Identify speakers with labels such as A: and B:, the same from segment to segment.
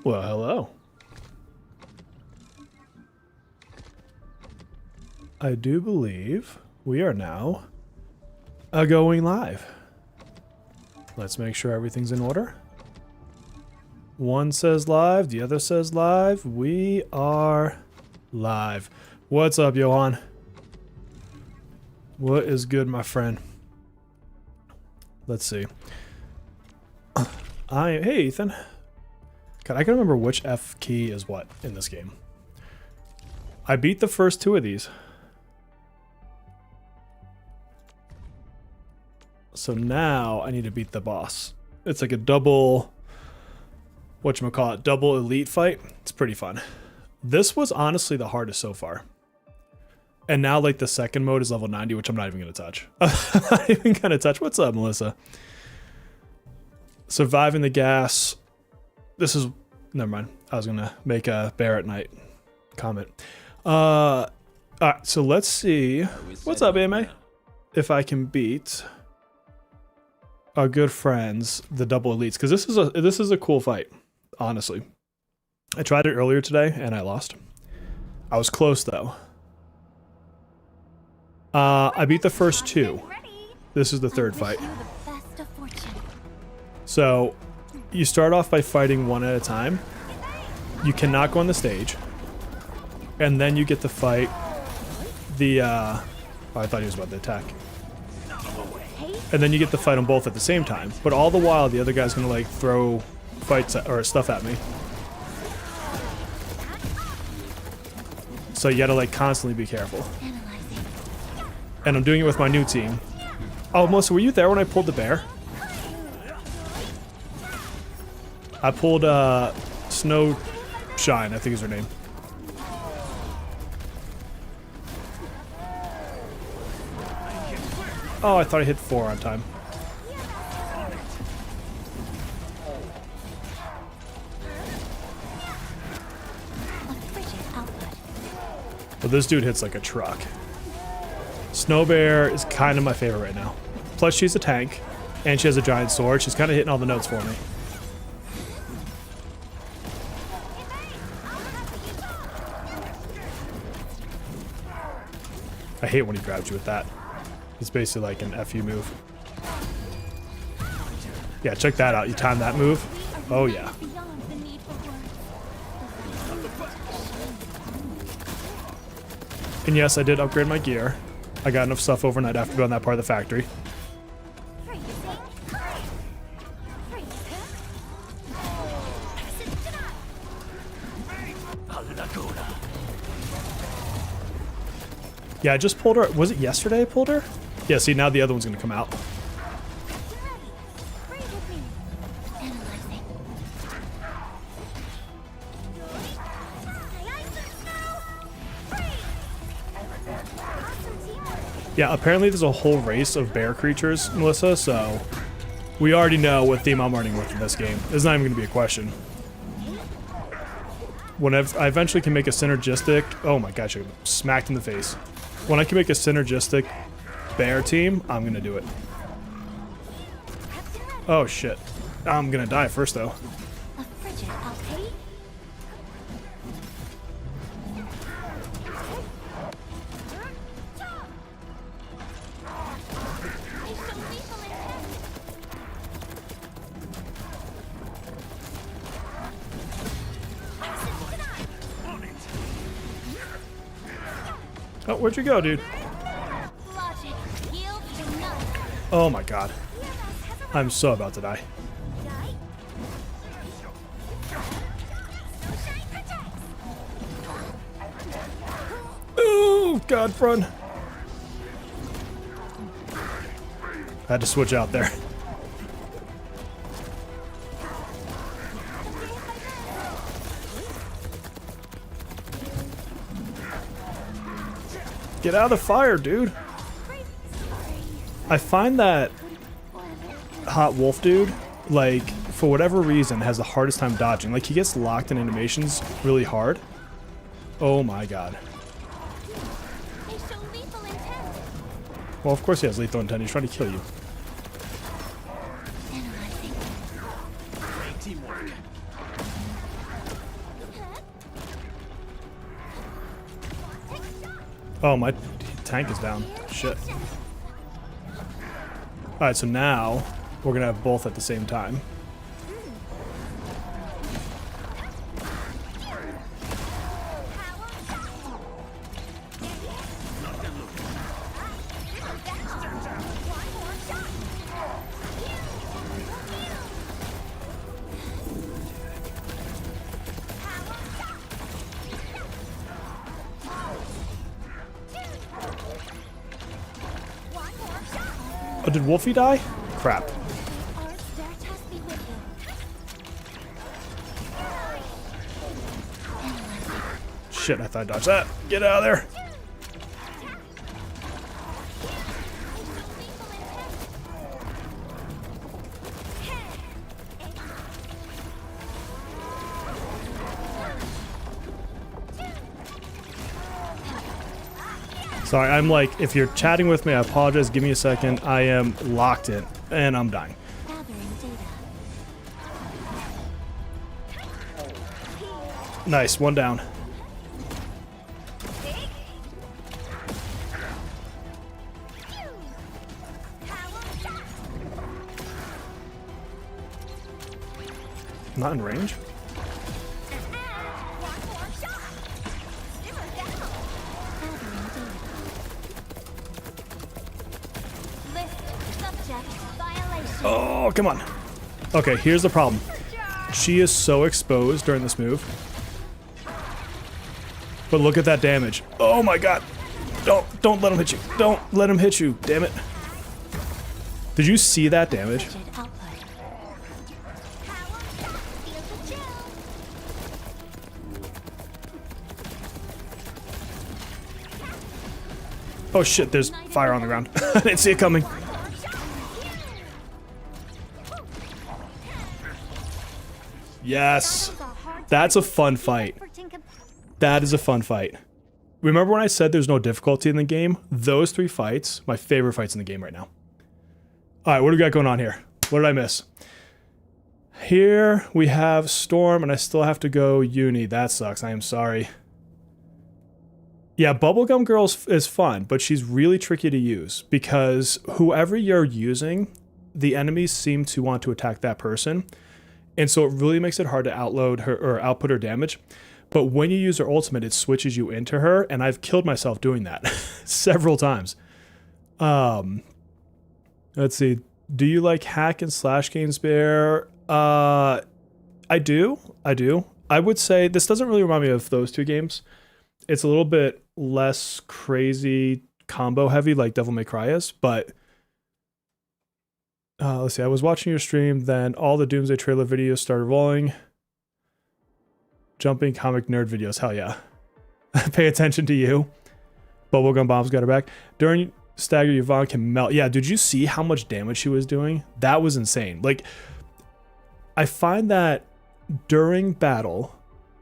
A: Well, hello. I do believe we are now going live. Let's make sure everything's in order. One says live, the other says live. We are live. What's up, Johan? What is good, my friend? Let's see. Hey, Ethan. God, I can remember which F key is what in this game. I beat the first two of these. So now I need to beat the boss. It's like a double, whatchamacallit, double elite fight. It's pretty fun. This was honestly the hardest so far. And now like the second mode is level 90, which I'm not even going to touch. I'm not even going to touch. What's up, Melissa? Surviving the gas. This is, never mind. I was going to make a bear at night comment. All right, so let's see. What's up, AMA? If I can beat our good friends, the double elites, because this is a cool fight, honestly. I tried it earlier today and I lost. I was close though. I beat the first two. This is the third fight. So you start off by fighting one at a time. You cannot go on the stage, and then you get to fight the oh, I thought he was about to attack. And then you get to fight them both at the same time. But all the while, the other guy's gonna like throw fights or stuff at me. So you gotta like constantly be careful. And I'm doing it with my new team. Oh, Melissa, were you there when I pulled the bear? I pulled Snow Shine, I think is her name. Oh, I thought I hit 4 on time. But this dude hits like a truck. Snow Bear is kind of my favorite right now. Plus she's a tank, and she has a giant sword. She's kind of hitting all the notes for me. I hate when he grabs you with that. It's basically like an FU move. Yeah, check that out. You time that move. Oh, yeah. And yes, I did upgrade my gear. I got enough stuff overnight after doing that part of the factory. Yeah, I just pulled her. Was it yesterday I pulled her? Yeah, see, now the other one's going to come out. Yeah, apparently there's a whole race of bear creatures, Melissa, so we already know what theme I'm running with in this game. It's not even going to be a question. When I eventually can make a synergistic... Oh my gosh, I got smacked in the face. When I can make a synergistic bear team, I'm going to do it. Oh shit. I'm going to die first though. Oh, where'd you go, dude? Oh my god. I'm so about to die. Oh, god, run. I had to switch out there. Get out of the fire, dude. I find that Hot Wolf dude, like, for whatever reason, has the hardest time dodging. Like, he gets locked in animations really hard. Oh my god. Well, of course he has lethal intent. He's trying to kill you. Oh, my tank is down. Shit. Alright, so now we're gonna have both at the same time. Oh, did Wolfie die? Crap. Shit, I thought I dodged that. Get out of there. Sorry, I'm like, if you're chatting with me, I apologize. Give me a second. I am locked in, and I'm dying. Nice, one down. Not in range? Oh, come on. Okay, here's the problem. She is so exposed during this move. But look at that damage. Oh my god. Don't let him hit you. Don't let him hit you. Damn it. Did you see that damage? Oh shit, there's fire on the ground. I didn't see it coming. Yes. That's a fun fight. That is a fun fight. Remember when I said there's no difficulty in the game? Those 3 fights, my favorite fights in the game right now. Alright, what do we got going on here? What did I miss? Here we have Storm, and I still have to go Uni. That sucks. I am sorry. Yeah, Bubblegum Girl is fun, but she's really tricky to use because whoever you're using, the enemies seem to want to attack that person. And so it really makes it hard to outload her or output her damage. But when you use her ultimate, it switches you into her, and I've killed myself doing that several times. Let's see. Do you like hack and slash games, Bear? I do. I would say this doesn't really remind me of those 2 games. It's a little bit less crazy combo heavy like Devil May Cry is, but let's see. I was watching your stream, then all the Doomsday trailer videos started rolling. Jumping comic nerd videos, hell yeah. Pay attention to you. Bubblegum Bomb's got her back. During Stagger, Yvonne can melt. Yeah, did you see how much damage she was doing? That was insane. Like, I find that during battle,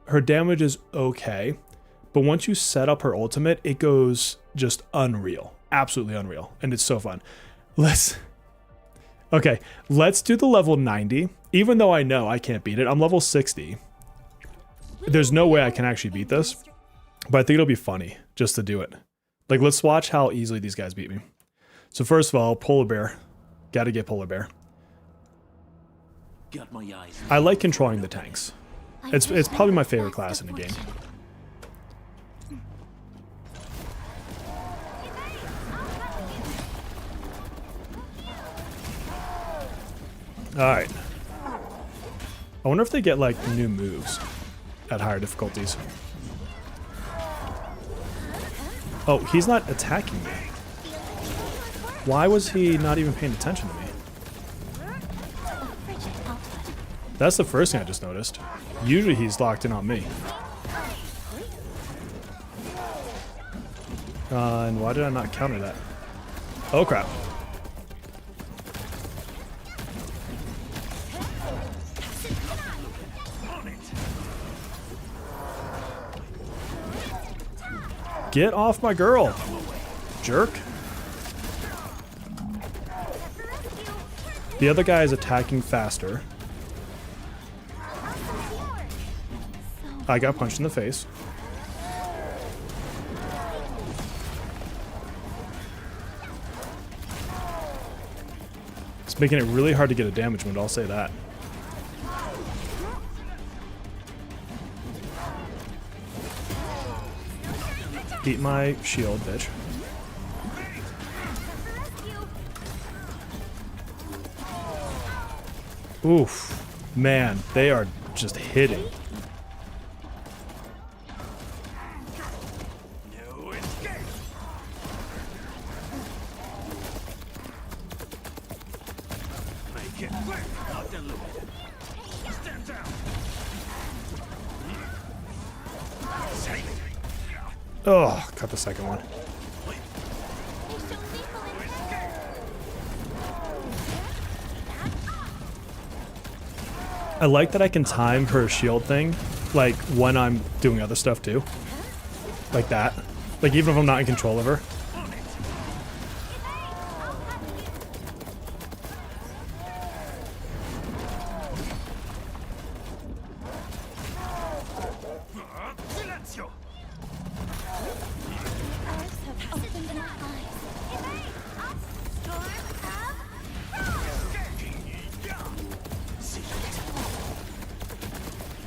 A: her damage is okay, but once you set up her ultimate, it goes just unreal. Absolutely unreal. And it's so fun. Let's do the level 90. Even though I know I can't beat it, I'm level 60. There's no way I can actually beat this, but I think it'll be funny just to do it. Like, let's watch how easily these guys beat me. So first of all, Polar Bear. Gotta get Polar Bear. I like controlling the tanks. It's probably my favorite class in the game. Alright. I wonder if they get, like, new moves at higher difficulties. Oh, he's not attacking me. Why was he not even paying attention to me? That's the first thing I just noticed. Usually he's locked in on me. And why did I not counter that? Oh crap. Get off my girl, jerk. The other guy is attacking faster. I got punched in the face. It's making it really hard to get a damage wound, I'll say that. Eat my shield, bitch. Oof. Man, they are just hitting. Oh, cut the second one. I like that I can time her shield thing, like when I'm doing other stuff too. Like that. Like even if I'm not in control of her.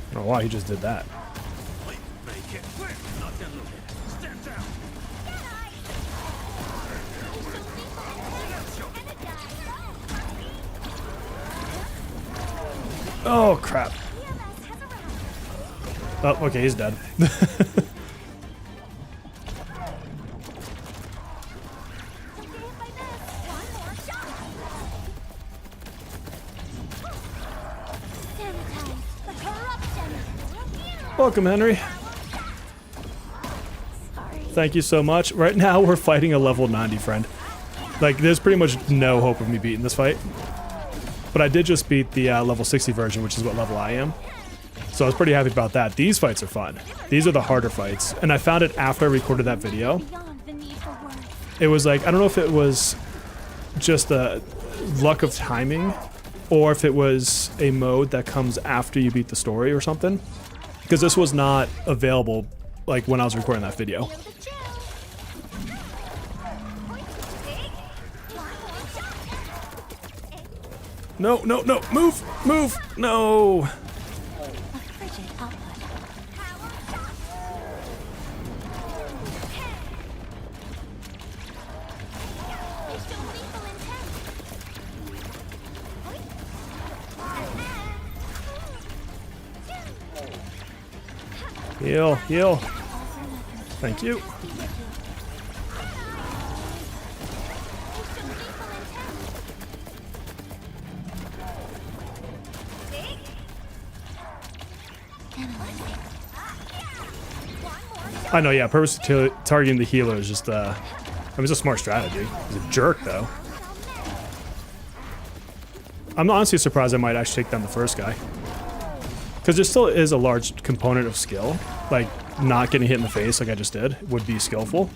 A: I don't know why he just did that. Oh crap. Oh, okay, he's dead. Welcome, Henry. Thank you so much. Right now, we're fighting a level 90 friend. Like, there's pretty much no hope of me beating this fight. But I did just beat the level 60 version, which is what level I am. So I was pretty happy about that. These fights are fun. These are the harder fights. And I found it after I recorded that video. It was like, I don't know if it was just the luck of timing, or if it was a mode that comes after you beat the story or something. Because this was not available, like, when I was recording that video. No, no, no, move, move, no. Heal, heal. Thank you. I know, yeah, purposely targeting the healer is just, I mean, it's a smart strategy. He's a jerk, though. I'm honestly surprised I might actually take down the first guy. Because there still is a large component of skill. Like, not getting hit in the face like I just did would be skillful.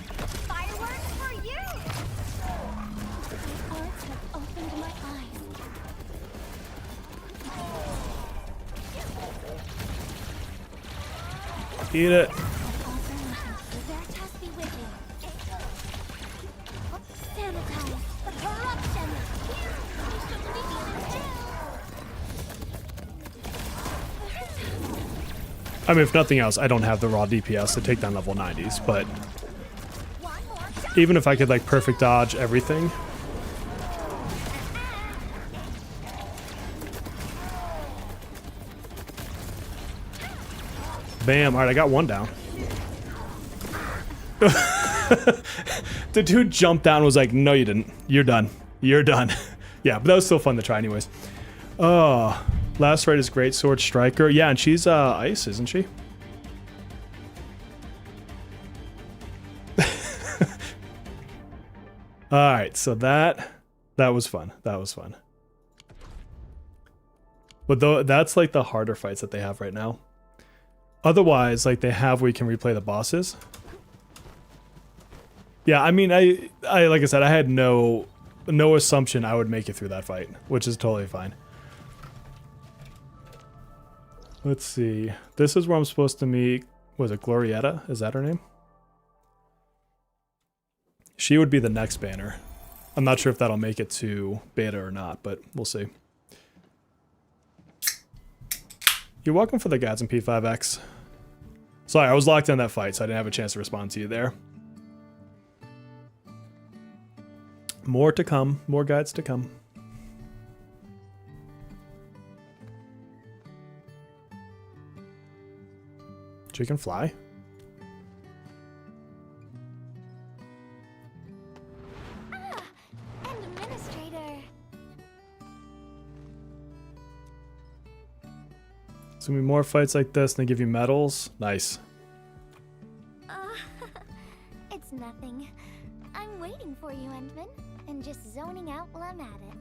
A: Eat it. I mean, if nothing else, I don't have the raw DPS to take down level 90s, but even if I could, like, perfect dodge everything. Bam. All right, I got one down. The dude jumped down and was like, no, you didn't. You're done. You're done. Yeah, but that was still fun to try anyways. Oh, last right is Great Sword Striker. Yeah, and she's ice, isn't she? Alright, so that was fun. That was fun. But though that's like the harder fights that they have right now. Otherwise, like they have where you can replay the bosses. Yeah, I mean, I like I said, I had no assumption I would make it through that fight, which is totally fine. Let's see. This is where I'm supposed to meet, was it Glorietta? Is that her name? She would be the next banner. I'm not sure if that'll make it to beta or not, but we'll see. You're welcome for the guides in P5X. Sorry, I was locked in that fight, so I didn't have a chance to respond to you there. More to come. More guides to come. She can fly. It's gonna be more fights like this and they give you medals. Nice.
B: It's nothing. I'm waiting for you, Endman, and just zoning out while I'm at it.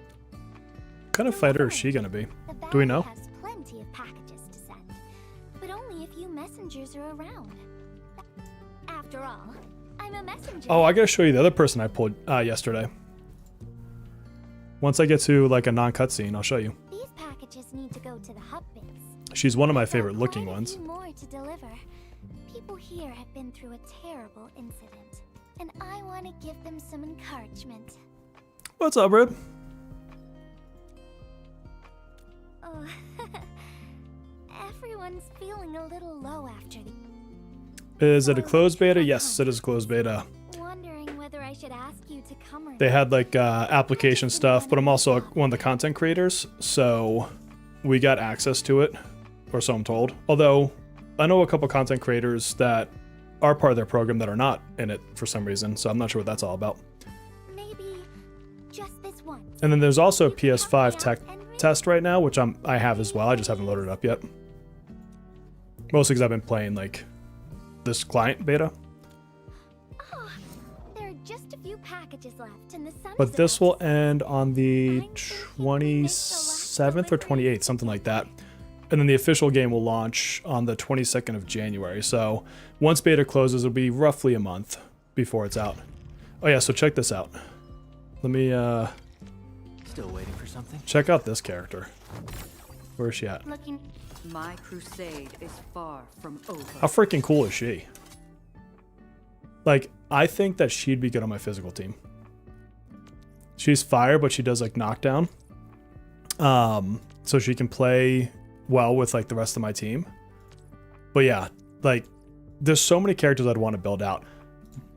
A: What kind of fighter is she gonna be? Do we know?
B: Has plenty of packages to send, but only a few messengers are around. After all, I'm a messenger.
A: Oh, I gotta show you the other person I pulled yesterday. Once I get to like a non-cutscene, I'll show you.
B: These packages need to go to the hub base.
A: She's one of my favorite looking ones.
B: More to deliver. People here have been through a terrible incident, and I want to give them some encouragement.
A: What's up, Rib?
B: Oh, everyone's feeling a little low after the...
A: Is it a closed beta? Yes, it is a closed beta.
B: Wondering whether I should ask you to come or
A: They had like application stuff, but I'm also one of the content creators, so we got access to it, or so I'm told. Although I know a couple content creators that are part of their program that are not in it for some reason, so I'm not sure what that's all about.
B: Maybe just this once.
A: And then there's also a PS5 tech test right now, which I have as well. I just haven't loaded it up yet. Mostly because I've been playing like this client beta.
B: Oh, there are just a few packages left, and the sun.
A: But this will end on the 27th or 28th, something like that. And then the official game will launch on the 22nd of January. So once beta closes, it'll be roughly a month before it's out. Oh yeah, so check this out. Let me
C: Still waiting for something?
A: check out this character. Where is she at?
B: Looking.
D: My crusade is far from over.
A: How freaking cool is she? Like, I think that she'd be good on my physical team. She's fire, but she does like knockdown. So she can play well with like the rest of my team. But yeah, like there's so many characters I'd want to build out.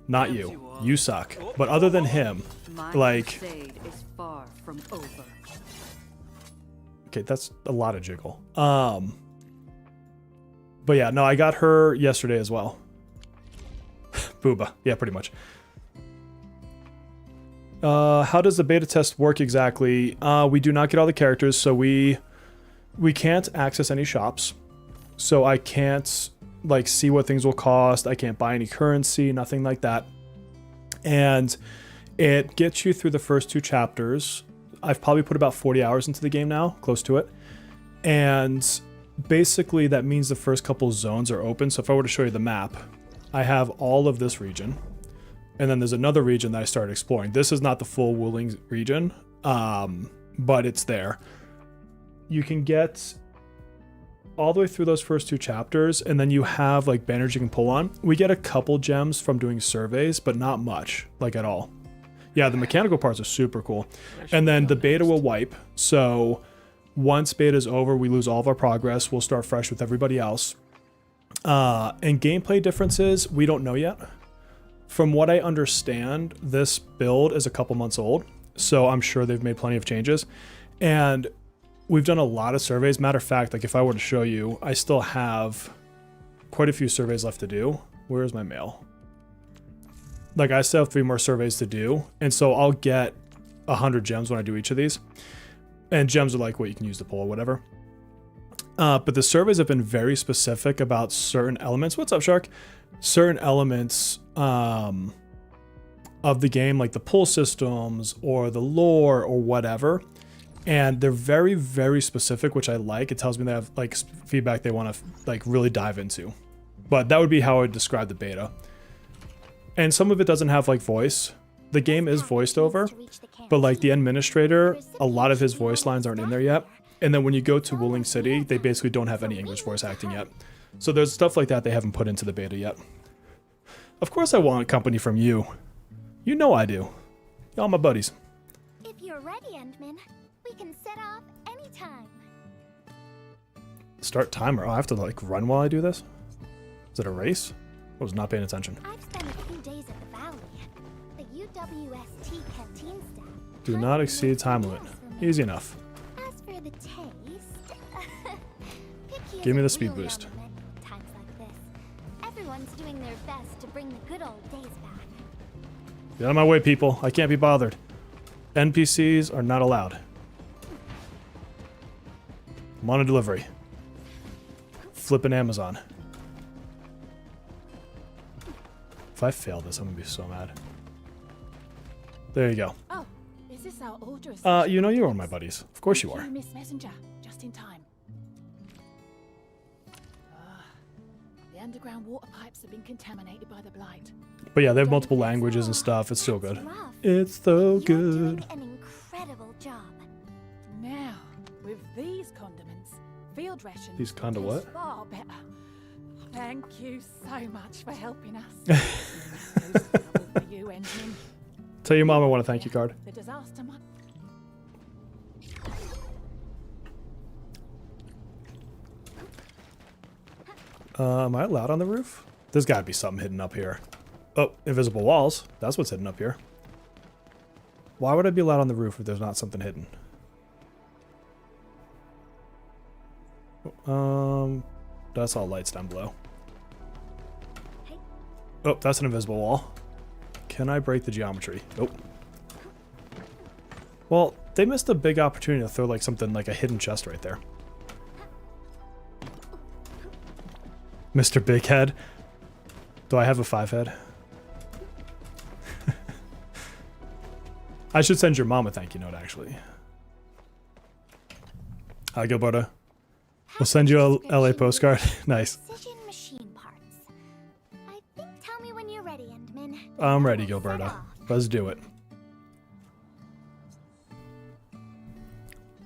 A: Not you. You suck. But other than him,
D: My
A: like,
D: crusade is far from over.
A: okay, that's a lot of jiggle. But yeah, no, I got her yesterday as well. Booba. Yeah, pretty much. How does the beta test work exactly? We do not get all the characters, so we can't access any shops. So I can't like see what things will cost. I can't buy any currency, nothing like that. And it gets you through the first 2 chapters. I've probably put about 40 hours into the game now, close to it. And basically that means the first couple zones are open. So if I were to show you the map, I have all of this region. And then there's another region that I started exploring. This is not the full Wuling region, but it's there. You can get all the way through those first 2 chapters, and then you have like banners you can pull on. We get a couple gems from doing surveys, but not much, like at all. Yeah, the mechanical parts are super cool. And then the beta will wipe. So once beta is over, we lose all of our progress. We'll start fresh with everybody else. And gameplay differences, we don't know yet. From what I understand, this build is a couple months old, so I'm sure they've made plenty of changes. And we've done a lot of surveys. Matter of fact, like if I were to show you, I still have quite a few surveys left to do. Where's my mail? Like I still have 3 more surveys to do. And so I'll get 100 gems when I do each of these. And gems are like what you can use to pull or whatever. But the surveys have been very specific about certain elements. What's up, Shark? Certain elements of the game, like the pull systems or the lore or whatever. And they're very, very specific, which I like. It tells me they have like feedback they want to like really dive into. But that would be how I would describe the beta. And some of it doesn't have like voice. The game is voiced over, but like the administrator, a lot of his voice lines aren't in there yet. And then when you go to Wuling City, they basically don't have any English voice acting yet. So there's stuff like that they haven't put into the beta yet. Of course I want company from you. You know I do. Y'all my buddies.
B: If you're ready, Endman, we can set off anytime.
A: Start timer. Oh, I have to like run while I do this? Is it a race? I was not paying attention.
B: I've spent a few days at the Valley. The UWST canteen staff.
A: Do
B: kindly
A: not exceed
B: made
A: time
B: some
A: limit.
B: meals for me.
A: Easy enough.
B: As for the taste, picky
A: Give me the
B: isn't
A: speed
B: really
A: boost.
B: on the menu at times like this. Everyone's doing their best to bring the good old days back.
A: Get out of my way, people. I can't be bothered. NPCs are not allowed. I'm on a delivery. Flipping Amazon. If I fail this, I'm gonna be so mad. There you go.
E: Oh, is this our order?
A: You know you're one of my buddies. Of course you
E: Thank
A: are.
E: Miss Messenger, just in time. The underground water pipes have been contaminated by the blight.
A: But yeah, they have multiple languages and stuff. It's so good.
B: That's rough.
A: It's so
B: You're
A: good.
B: doing an incredible job.
E: Now, with these condiments, field rations
A: These kinda
E: taste
A: what?
E: far better. Thank you so much for helping us. No trouble for you, Endman.
A: Tell your mom I want a thank you card.
E: The disaster might...
A: Am I allowed on the roof? There's gotta be something hidden up here. Oh, invisible walls. That's what's hidden up here. Why would I be allowed on the roof if there's not something hidden? That's all lights down below. Oh, that's an invisible wall. Can I break the geometry? Nope. Well, they missed a big opportunity to throw like something like a hidden chest right there. Mr. Big Head. Do I have a 5 head? I should send your mom a thank you note, actually. Hi, Gilberta. We'll send you a LA postcard. Nice.
B: Precision machine parts. I think tell me when you're ready, Endman.
A: I'm ready,
B: We'll set
A: Gilberta.
B: off.
A: Let's do it.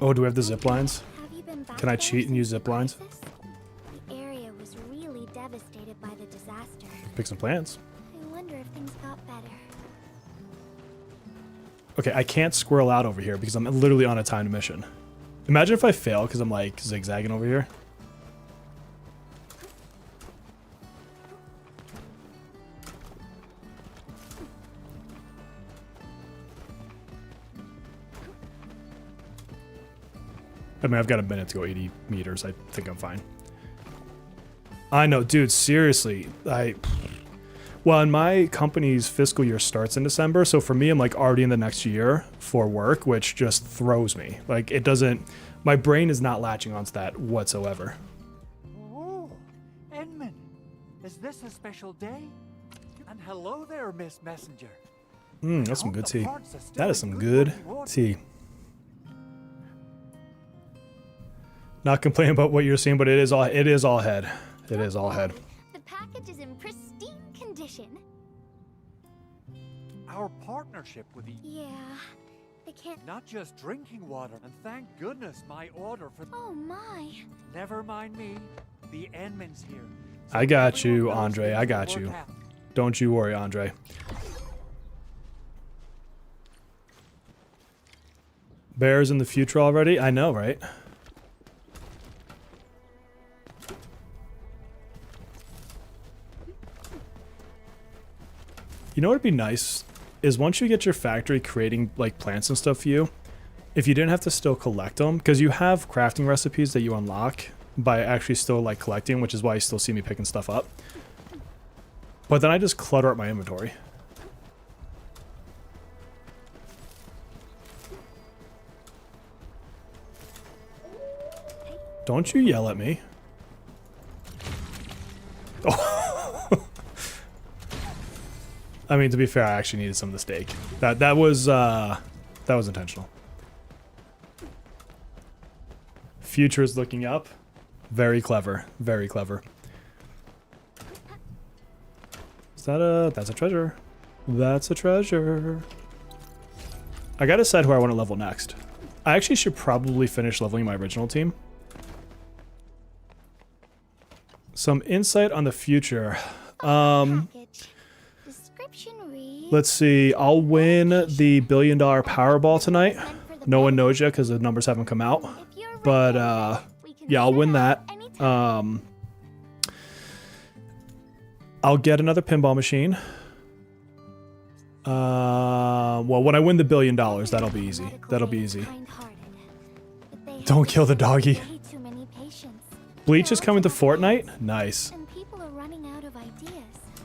A: Oh, do we have the zip lines?
B: Have you been back
A: Can I
B: there
A: cheat and use
B: since
A: zip lines?
B: the crisis? The area was really devastated by the disaster.
A: Pick some plants.
B: I wonder if things got better.
A: Okay, I can't squirrel out over here because I'm literally on a timed mission. Imagine if I fail because I'm like zigzagging over here. I mean, I've got a minute to go 80 meters. I think I'm fine. I know, dude, seriously. Well, and my company's fiscal year starts in December, so for me, I'm like already in the next year for work, which just throws me. Like, it doesn't, my brain is not latching onto that whatsoever.
C: Oh, Endman, is this a special day? And hello there, Miss Messenger.
A: That's some
C: Hope
A: good
C: the
A: tea.
C: parts are still
A: That is
C: in
A: some good
C: working order.
A: tea. Not complaining about what you're seeing, but it is all head. It is all head.
B: The package is in pristine condition.
C: Our partnership with the
B: Yeah, they can't.
C: not just drinking water, and thank goodness my order for
B: Oh my.
C: never mind me. The Endman's here.
A: I got you,
C: everyone knows
A: Andre,
C: things
A: I
C: will
A: got
C: work
A: you.
C: out.
A: Don't you worry, Andre. Bears in the future already? I know, right? You know what would be nice is once you get your factory creating like plants and stuff for you, if you didn't have to still collect them, because you have crafting recipes that you unlock by actually still like collecting, which is why you still see me picking stuff up. But then I just clutter up my inventory. Don't you yell at me. Oh. I mean, to be fair, I actually needed some of the steak. That was intentional. Future is looking up. Very clever. Very clever. Is that that's a treasure. That's a treasure. I gotta decide who I want to level next. I actually should probably finish leveling my original team. Some insight on the future.
B: Package. Description reads
A: Let's see. I'll win the $1 billion Powerball tonight. No one knows yet because the numbers haven't come out. But yeah, I'll win that. I'll get another pinball machine. Well, when I win the $1 billion, that'll be easy. That'll be easy. Don't kill the doggy. Bleach is coming to Fortnite? Nice.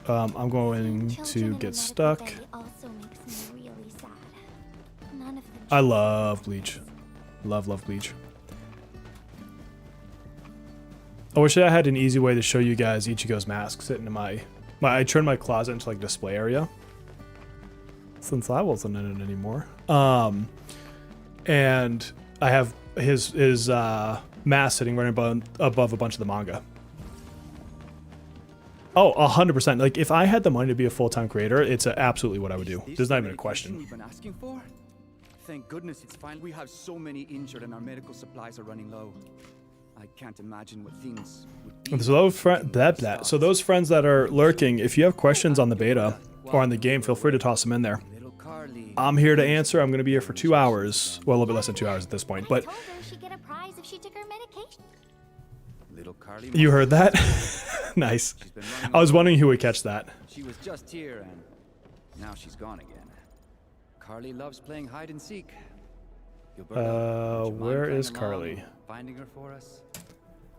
A: I'm going to get stuck. I love Bleach. Love Bleach. I wish I had an easy way to show you guys Ichigo's mask sitting in my I turned my closet into like display area. Since I wasn't in it anymore. And I have his mask sitting right above a bunch of the manga. Oh, 100%. Like, if I had the money to be a full-time creator, it's absolutely what I would do. There's not even a question.
F: We've been asking for? Thank goodness it's fine. We have so many injured and our medical supplies are running low. I can't imagine what things would be. So those friends that are lurking, if you have questions on the beta or on the game, feel free to toss them in there. I'm here to answer. I'm going to be here for 2 hours. Well, a little bit less than 2 hours at this point, but you heard that? Nice. I was wondering who would catch that. She was just here and now she's gone again. Carly loves playing hide and seek.
A: Where is Carly?
F: Finding her for us?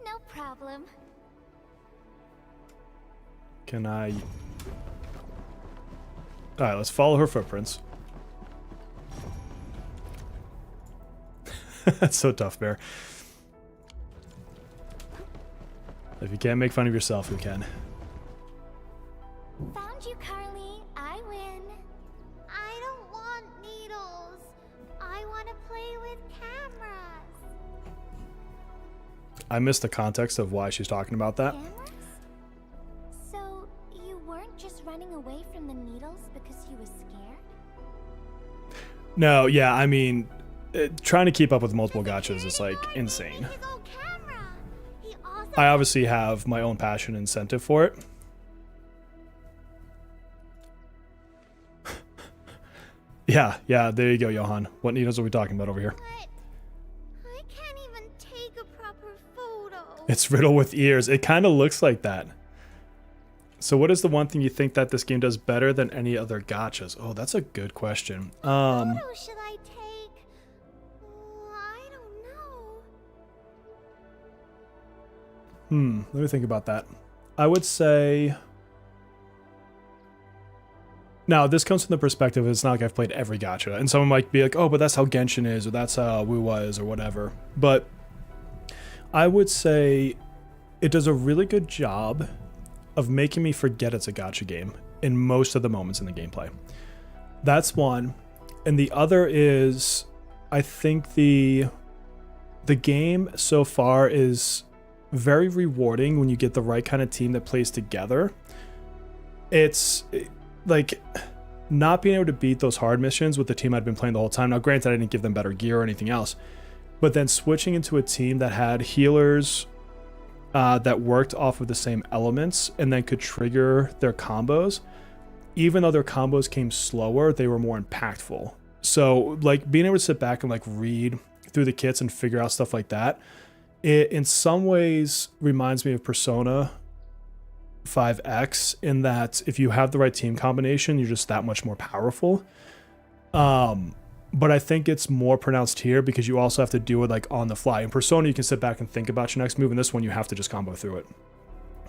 B: No problem.
A: Can I? All right, let's follow her footprints. That's so tough, Bear. If you can't make fun of yourself, who can?
B: Found you, Carly. I win. I don't want needles. I want to play with cameras.
A: I missed the context of why she's talking about that.
B: Cameras? So you weren't just running away from the needles because you were scared?
A: No, yeah, I mean, trying to keep up with multiple gachas is like insane. I obviously have my own passion and incentive for it. Yeah, there you go, Johan. What needles are we talking about over here?
B: I can't even take a proper photo.
A: It's riddled with ears. It kind of looks like that. So what is the one thing you think that this game does better than any other gachas? Oh, that's a good question.
B: What photo should I take? I don't know.
A: Let me think about that. I would say... Now, this comes from the perspective, it's not like I've played every gacha. And someone might be like, oh, but that's how Genshin is, or that's how Wuwa is, or whatever. But I would say it does a really good job of making me forget it's a gacha game in most of the moments in the gameplay. That's one. And the other is, I think the game so far is very rewarding when you get the right kind of team that plays together. It's like not being able to beat those hard missions with the team I'd been playing the whole time. Now, granted, I didn't give them better gear or anything else, but then switching into a team that had healers that worked off of the same elements and then could trigger their combos. Even though their combos came slower, they were more impactful. So like being able to sit back and like read through the kits and figure out stuff like that, it in some ways reminds me of Persona 5X in that if you have the right team combination, you're just that much more powerful. But I think it's more pronounced here because you also have to do it like on the fly. In Persona, you can sit back and think about your next move. In this one, you have to just combo through it.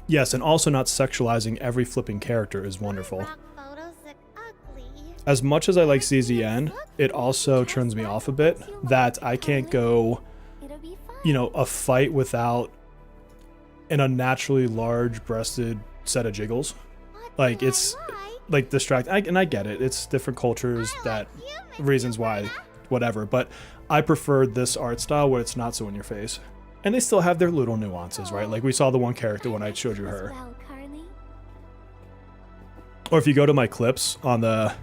A: Yes, and also not sexualizing every flipping character is wonderful. As much as I like CZN, it also turns me off a bit that I can't go, you know, a fight without an unnaturally large-breasted set of jiggles. Like, it's like and I get it. It's different cultures, that reasons why, whatever. But I prefer this art style where it's not so in your face. And they still have their little nuances, right? Like we saw the one character when I showed you her. Or if you go to my clips on my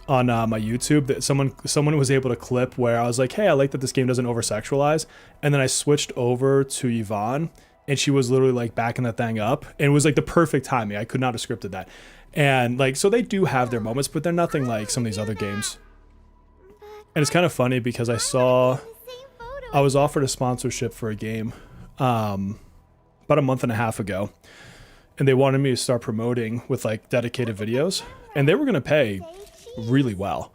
A: YouTube, that someone was able to clip where I was like, hey, I like that this game doesn't over-sexualize. And then I switched over to Yvonne, and she was literally like backing that thing up. And it was like the perfect timing. I could not have scripted that. And like, so they do have their moments, but they're nothing like some of these other games. And it's kind of funny because I was offered a sponsorship for a game about a month and a half ago, and they wanted me to start promoting with like dedicated videos, and they were going to pay really well.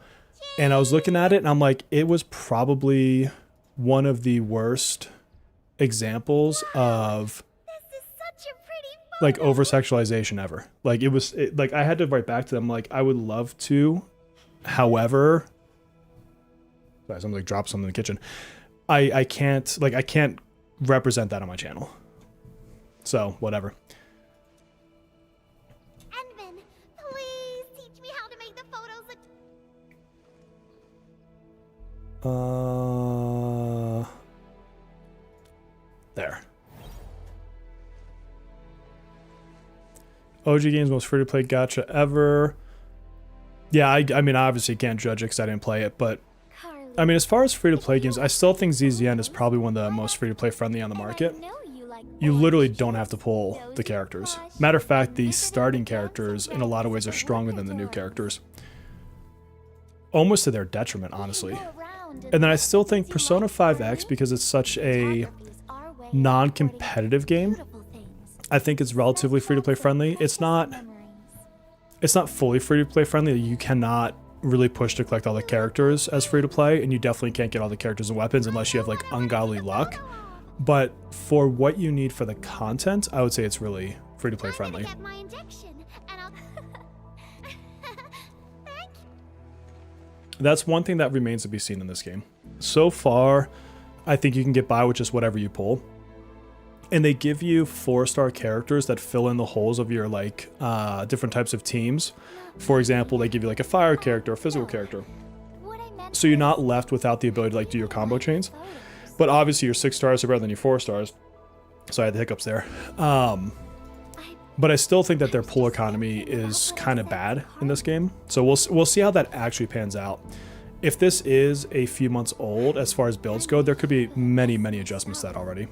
A: And I was looking at it and I'm like, it was probably one of the worst examples of like over sexualization ever. Like like I had to write back to them like, I would love to, however, sorry, somebody like dropped something in the kitchen. I can't represent that on my channel. So whatever.
B: Endman, please teach me how to make the photos look.
A: There. OG Games most free-to-play gacha ever. Yeah, I mean, I obviously can't judge it because I didn't play it, but I mean, as far as free-to-play games, I still think ZZN is probably one of the most free-to-play friendly on the market. You literally don't have to pull the characters. Matter of fact, the starting characters in a lot of ways are stronger than the new characters. Almost to their detriment, honestly. And then I still think Persona 5X, because it's such a non-competitive game, I think it's relatively free-to-play friendly. It's not fully free-to-play friendly. You cannot really push to collect all the characters as free-to-play, and you definitely can't get all the characters and weapons unless you have like ungodly luck. But for what you need for the content, I would say it's really free-to-play friendly. That's one thing that remains to be seen in this game. So far, I think you can get by with just whatever you pull. And they give you 4-star characters that fill in the holes of your like different types of teams. For example, they give you like a fire character, a physical character. So you're not left without the ability to like do your combo chains. But obviously your 6 stars are better than your 4 stars. So I had the hiccups there. But I still think that their pull economy is kind of bad in this game. So we'll see how that actually pans out. If this is a few months old as far as builds go, there could be many, many adjustments to that already.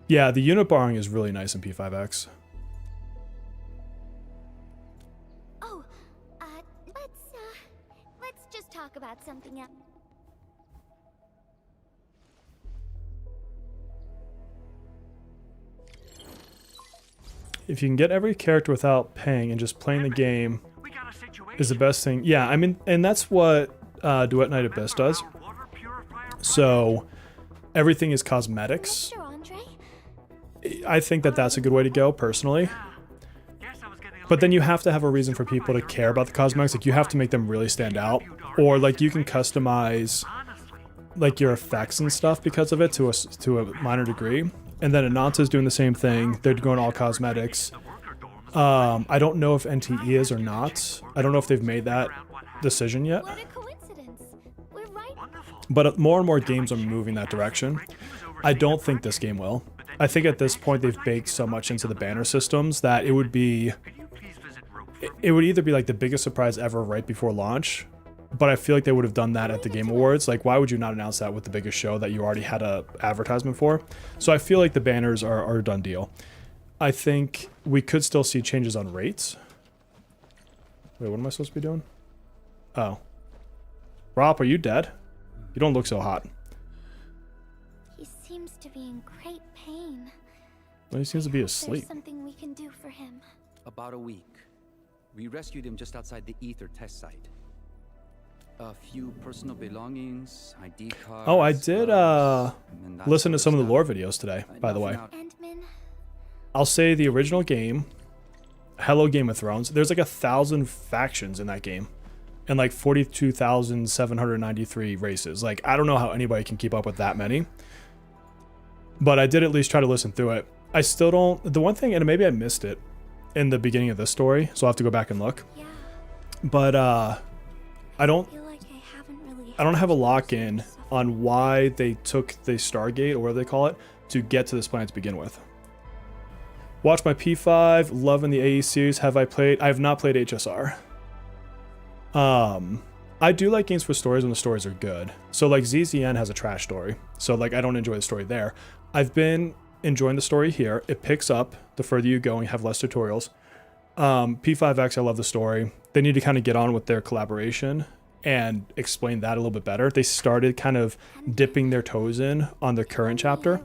A: Yeah, the unit barring is really nice in P5X.
B: Oh, let's just talk about something else.
A: If you can get every character without paying and just playing the game is the best thing. Yeah, I mean, and that's what Duet Night Abyss does. So everything is cosmetics. I think that that's a good way to go, personally. But then you have to have a reason for people to care about the cosmetics. Like, you have to make them really stand out. Or, like, you can customize, like, your effects and stuff because of it to a minor degree. And then Ananta's doing the same thing. They're going all cosmetics. I don't know if NTE is or not. I don't know if they've made that decision yet.
B: What a coincidence. We're right.
A: But more and more games are moving that direction. I don't think this game will. I think at this point they've baked so much into the banner systems that it would either be like the biggest surprise ever right before launch, but I feel like they would have done that at the Game Awards. Like, why would you not announce that with the biggest show that you already had a advertisement for? So I feel like the banners are a done deal. I think we could still see changes on rates. Wait, what am I supposed to be doing? Oh. Rop, are you dead? You don't look so hot.
B: He seems to be in great pain.
A: Well, he seems to be asleep.
B: There's something we can do for him.
F: About a week. We rescued him just outside the Ether test site. A few personal belongings, ID cards.
A: Oh, I did listen to some of the lore videos today, by the way.
B: Endman,
A: I'll say the original game, Hello Game of Thrones, there's like 1,000 factions in that game. And like 42,793 races. Like, I don't know how anybody can keep up with that many. But I did at least try to listen through it. I still don't... The one thing, and maybe I missed it in the beginning of this story, so I'll have to go back and look.
B: yeah.
A: But I don't
B: I feel like I haven't really
A: have a lock-in on why they took the Stargate, or whatever they call it, to get to this planet to begin with. Watch my P5, loving the AE series. I have not played HSR. I do like games for stories when the stories are good. So like ZZN has a trash story. So like I don't enjoy the story there. I've been enjoying the story here. It picks up the further you go and you have less tutorials. P5X, I love the story. They need to kind of get on with their collaboration and explain that a little bit better. They started kind of dipping their toes in on their current chapter.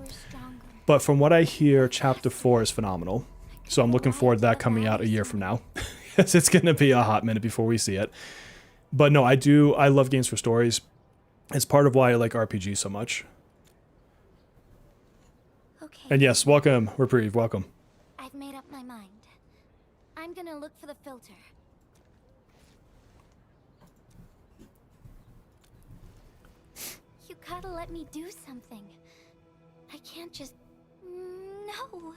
A: But from what I hear, chapter 4 is phenomenal. So I'm looking forward to that coming out a year from now. Because it's going to be a hot minute before we see it. But no, I love games for stories. It's part of why I like RPGs so much.
B: Okay.
A: And yes, welcome, Reprieve, welcome.
B: I've made up my mind. I'm gonna look for the filter. You gotta let me do something. I can't just... No.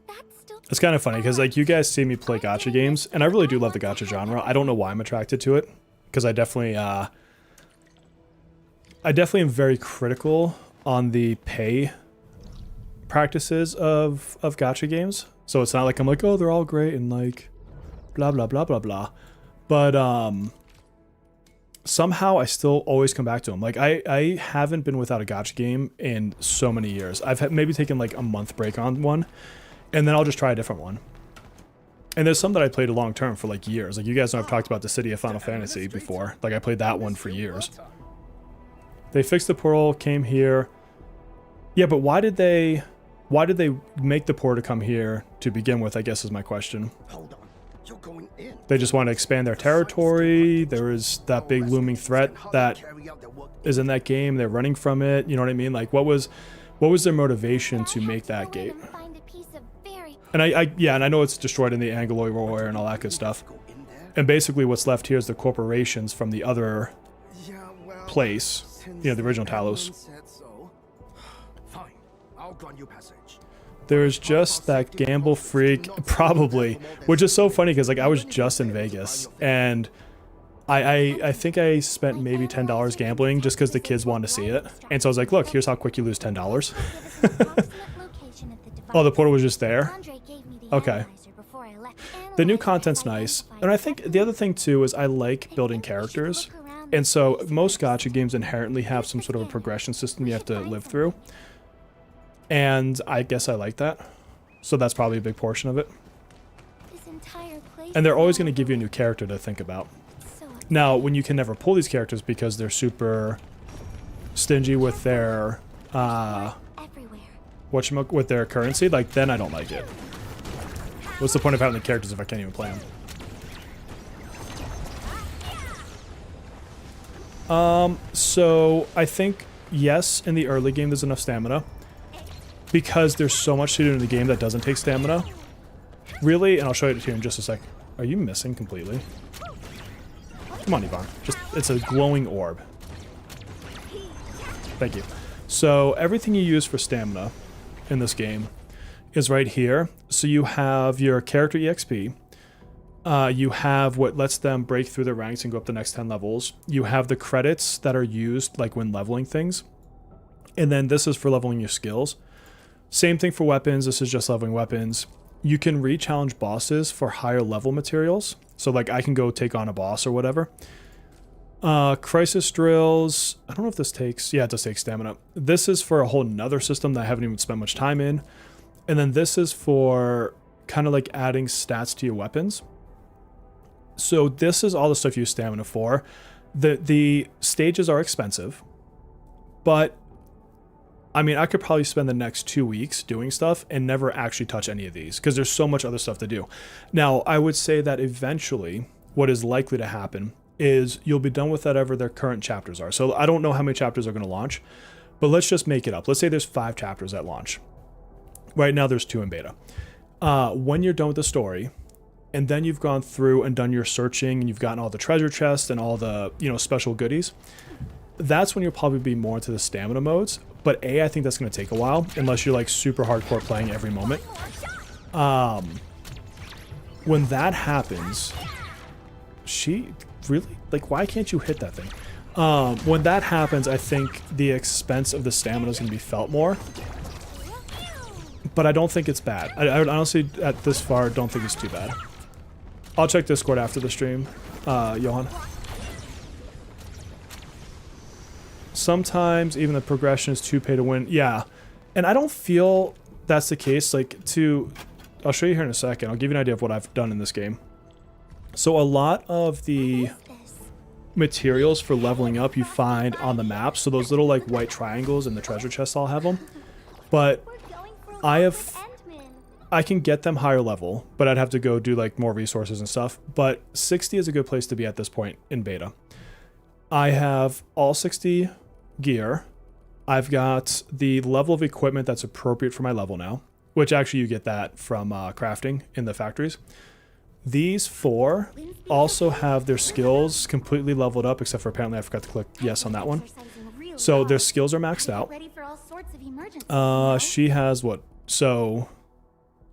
B: That's still...
A: It's kind of funny because like you guys see me play gacha games, and I really do love the gacha genre. I don't know why I'm attracted to it, because I definitely am very critical on the pay practices of gacha games. So it's not like I'm like, oh, they're all great and like blah blah blah blah blah. But somehow I still always come back to them. Like I haven't been without a gacha game in so many years. I've maybe taken like a month break on one, and then I'll just try a different one. And there's some that I played long term for like years. Like you guys know I've talked about the City of Final Fantasy before. Like I played that one for years. They fixed the portal, came here. Yeah, but why did they make the portal come here to begin with, I guess is my question.
G: Hold on. You're going in.
A: They just want to expand their territory. There is that big looming threat that is in that game. They're running from it. You know what I mean? Like what was their motivation to make that gate? And I know it's destroyed in the Angoloid War and all that good stuff. And basically what's left here is the corporations from the other place, you know, the original Talos.
G: Fine. I'll grant you passage.
A: There's just that gamble freak, probably, which is so funny because like I was just in Vegas and I think I spent maybe $10 gambling just because the kids wanted to see it. And so I was like, look, here's how quick you lose $10. Oh, the portal was just there? Okay. The new content's nice. And I think the other thing too is I like building characters. And so most gacha games inherently have some sort of a progression system you have to live through. And I guess I like that. So that's probably a big portion of it. And they're always going to give you a new character to think about. Now, when you can never pull these characters because they're super stingy with their with their currency, like then I don't like it. What's the point of having the characters if I can't even play them? So I think yes, in the early game there's enough stamina because there's so much to do in the game that doesn't take stamina. Really, and I'll show you it here in just a sec. Are you missing completely? Come on, Yvonne. It's a glowing orb. Thank you. So everything you use for stamina in this game is right here. So you have your character EXP. You have what lets them break through their ranks and go up the next 10 levels. You have the credits that are used like when leveling things. And then this is for leveling your skills. Same thing for weapons. This is just leveling weapons. You can re-challenge bosses for higher level materials. So like I can go take on a boss or whatever. Crisis drills. I don't know if this takes... Yeah, it does take stamina. This is for a whole nother system that I haven't even spent much time in. And then this is for kind of like adding stats to your weapons. So this is all the stuff you use stamina for. The stages are expensive. But I mean, I could probably spend the next 2 weeks doing stuff and never actually touch any of these because there's so much other stuff to do. Now, I would say that eventually what is likely to happen is you'll be done with whatever their current chapters are. So I don't know how many chapters are going to launch, but let's just make it up. Let's say there's 5 chapters at launch. Right now there's 2 in beta. When you're done with the story, and then you've gone through and done your searching and you've gotten all the treasure chests and all the, you know, special goodies, that's when you'll probably be more into the stamina modes. But I think that's going to take a while unless you're like super hardcore playing every moment. When that happens, really? Like, why can't you hit that thing? When that happens, I think the expense of the stamina is going to be felt more. But I don't think it's bad. I honestly, at this far, don't think it's too bad. I'll check Discord after the stream, Johan. Sometimes even the progression is too pay to win. Yeah. And I don't feel that's the case, like I'll show you here in a second. I'll give you an idea of what I've done in this game. So a lot of the materials for leveling up you find on the map. So those little like white triangles in the treasure chests all have them. But I can get them higher level, but I'd have to go do like more resources and stuff. But 60 is a good place to be at this point in beta. I have all 60 gear. I've got the level of equipment that's appropriate for my level now, which actually you get that from crafting in the factories. These 4 also have their skills completely leveled up, except for apparently I forgot to click yes on that one. So their skills are maxed out. She has what? So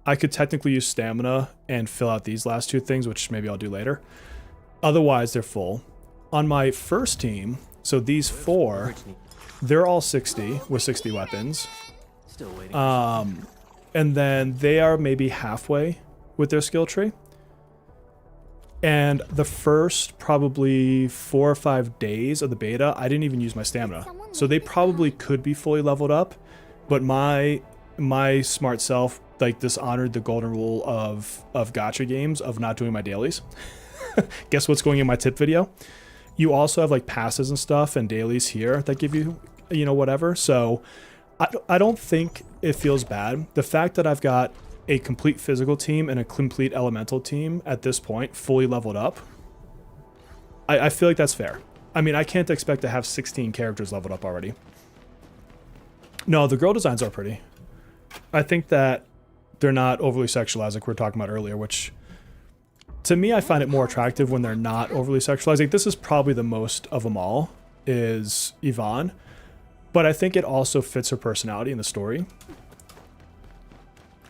A: I could technically use stamina and fill out these last 2 things, which maybe I'll do later. Otherwise, they're full. On my first team, so these 4, they're all 60 with 60 weapons.
H: Still waiting.
A: And then they are maybe halfway with their skill tree. And the first probably 4 or 5 days of the beta, I didn't even use my stamina. So they probably could be fully leveled up, but my smart self like dishonored the golden rule of gacha games of not doing my dailies. Guess what's going in my tip video? You also have like passes and stuff and dailies here that give you, you know, whatever. So I don't think it feels bad. The fact that I've got a complete physical team and a complete elemental team at this point, fully leveled up, I feel like that's fair. I mean, I can't expect to have 16 characters leveled up already. No, the girl designs are pretty. I think that they're not overly sexualized like we were talking about earlier, which to me, I find it more attractive when they're not overly sexualized. Like, this is probably the most of them all, is Yvonne. But I think it also fits her personality in the story.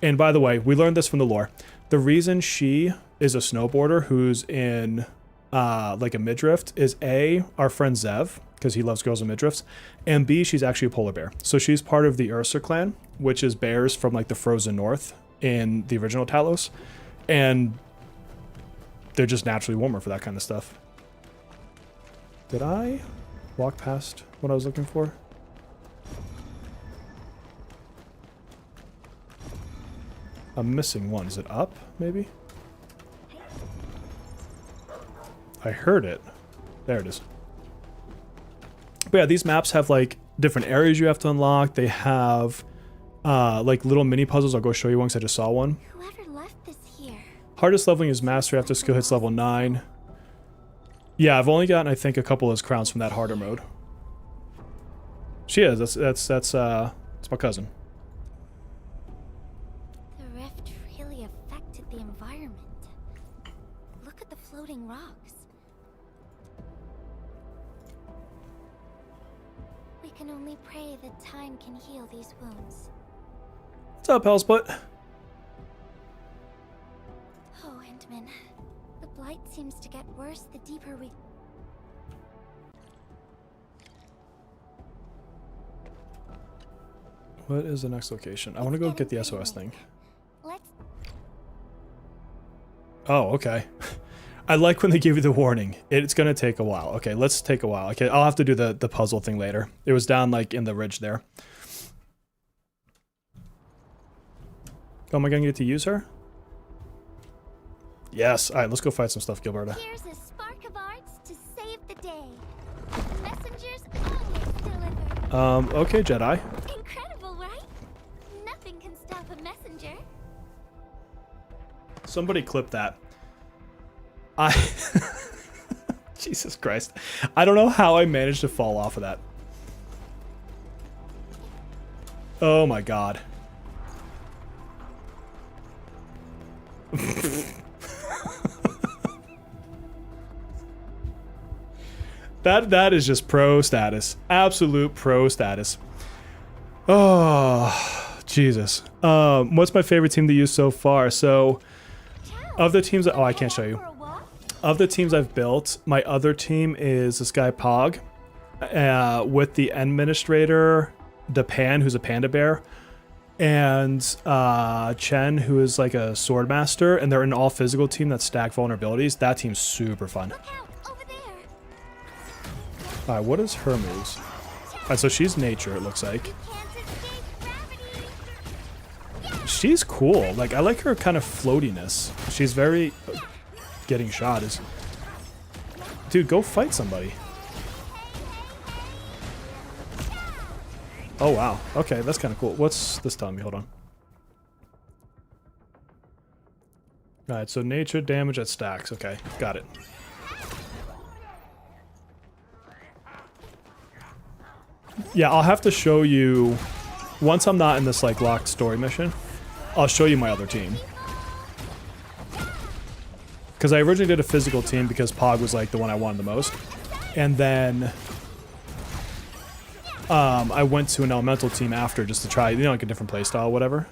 A: And by the way, we learned this from the lore. The reason she is a snowboarder who's in like a midriff is A, our friend Zev, because he loves girls in midriffs, and B, she's actually a polar bear. So she's part of the Ursa clan, which is bears from like the frozen north in the original Talos. And they're just naturally warmer for that kind of stuff. Did I walk past what I was looking for? I'm missing one. Is it up, maybe? I heard it. There it is. But yeah, these maps have like different areas you have to unlock. They have like little mini puzzles. I'll go show you one because I just saw one.
B: Whoever left this here.
A: Hardest leveling is mastery after skill hits level 9. Yeah, I've only gotten I think a couple of those crowns from that harder mode. She is. That's my cousin.
B: The rift really affected the environment. Look at the floating rocks. We can only pray that time can heal these wounds.
A: What's up, Hellsplit?
B: Oh, Endman. The blight seems to get worse the deeper we...
A: What is the next location? I want to go get the SOS thing.
B: Let's...
A: Oh, okay. I like when they give you the warning. It's going to take a while. Okay, let's take a while. Okay, I'll have to do the puzzle thing later. It was down like in the ridge there. Oh, am I going to get to use her? Yes. All right, let's go fight some stuff, Gilberta.
B: Here's a spark of arts to save the day. Messengers always deliver.
A: Okay, Jedi.
B: Incredible, right? Nothing can stop a messenger.
A: Somebody clip that. Jesus Christ. I don't know how I managed to fall off of that. Oh my god. That is just pro status. Absolute pro status. Oh, Jesus. What's my favorite team to use so far? So, of the teams... Oh, I can't show you. Of the teams I've built, my other team is this guy Pog, with the administrator, Depan, who's a panda bear, and Chen, who is like a sword master, and they're an all-physical team that stack vulnerabilities. That team's super fun.
B: Look out, over there.
A: Alright, what is her moves? Alright, so she's nature, it looks like.
B: You can't escape gravity.
A: she's cool. Like, I like her kind of floatiness. She's very... Getting shot is... Dude, go fight somebody. Oh, wow. Okay, that's kind of cool. What's this telling me? Hold on. Alright, so nature damage at stacks. Okay, got it. Yeah, I'll have to show you... Once I'm not in this, like, locked story mission, I'll show you my other team. Because I originally did a physical team because Pog was, like, the one I wanted the most. And then... I went to an elemental team after just to try, you know, like a different playstyle, whatever.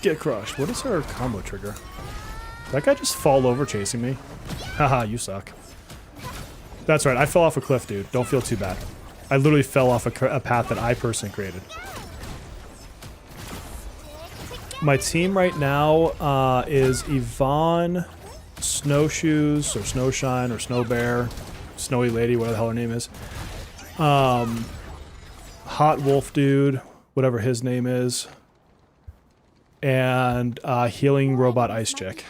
A: Get crushed. What is her combo trigger? Did that guy just fall over chasing me? Haha, you suck. That's right, I fell off a cliff, dude. Don't feel too bad. I literally fell off a path that I personally created. My team right now is Yvonne, Snowshoes, or Snowshine, or Snowbear, Snowy Lady, whatever the hell her name is. Hot Wolf Dude, whatever his name is. And Healing Robot Ice Chick.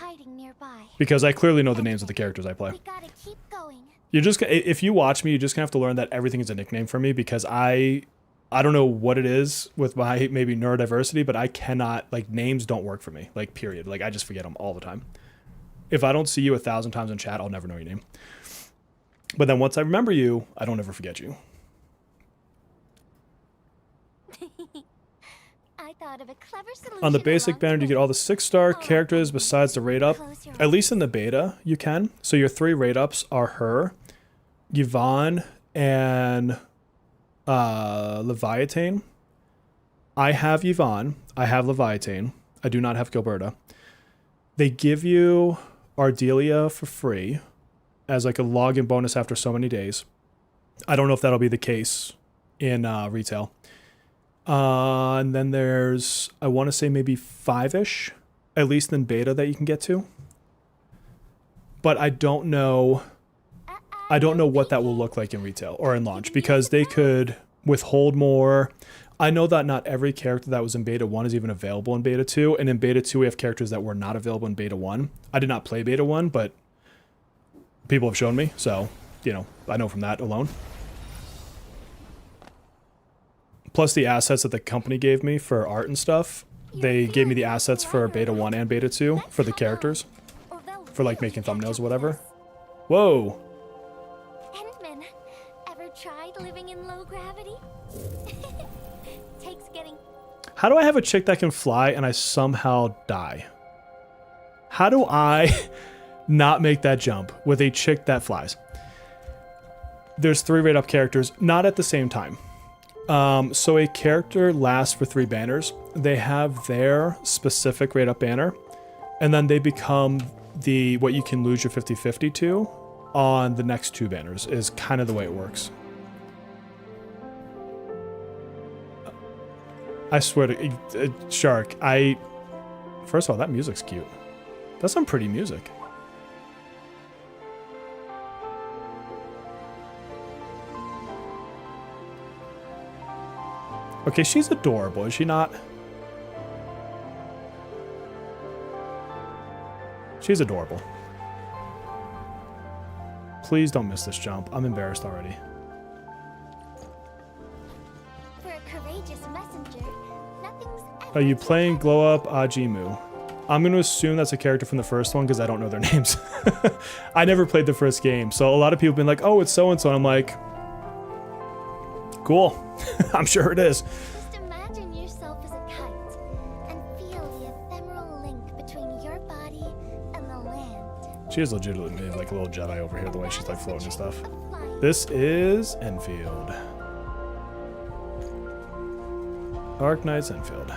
A: Because I clearly know the names of the characters I play.
B: We gotta keep going.
A: You're just, if you watch me, you're just gonna have to learn that everything is a nickname for me because I don't know what it is with my maybe neurodiversity, but I cannot, like, names don't work for me, like, period. Like, I just forget them all the time. If I don't see you 1,000 times in chat, I'll never know your name. But then once I remember you, I don't ever forget you.
B: I thought of a clever solution.
A: On the basic banner, you get all the 6-star characters besides the rate up.
B: Close your
A: At least in the beta, you can. So your 3 rate ups are her, Yvonne, and Leviathan. I have Yvonne. I have Leviathan. I do not have Gilberta. They give you Ardelia for free as like a login bonus after so many days. I don't know if that'll be the case in retail. And then there's, I want to say maybe 5-ish, at least in beta, that you can get to. But I don't know what that will look like in retail or in launch because they could withhold more. I know that not every character that was in beta 1 is even available in beta 2, and in beta 2 we have characters that were not available in beta 1. I did not play beta 1, but people have shown me, so, you know, I know from that alone. Plus the assets that the company gave me for art and stuff, they gave me the assets for beta 1 and beta 2 for the characters, for like making thumbnails or whatever. Whoa!
B: Endman, ever tried living in low gravity? Takes getting...
A: How do I have a chick that can fly and I somehow die? How do I not make that jump with a chick that flies? There's 3 rate up characters, not at the same time. So a character lasts for 3 banners. They have their specific rate up banner, and then they become the what you can lose your 50-50 to on the next 2 banners is kind of the way it works. I swear to Shark, first of all, that music's cute. That's some pretty music. Okay, she's adorable, is she not? She's adorable. Please don't miss this jump. I'm embarrassed already.
B: For a courageous messenger, nothing's ever
A: Are you
B: too
A: playing
B: hard.
A: Glow Up Ajimu? I'm going to assume that's a character from the first one because I don't know their names. I never played the first game, so a lot of people have been like, oh, it's so-and-so, and I'm like, cool. I'm sure it is.
B: Just imagine yourself as a kite and feel the ephemeral link between your body and the land.
A: She is legitimately like a little Jedi over here, the way she's like floating and stuff.
B: Of flying.
A: This is Enfield. Arknights Endfield.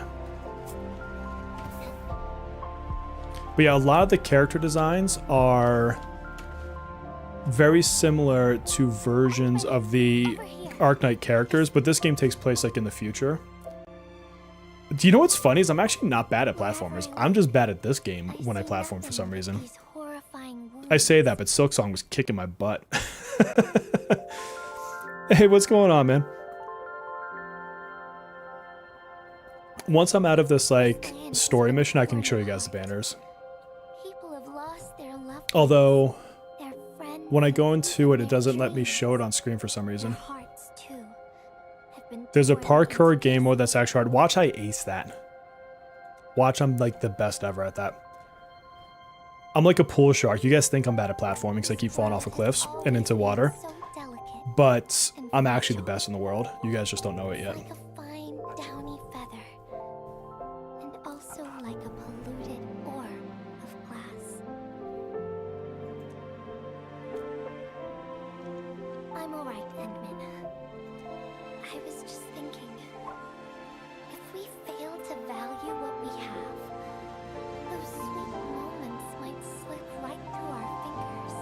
A: But yeah, a lot of the character designs are very similar to versions of the Arknight characters, but this game takes place like in the future. Do you know what's funny is I'm actually not bad at platformers. I'm just bad at this game when I platform for some reason.
B: These horrifying
A: I say that, but Silksong was kicking my butt. Hey, what's going on, man? Once I'm out of this, like, story mission, I can show you guys the banners.
B: People have lost their loved ones,
A: Although,
B: their friends,
A: when I go into it,
B: their
A: it doesn't let me
B: dreams.
A: show it on screen for some
B: Their
A: reason.
B: hearts, too, have been
A: There's a
B: torn
A: parkour
B: into
A: game mode
B: pieces.
A: that's actually hard. Watch I ace that. Watch I'm like the best ever at that. I'm like a pool shark. You guys think I'm bad at platforming because I keep falling off of cliffs and into water.
B: So delicate,
A: But I'm actually the best in the world. You guys just don't know it yet.
B: like a fine, downy feather, and also like a polluted ore of glass. I'm alright, Endman. I was just thinking, if we fail to value what we have, those sweet moments might slip right through our fingers.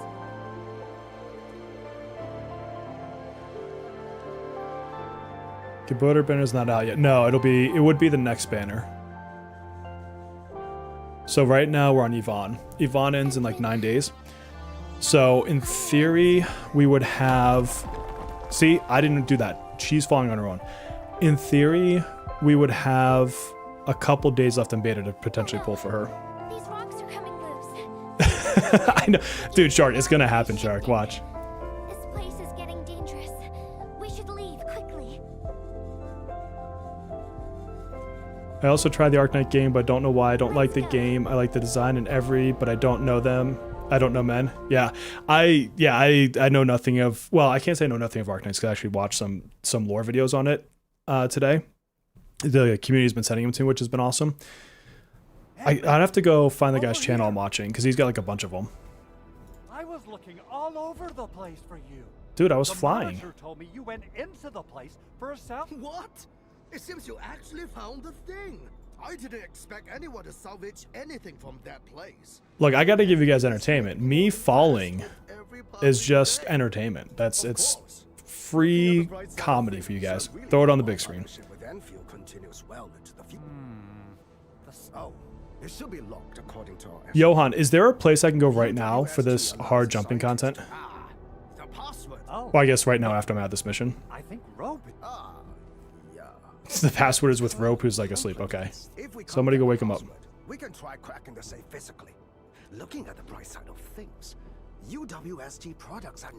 A: Gibraltar banner's not out yet. No, it would be the next banner. So right now we're on Yvonne. Yvonne ends in like 9 days. So in theory, we would have, see, I didn't do that. She's falling on her own. In theory, we would have a couple days left in beta to potentially pull for her.
B: These rocks are coming loose.
A: I know. Dude, Shark, it's gonna happen, Shark. Watch.
B: This place is getting dangerous. We should leave quickly.
A: I also tried the Arknight game, but don't know why. I don't like the game. I like the design and but I don't know them. I don't know men. Yeah, I know nothing of. Well, I can't say I know nothing of Arknights because I actually watched some lore videos on it today. The community's been sending them to me, which has been awesome. I'd have to go find the guy's channel I'm watching because he's got like a bunch of them.
C: I was looking all over the place for you.
A: Dude, I was
C: The
A: flying.
C: monitor told me you went into the place for a selfie.
G: What? It seems you actually found the thing. I didn't expect anyone to salvage anything from that place.
A: Look, I got to give you guys entertainment. Me falling
G: Everybody
A: is just
G: there.
A: entertainment. It's
G: course.
A: free comedy for you guys. Throw it on the big screen.
G: Partnership with Enfield continues well into the future. Oh, it should be locked according to our
A: Johan, is there a place I can go right now for this hard jumping content?
G: the password.
C: Oh,
A: Well, I guess right now after I'm out of this mission.
C: I think Rope.
G: Yeah.
A: The password is with Rope, who's like asleep. Okay.
G: If we can't
A: Somebody
G: get
A: go
G: the
A: wake him up.
G: password, we can try cracking the safe physically. Looking at the bright side of things, UWST products are.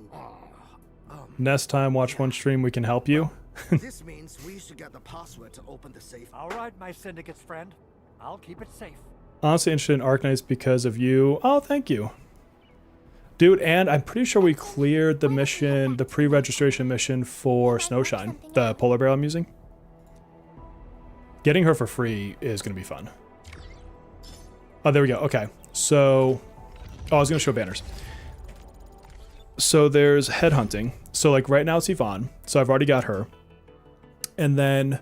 A: Next time, watch one stream, we can help you.
G: This means we should get the password to open the safe.
C: All right, my syndicate's friend. I'll keep it safe.
A: Honestly interested in Arknights because of you. Oh, thank you. Dude, and I'm pretty sure we cleared the mission, the pre-registration mission for Snowshine, the polar bear I'm using. Getting her for free is going to be fun. Oh, there we go. Okay. So, I was going to show banners. So there's headhunting. So like right now it's Yvonne. So I've already got her. And then,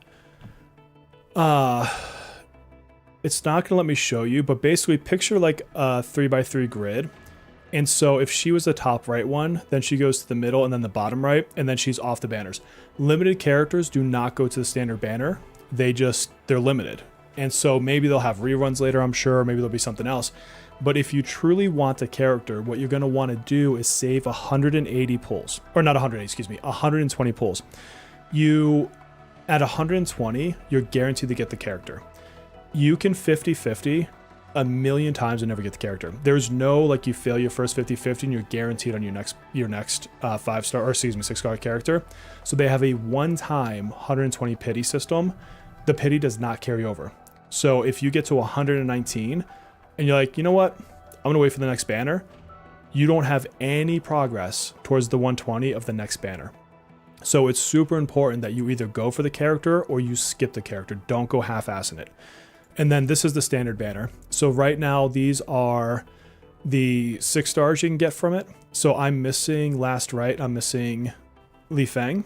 A: it's not going to let me show you, but basically picture like a 3x3 grid. And so if she was the top right one, then she goes to the middle and then the bottom right, and then she's off the banners. Limited characters do not go to the standard banner. They're limited. And so maybe they'll have reruns later, I'm sure. Maybe there'll be something else. But if you truly want a character, what you're going to want to do is save 180 pulls. Or not 180, excuse me, 120 pulls. At 120, you're guaranteed to get the character. You can 50-50 a million times and never get the character. There's no like you fail your first 50-50 and you're guaranteed on your next 5-star, or excuse me, 6-star character. So they have a one-time 120 pity system. The pity does not carry over. So if you get to 119 and you're like, you know what, I'm gonna wait for the next banner, you don't have any progress towards the 120 of the next banner. So it's super important that you either go for the character or you skip the character. Don't go half-assing it. And then this is the standard banner. So right now, these are the 6 stars you can get from it. So I'm missing Last Right. I'm missing Li Feng.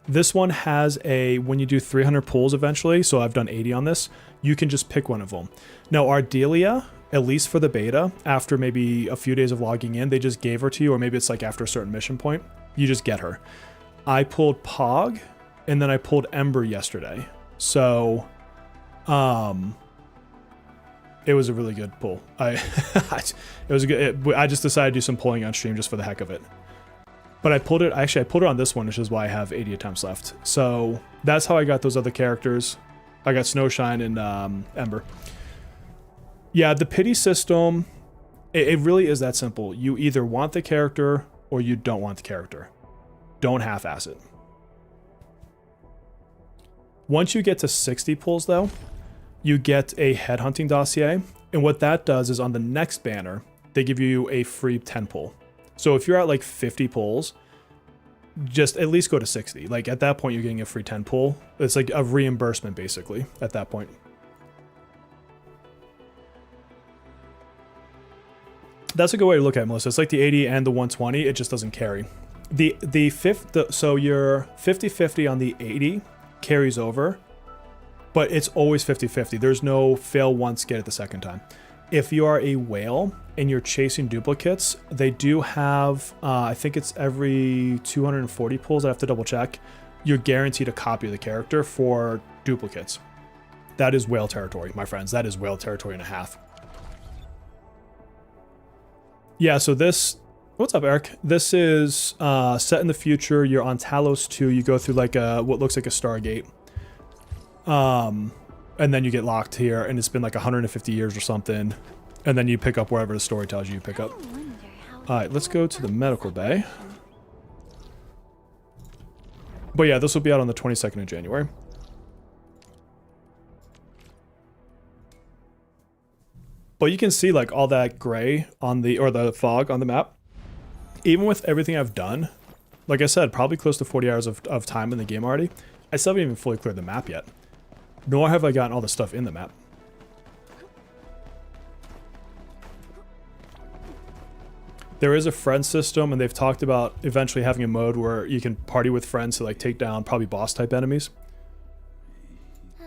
A: This one has when you do 300 pulls eventually, so I've done 80 on this, you can just pick one of them. Now, Ardelia, at least for the beta, after maybe a few days of logging in, they just gave her to you, or maybe it's like after a certain mission point, you just get her. I pulled Pog, and then I pulled Ember yesterday. So, it was a really good pull. It was a good. I just decided to do some pulling on stream just for the heck of it. But I pulled it on this one, which is why I have 80 attempts left. So that's how I got those other characters. I got Snowshine and Ember. Yeah, the pity system, it really is that simple. You either want the character or you don't want the character. Don't half-ass it. Once you get to 60 pulls, though, you get a headhunting dossier. And what that does is on the next banner, they give you a free 10 pull. So if you're at like 50 pulls, just at least go to 60. Like at that point, you're getting a free 10 pull. It's like a reimbursement basically at that point. That's a good way to look at it, Melissa. It's like the 80 and the 120. It just doesn't carry. So your 50-50 on the 80 carries over, but it's always 50-50. There's no fail once, get it the second time. If you are a whale and you're chasing duplicates, they do have, I think it's every 240 pulls, I have to double check, you're guaranteed a copy of the character for duplicates. That is whale territory, my friends. That is whale territory and a half. Yeah, so this, what's up, Eric? This is set in the future. You're on Talos 2. You go through like what looks like a Stargate. And then you get locked here, and it's been like 150 years or something. And then you pick up wherever the story tells you pick up. All right, let's go to the medical bay. But yeah, this will be out on the 22nd of January. But you can see like all that gray on the, or the fog on the map. Even with everything I've done, like I said, probably close to 40 hours of time in the game already, I still haven't even fully cleared the map yet. Nor have I gotten all the stuff in the map. There is a friend system, and they've talked about eventually having a mode where you can party with friends to like take down probably boss type enemies.
B: I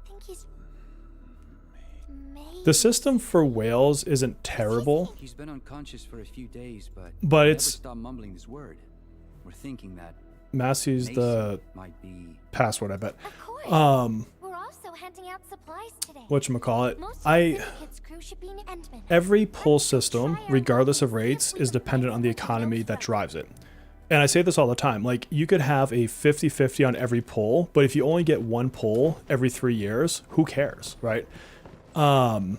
B: think he's...
A: The system for whales isn't terrible.
F: He's been unconscious for a few days, but
A: But
F: he
A: it's-
F: never stopped mumbling his word. We're thinking that
A: Massey's the
F: might be
A: password, I bet.
B: Of course. We're also handing out supplies today.
A: Whatchamacallit.
B: Most of the Syndicate's crew should be in Endman.
A: Every pull system, regardless of rates, is dependent on the economy that drives it. And I say this all the time, like you could have a 50-50 on every pull, but if you only get one pull every 3 years, who cares, right? So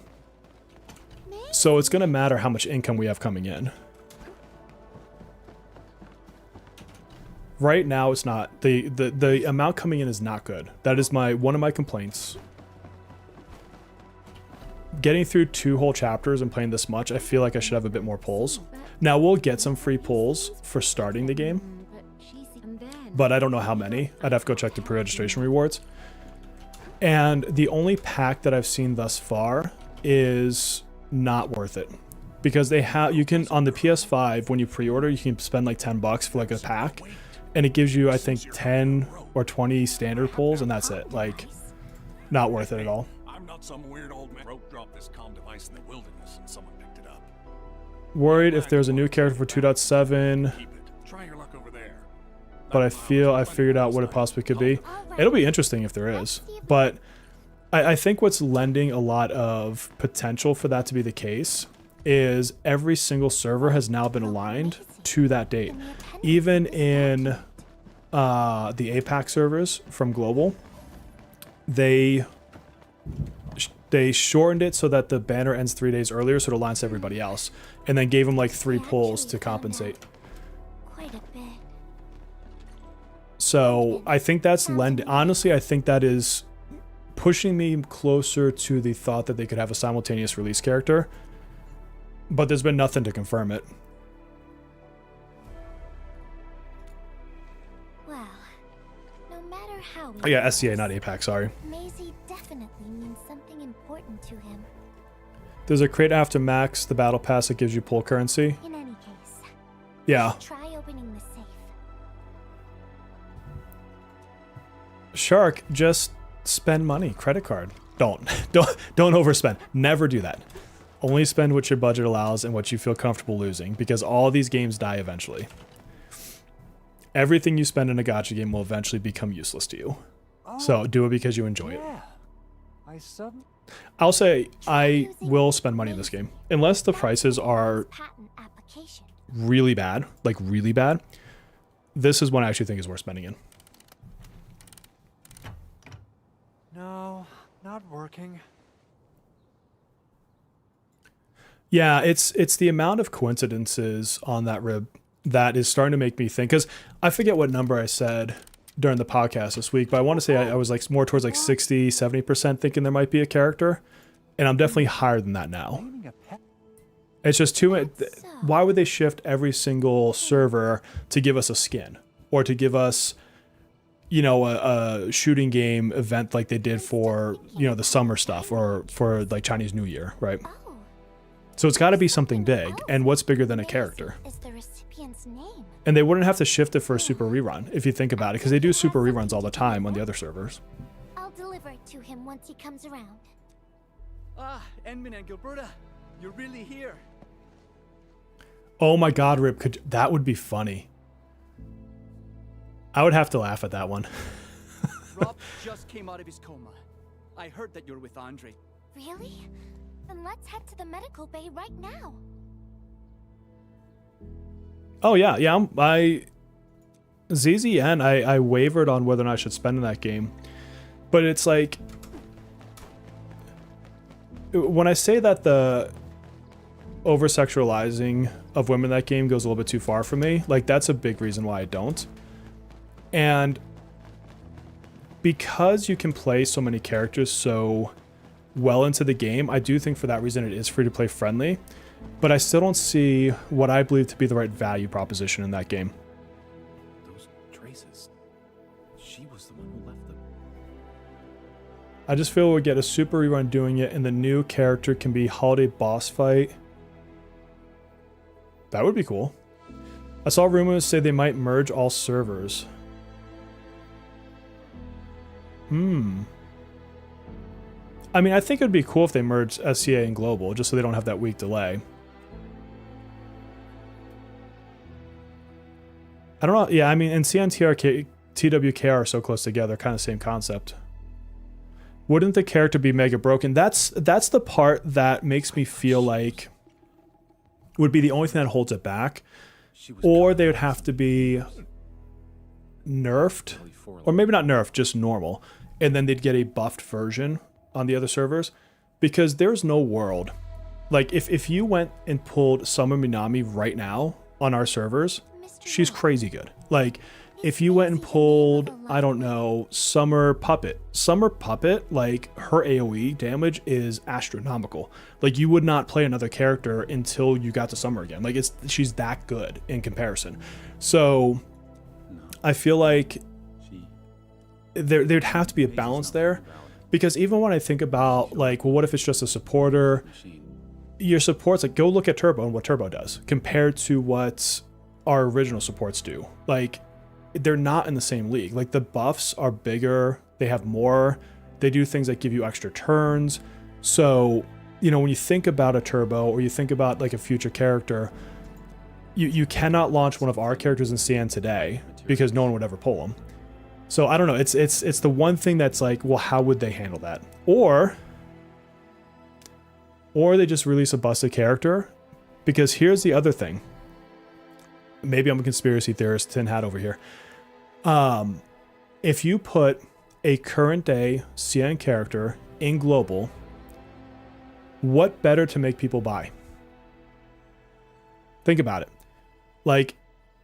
A: it's going to matter how much income we have coming in. Right now, it's not. The amount coming in is not good. That is one of my complaints. Getting through 2 whole chapters and playing this much, I feel like I should have a bit more pulls. Now, we'll get some free pulls for starting the game, but I don't know how many. I'd have to go check the pre-registration rewards. And the only pack that I've seen thus far is not worth it. Because you can, on the PS5, when you pre-order, you can spend like $10 for like a pack. And it gives you, I think, 10 or 20 standard pulls, and that's it. Like, not worth it at all.
H: I'm not some weird old man. Rope dropped this comm device in the wilderness and someone picked it up.
A: Worried if there's a new character for 2.7,
H: Keep it. Try your luck over there.
A: but I feel I figured out what it possibly could be. It'll be interesting if there is. But I think what's lending a lot of potential for that to be the case is every single server has now been aligned to that date. Even in the APAC servers from Global, they shortened it so that the banner ends 3 days earlier, so it aligns to everybody else, and then gave them like 3 pulls to compensate.
B: Quite a bit.
A: So I think that's honestly, I think that is pushing me closer to the thought that they could have a simultaneous release character, but there's been nothing to confirm it.
B: Well, no matter how we
A: Oh, yeah, SCA, not APAC, sorry.
B: Maisie definitely means something important to him.
A: There's a crate after max, the battle pass that gives you pull currency.
B: In any case,
A: Yeah.
B: try opening the safe.
A: Shark, just spend money, credit card. Don't overspend. Never do that. Only spend what your budget allows and what you feel comfortable losing, because all these games die eventually. Everything you spend in a gacha game will eventually become useless to you. So do it because you enjoy it.
C: Yeah.
A: I'll say I will spend money in this game. Unless the prices are
B: Patent application.
A: really bad, like really bad, this is one I actually think is worth spending in.
C: No, not working.
A: Yeah, it's the amount of coincidences on that rib that is starting to make me think, because I forget what number I said during the podcast this week, but I want to say I was like more towards like 60, 70% thinking there might be a character, and I'm definitely higher than that now.
C: Naming a pet?
A: It's just too. Why would they shift every single server to give us a skin or to give us, you know, a shooting game event like they did for, you know, the summer stuff or for like Chinese New Year, right?
B: Oh.
A: So it's got to be something big, and what's bigger than a character?
B: Is the recipient's name?
A: And they wouldn't have to shift it for a super rerun if you think about it, because they do super reruns all the time on the other servers.
B: I'll deliver it to him once he comes around.
F: Ah, Enman and Gilberta, you're really here.
A: Oh my God, Rip, that would be funny. I would have to laugh at that one.
F: Rob just came out of his coma. I heard that you're with Andre.
B: Really? Then let's head to the medical bay right now.
A: Oh yeah, ZZN, I wavered on whether or not I should spend in that game. But it's like, when I say that the over-sexualizing of women in that game goes a little bit too far for me, like that's a big reason why I don't. And because you can play so many characters so well into the game, I do think for that reason it is free-to-play friendly, but I still don't see what I believe to be the right value proposition in that game.
I: Those traces. She was the one who left them.
A: I just feel we'll get a super rerun doing it, and the new character can be holiday boss fight. That would be cool. I saw rumors say they might merge all servers. I mean, I think it would be cool if they merged SCA and Global, just so they don't have that week delay. I don't know. Yeah, I mean, and CNTRK, TWK are so close together, kind of same concept. Wouldn't the character be mega broken? That's the part that makes me feel like would be the only thing that holds it back. Or they would have to be nerfed, or maybe not nerfed, just normal, and then they'd get a buffed version on the other servers, because there's no world. Like, if you went and pulled Summer Minami right now on our servers, she's crazy good. Like, if you went and pulled, I don't know, Summer Puppet, like, her AoE damage is astronomical. Like, you would not play another character until you got to Summer again. Like, she's that good in comparison. So, I feel like there'd have to be a balance there. Because even when I think about, like, well, what if it's just a supporter? Your supports, like, go look at Turbo and what Turbo does compared to what our original supports do. Like, they're not in the same league. Like, the buffs are bigger, they have more, they do things that give you extra turns. So, you know, when you think about a Turbo or you think about, like, a future character, you cannot launch one of our characters in CN today because no one would ever pull them. So I don't know. It's the one thing that's like, well, how would they handle that? Or they just release a busted character, because here's the other thing. Maybe I'm a conspiracy theorist, tin hat over here. If you put a current day CN character in global, what better to make people buy? Think about it. Like,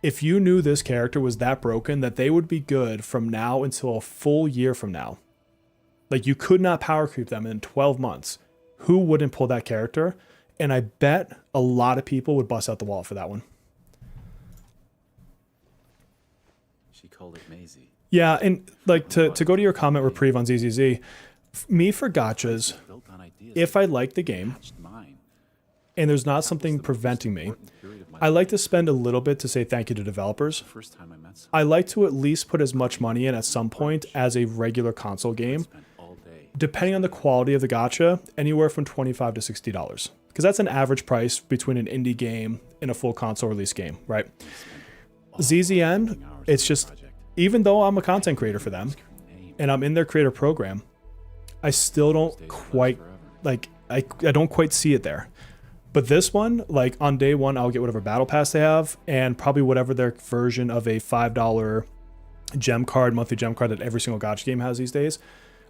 A: if you knew this character was that broken that they would be good from now until a full year from now, like, you could not power creep them in 12 months, who wouldn't pull that character? And I bet a lot of people would bust out the wall for that one.
I: She called it Maisie.
A: Yeah, and like to go to your comment, Reprieve, on ZZZ, me for gachas, if I like the game and there's not something preventing me, I like to spend a little bit to say thank you to developers. I like to at least put as much money in at some point as a regular console game, depending on the quality of the gacha, anywhere from $25 to $60, because that's an average price between an indie game and a full console release game, right? ZZN, it's just, even though I'm a content creator for them and I'm in their creator program, I still don't quite, like, I don't quite see it there. But this one, like on day one, I'll get whatever battle pass they have and probably whatever their version of a $5 gem card, monthly gem card that every single gacha game has these days.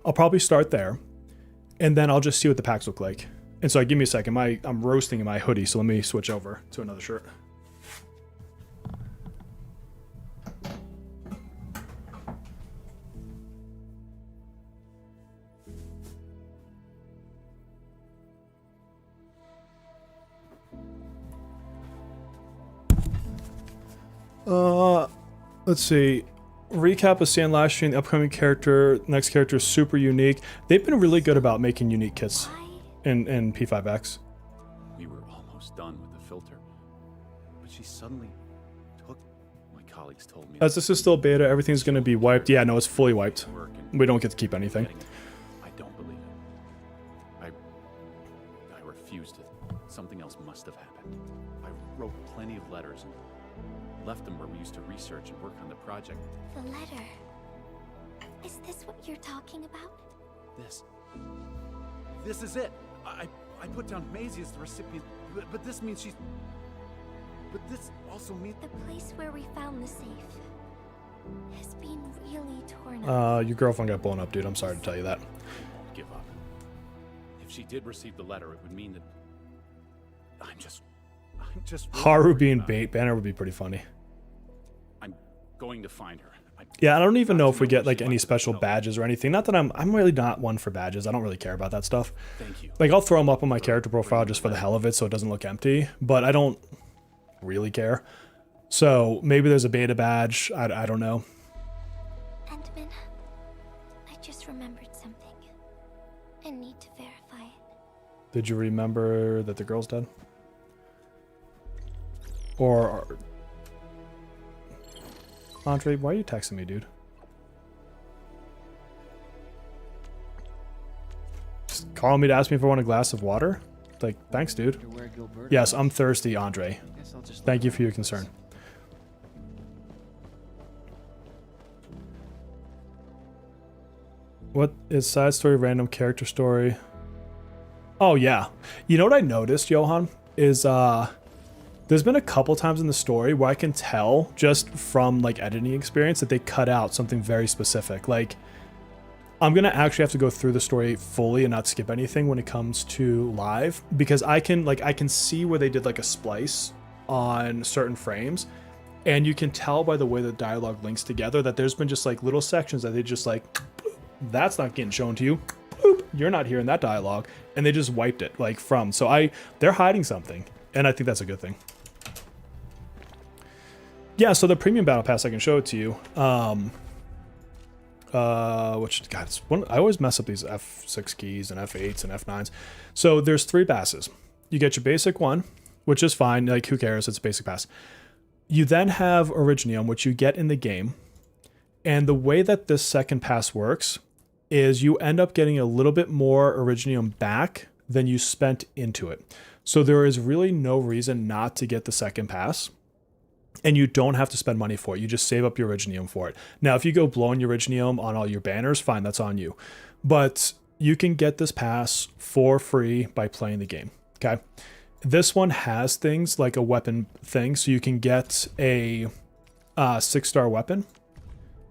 A: I'll probably start there and then I'll just see what the packs look like. And so give me a second. I'm roasting in my hoodie, so let me switch over to another shirt. Let's see. Recap of Sand last stream. The upcoming character, next character is super unique. They've been really good about making unique kits in P5X.
I: We were almost done with the filter, but she suddenly took. My colleagues told me.
A: As this is still beta, everything's going to be wiped. Yeah, no, it's fully wiped. We don't get to keep anything.
I: I don't believe it. I refuse to. Something else must have happened. I wrote plenty of letters and left them where we used to research and work on the project.
B: The letter. Is this what you're talking about?
I: This is it. I put down Maisie as the recipient, but this means she's. But this also means
B: The place where we found the safe has been really torn up.
A: Your girlfriend got blown up, dude. I'm sorry to tell you that.
I: I won't give up. If she did receive the letter, it would mean that I'm just. Really
A: Haru being bait banner would be pretty funny.
I: I'm going to find her.
A: Yeah, I don't even know if we get like any special badges or anything. Not that I'm really not one for badges. I don't really care about that stuff.
I: Thank you.
A: Like I'll throw them up on my character profile just for the hell of it so it doesn't look empty, but I don't really care. So maybe there's a beta badge. I don't know.
B: Endman, I just remembered something. I need to verify it.
A: Did you remember that the girl's dead? Or Andre, why are you texting me, dude? Just calling me to ask me if I want a glass of water? Like, thanks, dude. Yes, I'm thirsty, Andre. Thank you for your concern. What is side story, random character story? Oh, yeah. You know what I noticed, Johan? Is, there's been a couple times in the story where I can tell just from like editing experience that they cut out something very specific. Like I'm going to actually have to go through the story fully and not skip anything when it comes to live because I can see where they did like a splice on certain frames and you can tell by the way the dialogue links together that there's been just like little sections that they just like, that's not getting shown to you. You're not hearing that dialogue. And they just wiped it like from, so they're hiding something and I think that's a good thing. Yeah, so the premium battle pass, I can show it to you. Which, God, I always mess up these F6 keys and F8s and F9s. So there's 3 passes. You get your basic one, which is fine. Like, who cares? It's a basic pass. You then have Originium, which you get in the game. And the way that this second pass works is you end up getting a little bit more Originium back than you spent into it. So there is really no reason not to get the second pass. And you don't have to spend money for it. You just save up your Originium for it. Now, if you go blowing your Originium on all your banners, fine, that's on you. But you can get this pass for free by playing the game, okay? This one has things like a weapon thing, so you can get a 6-star weapon.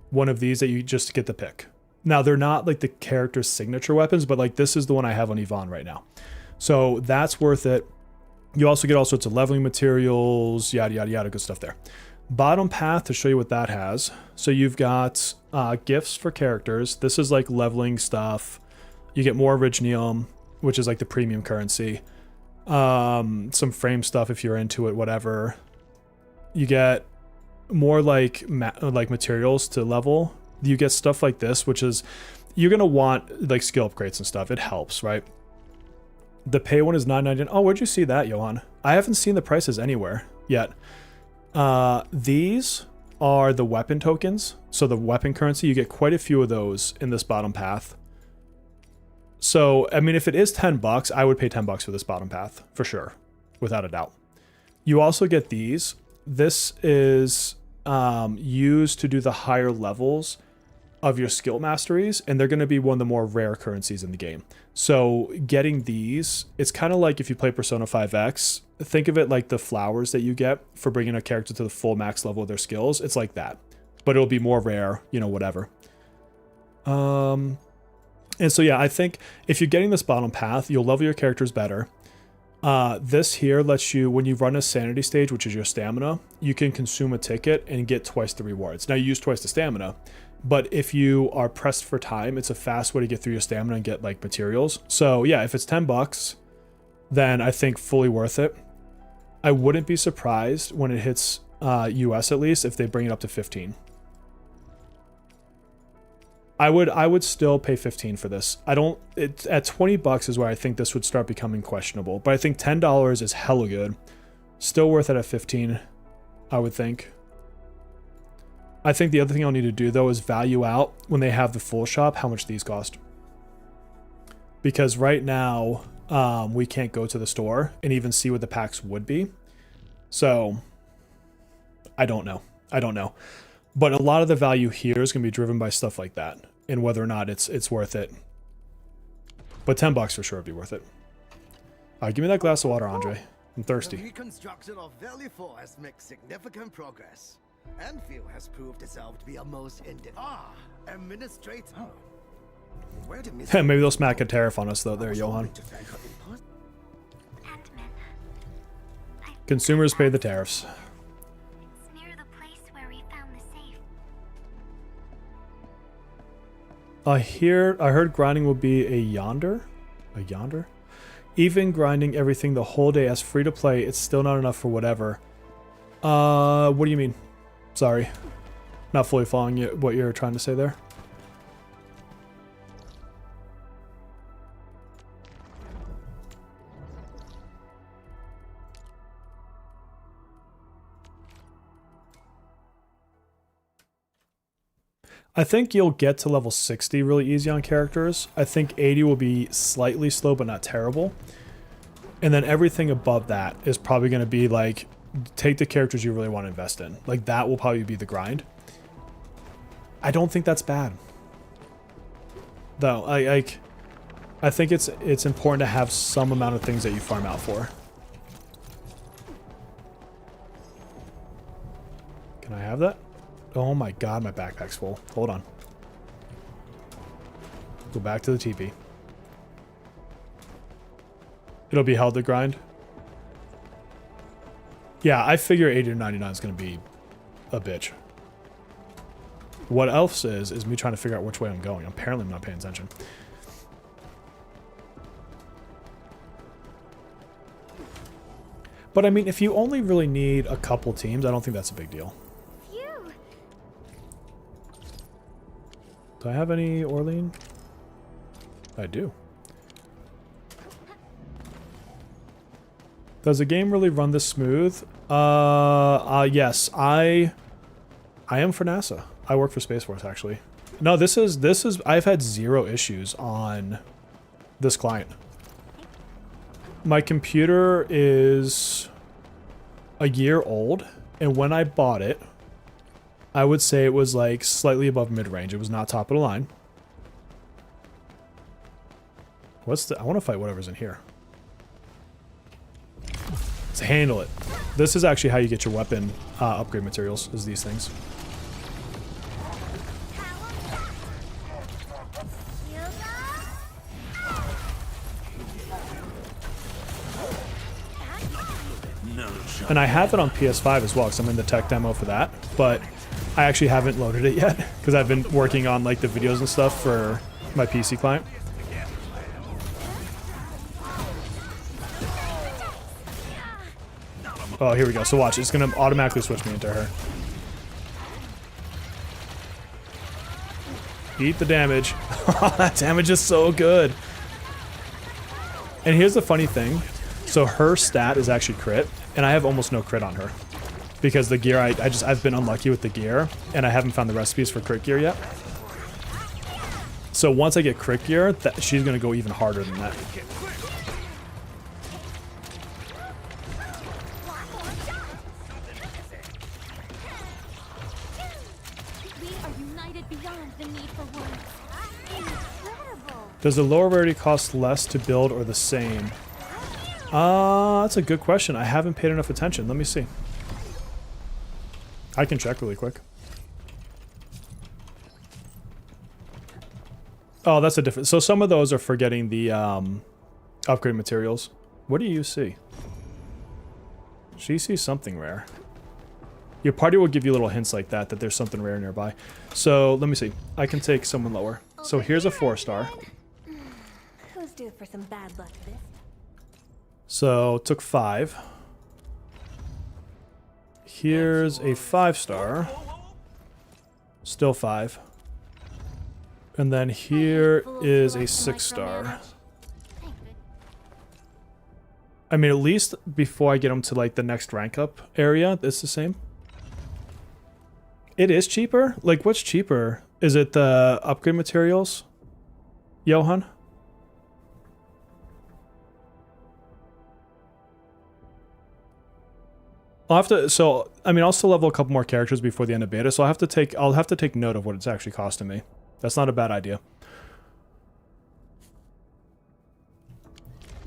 A: One of these that you just get the pick. Now, they're not like the character's signature weapons, but like this is the one I have on Yvonne right now. So that's worth it. You also get all sorts of leveling materials, yada, yada, yada, good stuff there. Bottom path to show you what that has. So you've got gifts for characters. This is like leveling stuff. You get more Originium, which is like the premium currency. Some frame stuff if you're into it, whatever. You get more like materials to level. You get stuff like this, which is, you're going to want like skill upgrades and stuff. It helps, right? The pay one is $9.99. Oh, where'd you see that, Johan? I haven't seen the prices anywhere yet. These are the weapon tokens. So the weapon currency, you get quite a few of those in this bottom path. So, I mean, if it is $10, I would pay $10 for this bottom path for sure, without a doubt. You also get these. This is used to do the higher levels of your skill masteries, and they're going to be one of the more rare currencies in the game. So getting these, it's kind of like if you play Persona 5X, think of it like the flowers that you get for bringing a character to the full max level of their skills. It's like that, but it'll be more rare, you know, whatever. And so, yeah, I think if you're getting this bottom path, you'll level your characters better. This here lets you, when you run a sanity stage, which is your stamina, you can consume a ticket and get twice the rewards. Now, you use twice the stamina, but if you are pressed for time, it's a fast way to get through your stamina and get like materials. So yeah, if it's $10, then I think fully worth it. I wouldn't be surprised when it hits US at least if they bring it up to 15. I would still pay 15 for this. At $20 is where I think this would start becoming questionable, but I think $10 is hella good. Still worth it at 15, I would think. I think the other thing I'll need to do though is value out when they have the full shop how much these cost. Because right now we can't go to the store and even see what the packs would be. So I don't know. But a lot of the value here is going to be driven by stuff like that and whether or not it's worth it. But $10 for sure would be worth it. Give me that glass of water, Andre. I'm thirsty.
G: The reconstruction of Valley 4 has made significant progress. Endfield has proved itself to be a most administrator. Where did
A: Maybe they'll smack a tariff on us though. There, Johan. Consumers pay the tariffs.
B: It's near the place where we found the safe.
A: I heard grinding will be a yonder. Even grinding everything the whole day as free to play, it's still not enough for whatever. What do you mean? Sorry, not fully following you, what you're trying to say there. I think you'll get to level 60 really easy on characters. I think 80 will be slightly slow, but not terrible. And then everything above that is probably going to be like, take the characters you really want to invest in. Like that will probably be the grind. I don't think that's bad. Though, I think it's important to have some amount of things that you farm out for. Can I have that? Oh my god, my backpack's full. Hold on. Go back to the TP. It'll be held to grind. Yeah, I figure 80 to 99 is going to be a bitch. What else is me trying to figure out which way I'm going. Apparently I'm not paying attention. But I mean, if you only really need a couple teams, I don't think that's a big deal.
B: Phew.
A: Do I have any Orlean? I do. Does the game really run this smooth? Yes. I am for NASA. I work for Space Force, actually. No, this is I've had 0 issues on this client. My computer is a year old, and when I bought it, I would say it was like slightly above mid-range. It was not top of the line. I want to fight whatever's in here. Let's handle it. This is actually how you get your weapon upgrade materials, is these things. And I have it on PS5 as well, because I'm in the tech demo for that, but I actually haven't loaded it yet, because I've been working on like the videos and stuff for my PC client. Oh, here we go. So watch, it's going to automatically switch me into her. Eat the damage. That damage is so good. And here's the funny thing. So her stat is actually crit, and I have almost no crit on her. Because the gear, I've been unlucky with the gear, and I haven't found the recipes for crit gear yet. So once I get crit gear, she's going to go even harder than that.
B: We are united beyond the need for
A: Does the lower rarity cost less to build or the same? That's a good question. I haven't paid enough attention. Let me see. I can check really quick. Oh, that's a different... So some of those are for getting the upgrade materials. What do you see? She sees something rare. Your party will give you little hints like that, that there's something rare nearby. So, let me see. I can take someone lower. So here's a 4-star.
B: Who's due for some bad luck this?
A: So, took 5. Here's a 5-star. Still 5. And then here is a 6-star. I mean, at least before I get them to, like, the next rank up area, it's the same. It is cheaper? Like, what's cheaper? Is it the upgrade materials? Johan? I'll have to, so, I mean, I'll still level a couple more characters before the end of beta, so I'll have to take note of what it's actually costing me. That's not a bad idea.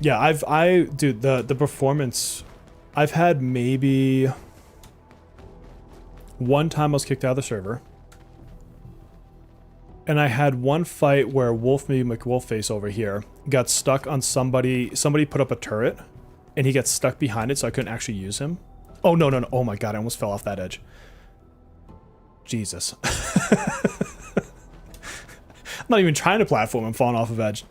A: Yeah, dude, the performance, I've had maybe one time I was kicked out of the server. And I had one fight where Wolf, maybe McWolfface over here, got stuck on somebody put up a turret, and he got stuck behind it, so I couldn't actually use him. Oh, no, no, no. Oh my god, I almost fell off that edge. Jesus. I'm not even trying to platform, I'm falling off of edge.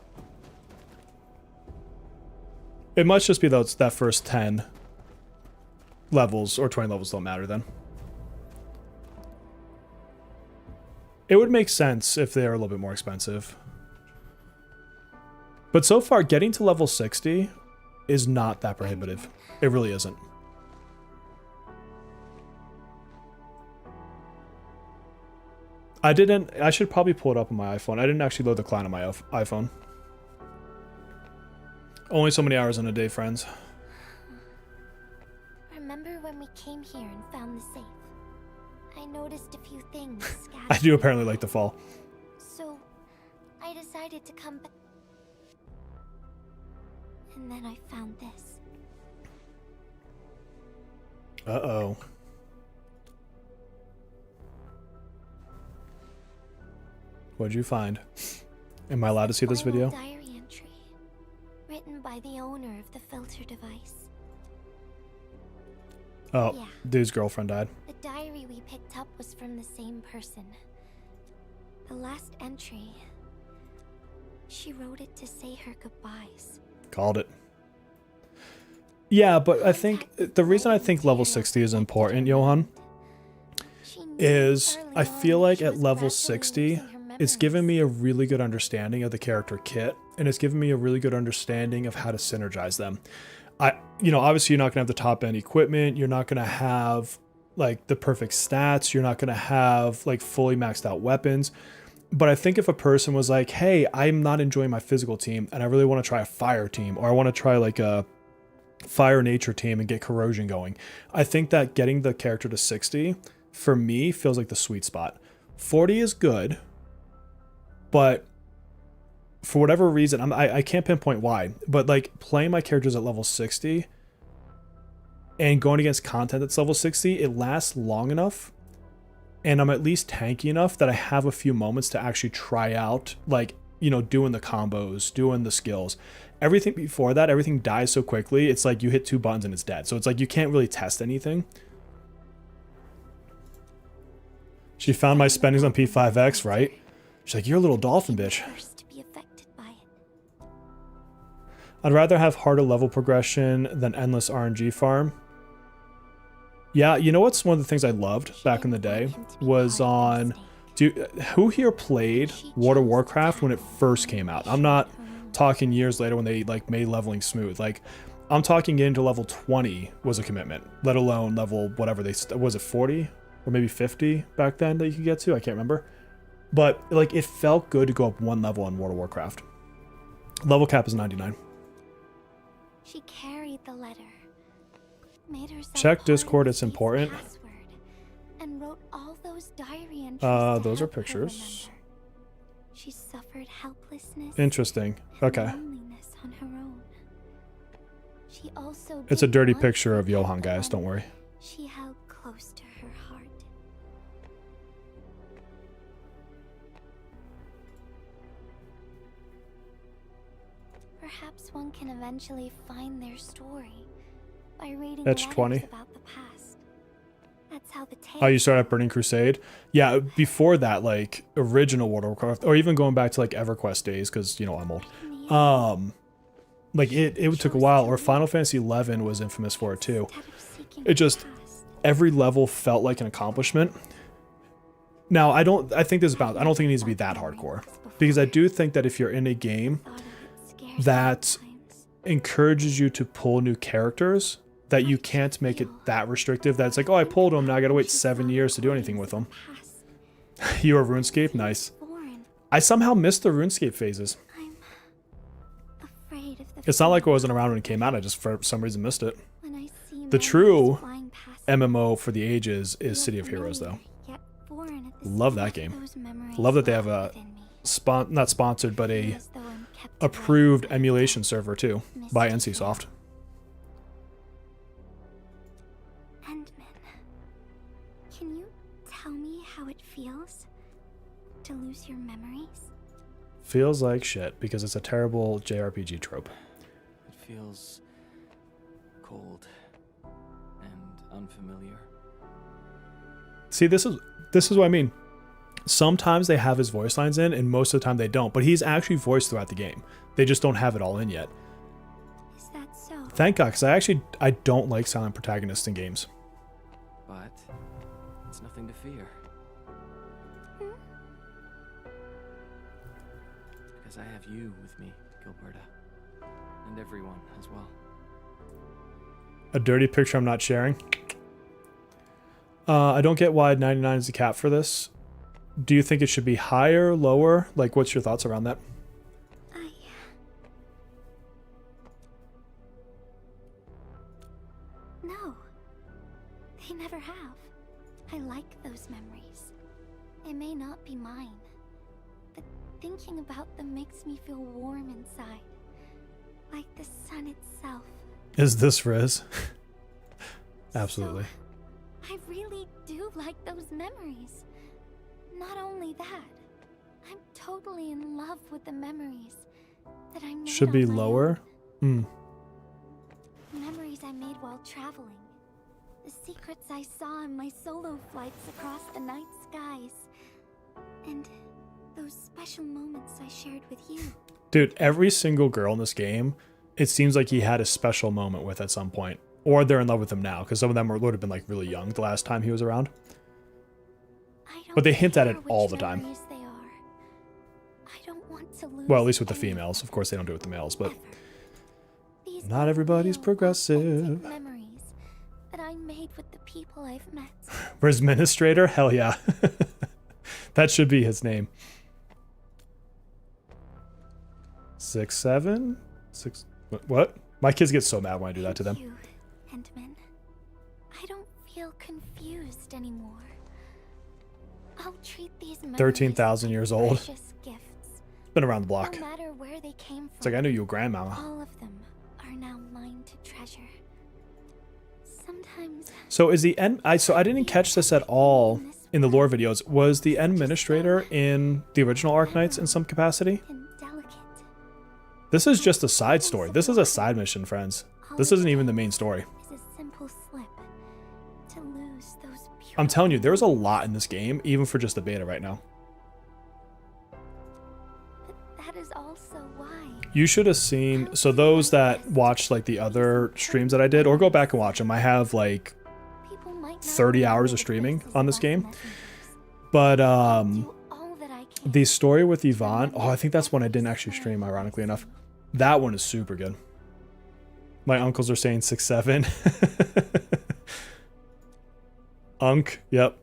A: It must just be that first 10 levels, or 20 levels don't matter then. It would make sense if they are a little bit more expensive. But so far, getting to level 60 is not that prohibitive. It really isn't. I should probably pull it up on my iPhone. I didn't actually load the client on my iPhone. Only so many hours in a day, friends.
B: Remember when we came here and found the safe? I noticed a few things scattered.
A: I do apparently like the fall.
B: So, I decided to come back. And then I found this.
A: Uh-oh. What'd you find? Am I allowed to see this video?
B: Diary entry, written by the owner of the filter device.
A: Oh,
B: yeah.
A: Dude's girlfriend died.
B: The diary we picked up was from the same person. The last entry, she wrote it to say her goodbyes.
A: Called it. Yeah, but I think the reason I think level 60 is important, Johan, is I feel like at level 60, it's given me a really good understanding of the character kit, and it's given me a really good understanding of how to synergize them. You know, obviously you're not gonna have the top end equipment, you're not gonna have like the perfect stats, you're not gonna have like fully maxed out weapons. But I think if a person was like, hey, I'm not enjoying my physical team and I really want to try a fire team, or I want to try like a fire nature team and get corrosion going, I think that getting the character to 60 for me feels like the sweet spot. 40 is good, but for whatever reason, I can't pinpoint why, but like playing my characters at level 60 and going against content that's level 60, it lasts long enough and I'm at least tanky enough that I have a few moments to actually try out, like, you know, doing the combos, doing the skills. Everything before that, everything dies so quickly, it's like you hit 2 buttons and it's dead. So it's like you can't really test anything. She found my spendings on P5X, right? She's like, you're a little dolphin bitch. I'd rather have harder level progression than endless RNG farm. Yeah, you know what's one of the things I loved back in the day was on... who here played World of Warcraft when it first came out? I'm not talking years later when they like made leveling smooth. Like, I'm talking getting to level 20 was a commitment, let alone level whatever they... Was it 40? Or maybe 50 back then that you could get to? I can't remember. But, like, it felt good to go up 1 level on World of Warcraft. Level cap is 99.
B: She carried the letter. Made herself
A: Check Discord, it's important.
B: And wrote all those diary entries
A: Those are pictures.
B: She suffered helplessness
A: Interesting.
B: and
A: Okay.
B: loneliness on her own. She also
A: It's a
B: did
A: dirty
B: want
A: picture
B: to
A: of Johan,
B: protect the
A: guys. Don't
B: one
A: worry.
B: she held close to her heart. Perhaps one can eventually find their story by reading
A: That's
B: letters
A: 20.
B: about the past. That's how the tale.
A: Oh, you started at Burning Crusade? Yeah, before that, like, original World of Warcraft, or even going back to, like, EverQuest days, because, you know, I'm old. Like, it took a while, or Final Fantasy XI was infamous for it, too. It just, every level felt like an accomplishment. Now, I think this is about, I don't think it needs to be that hardcore, because I do think that if you're in a game that encourages you to pull new characters, that you can't make it that restrictive that it's like, oh, I pulled them, now I gotta wait 7 years to do anything with them. You are RuneScape? Nice. I somehow missed the RuneScape phases. It's not like I wasn't around when it came out, I just for some reason missed it. The true MMO for the ages is City of Heroes, though. Love that game. Love that they have a not sponsored, but a approved emulation server too by NCSoft.
B: Can you tell me how it feels to lose your memories?
A: Feels like shit because it's a terrible JRPG trope.
J: It feels cold and unfamiliar.
A: See, this is what I mean. Sometimes they have his voice lines in, and most of the time they don't. But he's actually voiced throughout the game. They just don't have it all in yet.
B: Is that so?
A: Thank God, because I don't like silent protagonists in games.
J: But it's nothing to fear. Because I have you with me, Gilberta. And everyone as well.
A: A dirty picture I'm not sharing. I don't get why 99 is the cap for this. Do you think it should be higher, lower? Like, what's your thoughts around that?
B: No. They never have. I like those memories. It may not be mine, but thinking about them makes me feel warm inside. Like the sun itself.
A: Is this Riz? Absolutely.
B: So, I really do like those memories. Not only that, I'm totally in love with the memories that I made.
A: Should be
B: on my
A: lower?
B: own. Memories I made while traveling. The secrets I saw in my solo flights across the night skies. And those special moments I shared with you.
A: Dude, every single girl in this game, it seems like he had a special moment with at some point. Or they're in love with him now, because some of them would have been like really young the last time he was around. But they hint at it all the time.
B: They are. I don't want to lose
A: Well, at least with the
B: any of
A: females. Of course, they don't do it with the males, but
B: These
A: not
B: are
A: everybody's
B: real,
A: progressive.
B: authentic memories that I made with the people I've met.
A: Riz Administrator? Hell yeah. That should be his name. 6, 7? 6. What? My kids get so mad when I do that to them.
B: Thank you, Endman. I don't feel confused anymore. I'll treat these memories
A: 13,000
B: like
A: years old.
B: precious gifts.
A: Been around the block.
B: No matter where they came from.
A: It's like I knew you were grandmama.
B: All of them are now mine to treasure. Sometimes
A: So is the end? So I didn't catch this at all in the lore videos. Was the administrator in the original Arknights in some capacity?
B: and delicate.
A: This is just a side story. This is a side mission, friends. This isn't even the main story.
B: Is a simple slip to lose those pure.
A: I'm telling you, there's a lot in this game, even for just the beta right now.
B: But that is also why.
A: You should have seen, so those that watched like the other streams that I did, or go back and watch them, I have like
B: People might not
A: 30
B: remember
A: hours of
B: the
A: streaming
B: faces
A: on
B: of
A: this
B: us
A: game.
B: messengers.
A: But
B: Do all that I can.
A: the story with Yvonne, oh, I think that's one I didn't actually stream, ironically enough. That one is super good. My uncles are saying 6, 7. Unk, yep.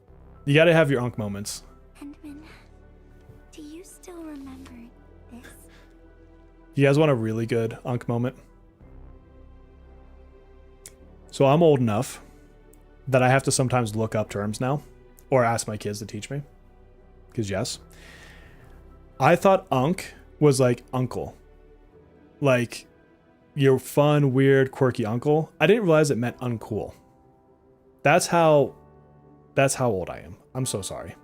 A: You gotta have your unk moments.
B: Endman, do you still remember this?
A: You guys want a really good unk moment? So I'm old enough that I have to sometimes look up terms now, or ask my kids to teach me. Because yes. I thought Unk was like uncle. Like your fun, weird, quirky uncle. I didn't realize it meant uncool. That's how old I am. I'm so sorry.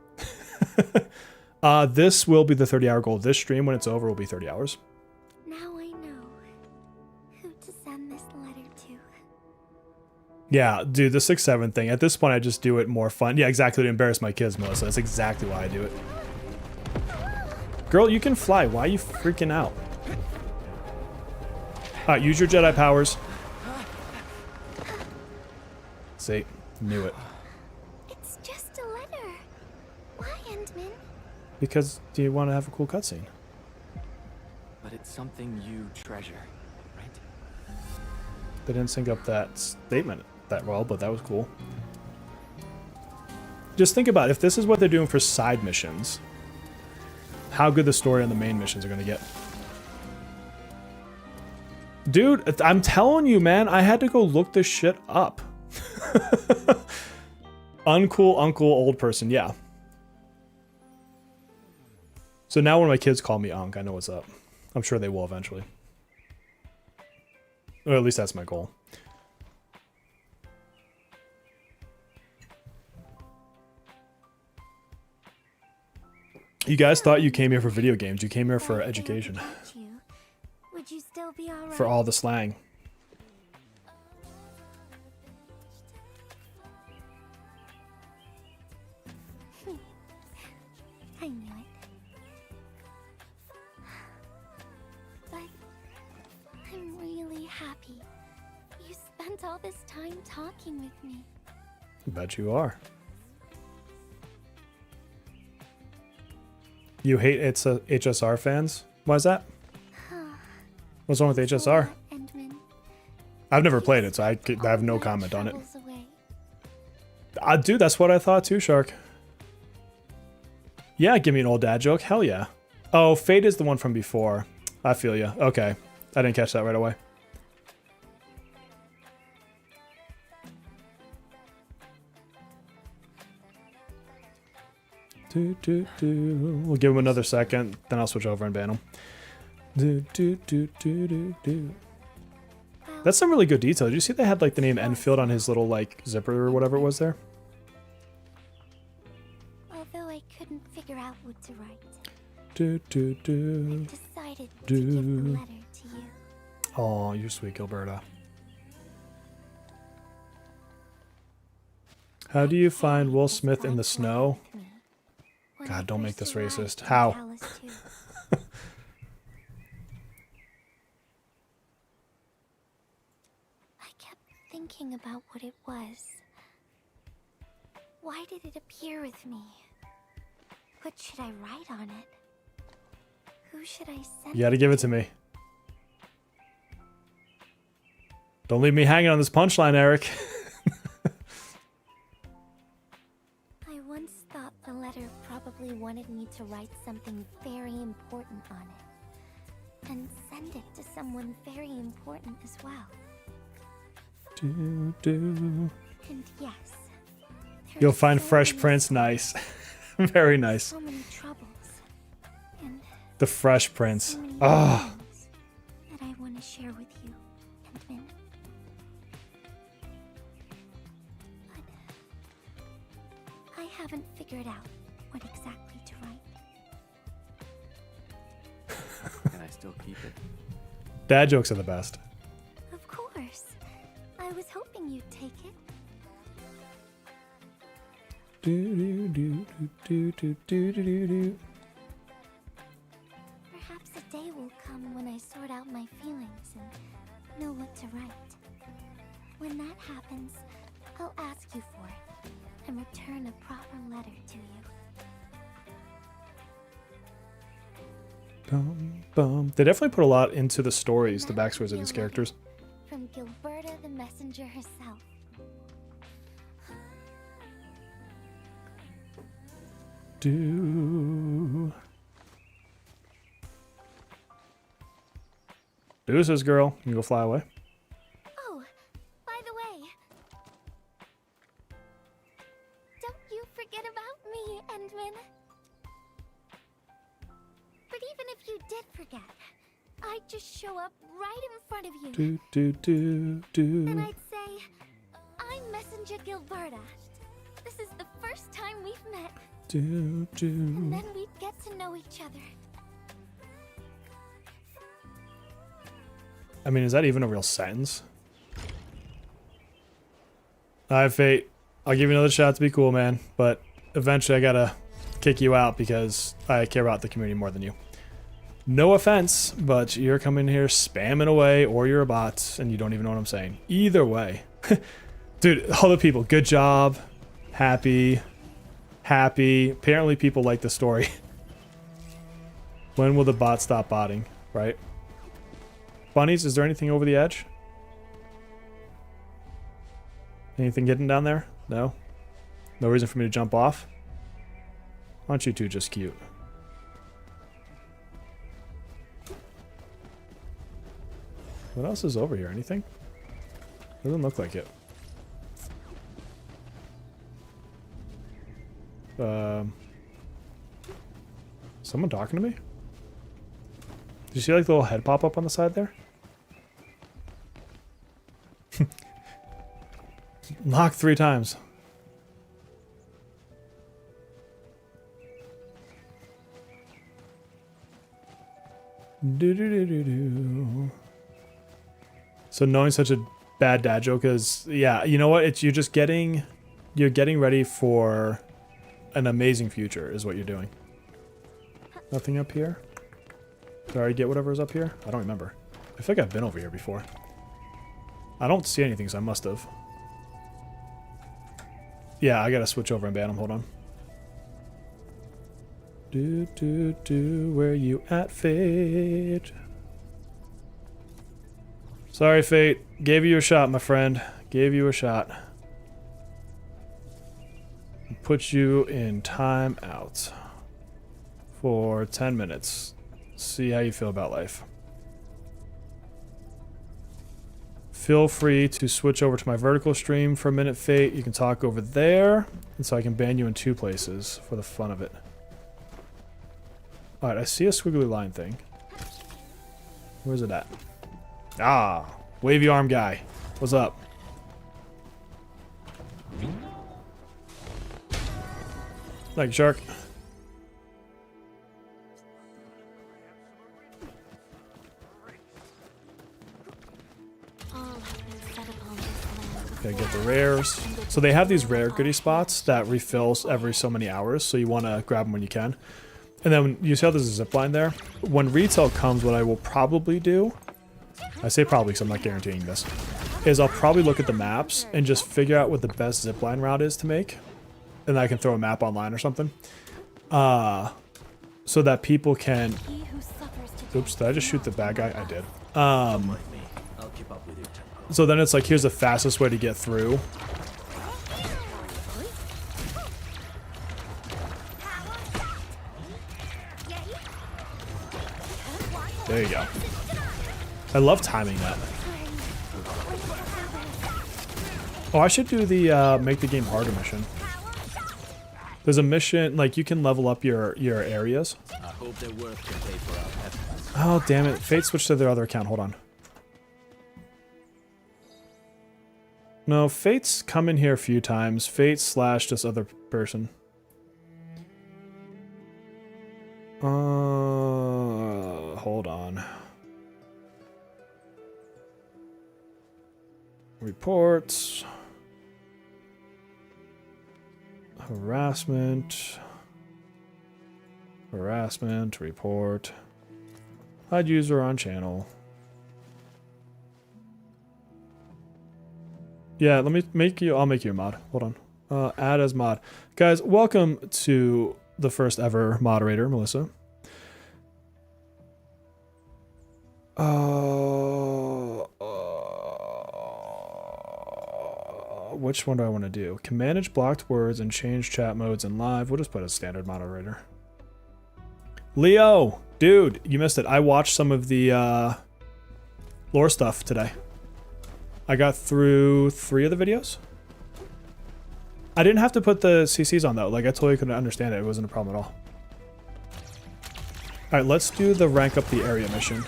A: This will be the 30-hour goal. This stream, when it's over, will be 30 hours.
B: Now I know who to send this letter to.
A: Yeah, dude, the 6-7 thing. At this point, I just do it more fun. Yeah, exactly, to embarrass my kids, Melissa. That's exactly why I do it. Girl, you can fly. Why are you freaking out? Alright, use your Jedi powers. See, knew it.
B: It's just a letter. Why, Endman?
A: Because do you want to have a cool cutscene?
J: But it's something you treasure, right?
A: They didn't sync up that statement that well, but that was cool. Just think about it. If this is what they're doing for side missions, how good the story on the main missions are going to get. Dude, I'm telling you, man, I had to go look this shit up. Uncool uncle old person, yeah. So now when my kids call me Unk, I know what's up. I'm sure they will eventually. Or at least that's my goal. You guys thought you came here for video games. You came here for education.
B: Would you still be all right?
A: For all the slang.
B: I knew it. But I'm really happy. You spent all this time talking with me.
A: Bet you are. You hate it's HSR fans? Why is that? What's wrong with HSR? I've never played it, so I have no comment on it. Dude, that's what I thought too, Shark. Yeah, give me an old dad joke. Hell yeah. Oh, Fate is the one from before. I feel ya. Okay. I didn't catch that right away. We'll give him another second, then I'll switch over and ban him. That's some really good detail. Did you see they had like the name Endfield on his little like zipper or whatever it was there?
B: Although I couldn't figure out what to write,
A: I
B: decided to give the letter to you.
A: Oh, you're sweet, Gilberta. How do you find Will Smith in the snow? God, don't make this racist. How?
B: I kept thinking about what it was. Why did it appear with me? What should I write on it? Who should I send?
A: You gotta give it to me. Don't leave me hanging on this punchline, Eric.
B: I once thought the letter probably wanted me to write something very important on it. And send it to someone very important as well. And yes,
A: You'll find Fresh Prince nice. Very nice.
B: So many troubles. And
A: The Fresh Prince.
B: so many
A: Ah.
B: things that I want to share with you, Endman. But I haven't figured out what exactly to write.
J: Can I still keep it?
A: Dad jokes are the best.
B: Of course. I was hoping you'd take it. Perhaps a day will come when I sort out my feelings and know what to write. When that happens, I'll ask you for it and return a proper letter to you.
A: They definitely put a lot into the stories, the backstories of these characters.
B: From Gilberta the messenger herself.
A: Deuces, girl. You can go fly away.
B: Oh, by the way, don't you forget about me, Endman.
A: Do, do, do, do.
B: Then I'd say, I'm Messenger Gilberta. This is the first time we've met.
A: Do, do.
B: And then we'd get to know each other.
A: I mean, is that even a real sentence? Alright, Fate. I'll give you another shot to be cool, man. But eventually I gotta kick you out because I care about the community more than you. No offense, but you're coming here spamming away, or you're a bot and you don't even know what I'm saying. Either way. Dude, all the people, good job. Happy. Happy. Apparently people like the story. When will the bot stop botting, right? Bunnies, is there anything over the edge? Anything getting down there? No? No reason for me to jump off? Aren't you two just cute? What else is over here? Anything? Doesn't look like it. Someone talking to me? Did you see like the little head pop up on the side there? Lock 3 times. Do do do do do. So knowing such a bad dad joke is, yeah, you know what? It's you're getting ready for an amazing future is what you're doing. Nothing up here? Did I already get whatever's up here? I don't remember. I feel like I've been over here before. I don't see anything, so I must have. Yeah, I gotta switch over and ban him. Hold on. Do do do. Where you at, Fate? Sorry, Fate. Gave you a shot, my friend. Gave you a shot. Put you in timeout for 10 minutes. See how you feel about life. Feel free to switch over to my vertical stream for a minute, Fate. You can talk over there, and so I can ban you in 2 places for the fun of it. Alright, I see a squiggly line thing. Where's it at? Ah, wavy arm guy. What's up? Thank you, Shark. Okay, get the rares. So they have these rare goodie spots that refills every so many hours, so you want to grab them when you can. And then you see how there's a zip line there? When retail comes, what I will probably do, I say probably because I'm not guaranteeing this, is I'll probably look at the maps and just figure out what the best zipline route is to make. And I can throw a map online or something. So that people can... Oops, did I just shoot the bad guy? I did. So then it's like, here's the fastest way to get through. There you go. I love timing that. Oh, I should do the make the game harder mission. There's a mission, like you can level up your areas. Oh, damn it. Fate switched to their other account. Hold on. No, Fate's come in here a few times. Fate / this other person. Hold on. Reports. Harassment. Harassment. Report. Hide user on channel. Yeah, let me make you... I'll make you a mod. Hold on. Add as mod. Guys, welcome to the first ever moderator, Melissa. Which one do I want to do? Can manage blocked words and change chat modes in live. We'll just put a standard moderator. Leo! Dude, you missed it. I watched some of the lore stuff today. I got through 3 of the videos. I didn't have to put the CCs on though. Like I totally couldn't understand it. It wasn't a problem at all. Alright, let's do the rank up the area mission.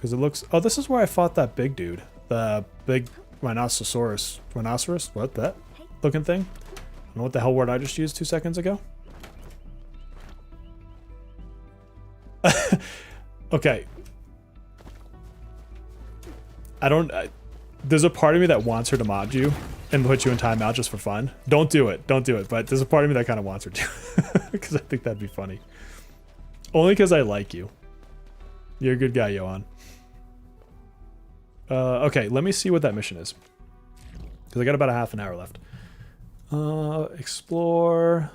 A: Because it looks... Oh, this is where I fought that big dude. The big rhinoceros. Rhinoceros? What? That looking thing? I don't know what the hell word I just used 2 seconds ago. Okay. There's a part of me that wants her to mod you and put you in timeout just for fun. Don't do it. Don't do it. But there's a part of me that kind of wants her to. Because I think that'd be funny. Only because I like you. You're a good guy, Johan. Okay, let me see what that mission is. Because I got about a half an hour left. Explore.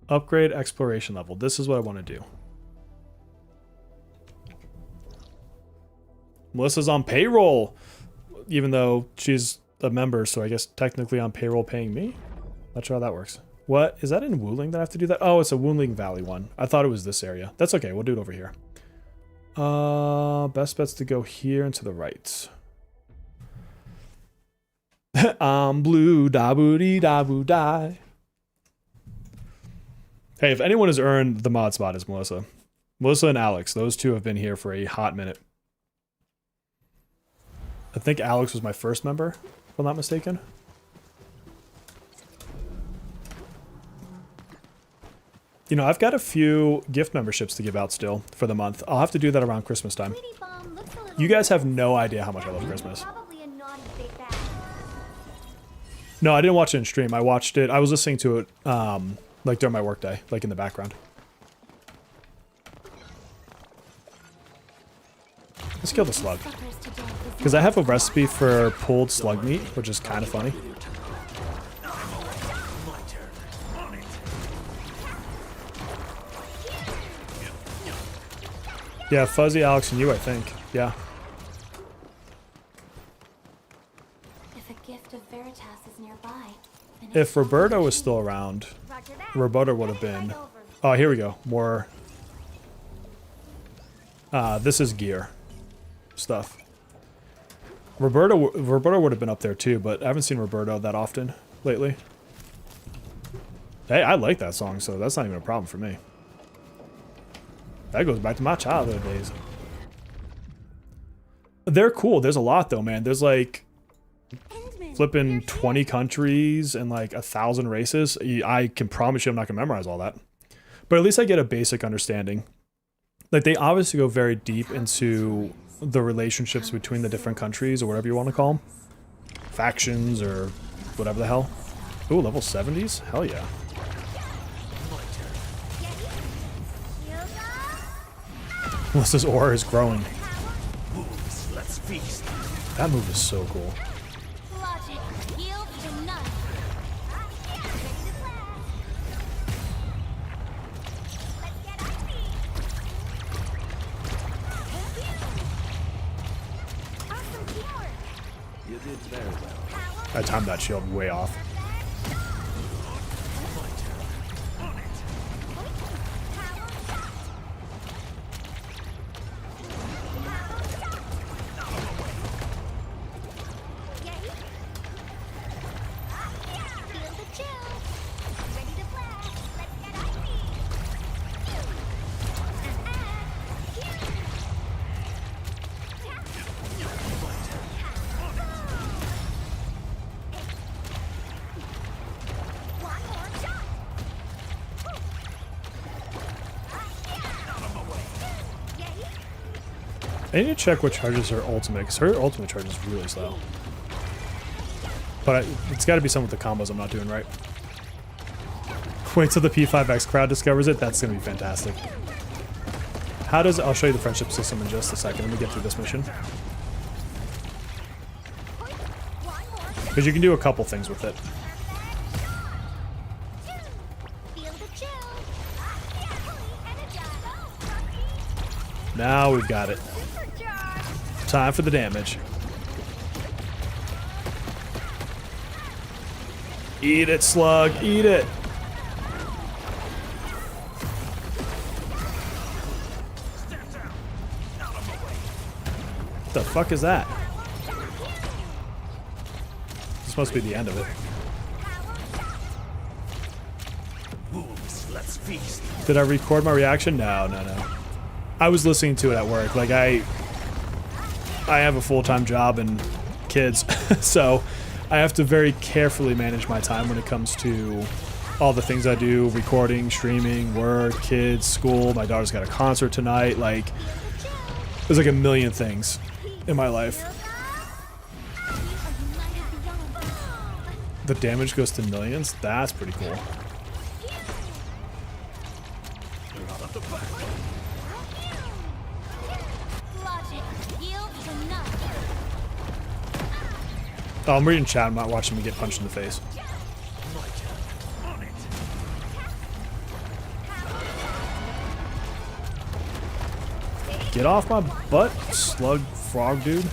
A: Upgrade exploration level. This is what I want to do. Melissa's on payroll. Even though she's a member, so I guess technically on payroll paying me? Not sure how that works. What? Is that in Wuling that I have to do that? Oh, it's a Wuling Valley one. I thought it was this area. That's okay. We'll do it over here. Best bet's to go here and to the right. I'm blue, da boo dee da boo die. Hey, if anyone has earned the mod spot, it's Melissa. Melissa and Alex. Those two have been here for a hot minute. I think Alex was my first member, if I'm not mistaken. You know, I've got a few gift memberships to give out still for the month. I'll have to do that around Christmas time. You guys have no idea how much I love Christmas. No, I didn't watch it in stream. I watched it. I was listening to it like during my workday, like in the background. Let's kill the slug. Because I have a recipe for pulled slug meat, which is kind of funny. Yeah, Fuzzy, Alex, and you, I think. Yeah.
B: If a gift of Veritas is nearby,
A: If Roberto was still around, Roberto would have been... Oh, here we go. More... this is gear stuff. Roberto would have been up there too, but I haven't seen Roberto that often lately. Hey, I like that song, so that's not even a problem for me. That goes back to my childhood days. They're cool. There's a lot though, man. There's like flipping 20 countries and like 1,000 races. I can promise you I'm not gonna memorize all that. But at least I get a basic understanding. Like they obviously go very deep into the relationships between the different countries or whatever you want to call them. Factions or whatever the hell. Ooh, level 70s? Hell yeah. Melissa's aura is growing.
G: Let's feast.
A: That move is so cool.
J: You did very well.
A: I timed that shield way off. I need to check what charges her ultimate, because her ultimate charge is really slow. But it's got to be some with the combos I'm not doing right. Wait till the P5X crowd discovers it. That's going to be fantastic. How does... I'll show you the friendship system in just a second. Let me get through this mission. Because you can do a couple things with it. Now we've got it. Time for the damage. Eat it, slug. Eat it. What the fuck is that? This must be the end of it.
G: Wolves, let's feast.
A: Did I record my reaction? No, no, no. I was listening to it at work. Like I have a full-time job and kids, so I have to very carefully manage my time when it comes to all the things I do: recording, streaming, work, kids, school. My daughter's got a concert tonight. Like, there's like a million things in my life. The damage goes to millions? That's pretty cool. Oh, I'm reading chat. I'm not watching me get punched in the face. Get off my butt, slug frog dude.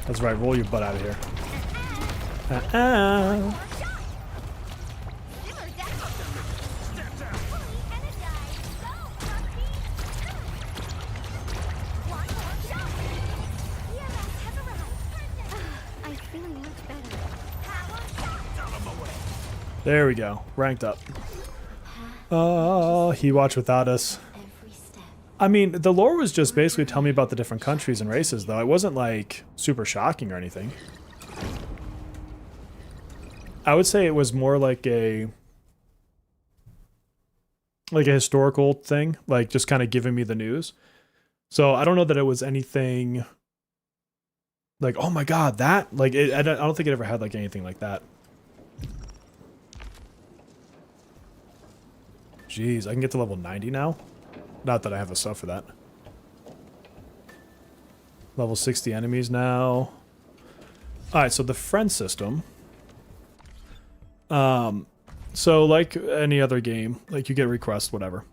A: That's right, roll your butt out of here. There we go. Ranked up. Oh, he watched without us. I mean, the lore was just basically telling me about the different countries and races, though. It wasn't, like, super shocking or anything. I would say it was more like a historical thing, like just kind of giving me the news. So I don't know that it was anything like, oh my god, that, like, I don't think it ever had like anything like that. Jeez, I can get to level 90 now? Not that I have the stuff for that. Level 60 enemies now. Alright, so the friend system. So like any other game, like you get requests, whatever.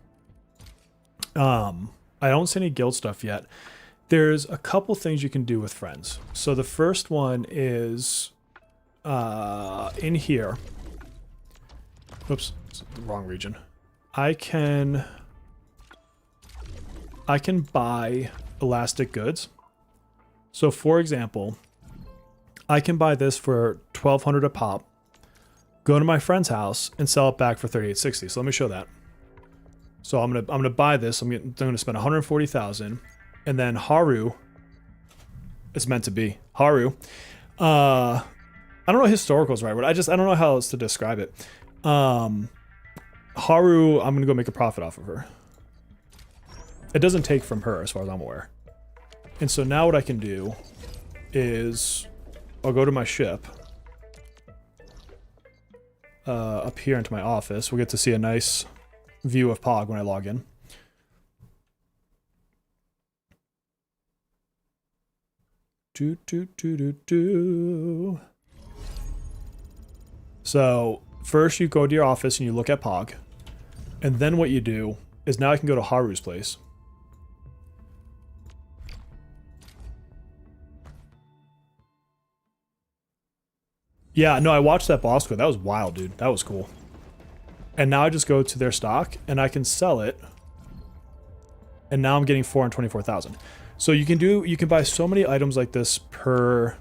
A: I don't see any guild stuff yet. There's a couple things you can do with friends. So the first one is in here. Oops, it's the wrong region. I can buy elastic goods. So for example, I can buy this for 1,200 a pop, go to my friend's house and sell it back for 38.60. So let me show that. So I'm gonna buy this. I'm gonna spend 140,000, and then Haru. It's meant to be Haru. I don't know historical is right, but I don't know how else to describe it. Haru, I'm gonna go make a profit off of her. It doesn't take from her as far as I'm aware. And so now what I can do is I'll go to my ship. Up here into my office. We'll get to see a nice view of Pog when I log in. So first you go to your office and you look at Pog. And then what you do is now I can go to Haru's place. Yeah, no, I watched that boss quit. That was wild, dude. That was cool. And now I just go to their stock and I can sell it. And now I'm getting 424,000. So you can buy so many items like this per,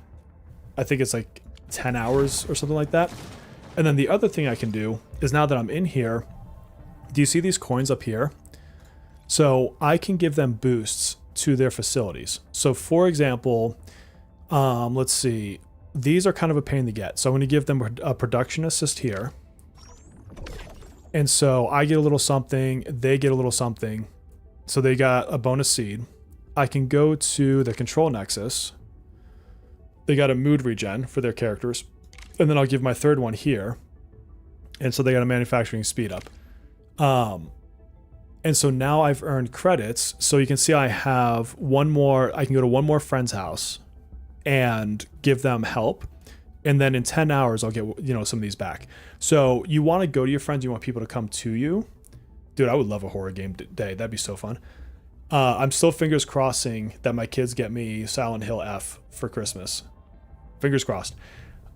A: I think it's like 10 hours or something like that. And then the other thing I can do is now that I'm in here, do you see these coins up here? So I can give them boosts to their facilities. So for example, let's see. These are kind of a pain to get. So I'm going to give them a production assist here. And so I get a little something, they get a little something. So they got a bonus seed. I can go to the control nexus. They got a mood regen for their characters. And then I'll give my third one here. And so they got a manufacturing speed up. And so now I've earned credits. So you can see I have one more, I can go to one more friend's house and give them help, and then in 10 hours I'll get, you know, some of these back. So you want to go to your friends, you want people to come to you. Dude, I would love a horror game day. That'd be so fun. I'm still fingers crossing that my kids get me Silent Hill F for Christmas. Fingers crossed.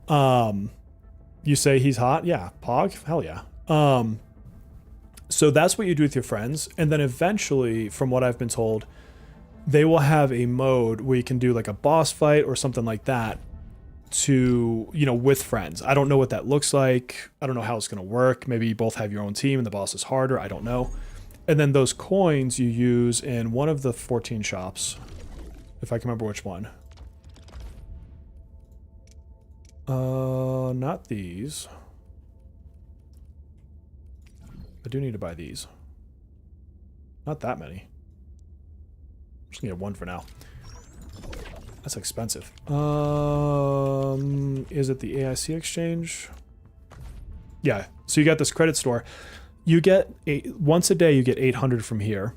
A: You say he's hot? Yeah. Pog? Hell yeah. So that's what you do with your friends, and then eventually, from what I've been told, they will have a mode where you can do like a boss fight or something like that to, you know, with friends. I don't know what that looks like. I don't know how it's going to work. Maybe you both have your own team and the boss is harder. I don't know. And then those coins you use in one of the 14 shops, if I can remember which one. Not these. I do need to buy these. Not that many. I'm just gonna get one for now. That's expensive. Is it the AIC exchange? Yeah. So you got this credit store. You get once a day you get 800 from here.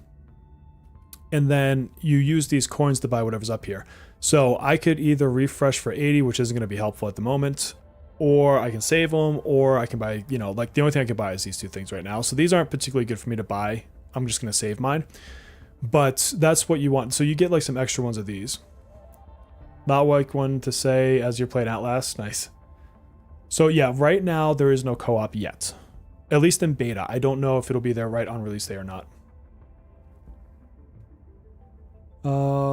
A: And then you use these coins to buy whatever's up here. So I could either refresh for 80, which isn't going to be helpful at the moment, or I can save them, or I can buy, you know, like the only thing I can buy is these two things right now. So these aren't particularly good for me to buy. I'm just going to save mine. But that's what you want. So you get like some extra ones of these. Not like one to say as you're playing Outlast. Nice. So yeah, right now there is no co-op yet. At least in beta. I don't know if it'll be there right on release day or not.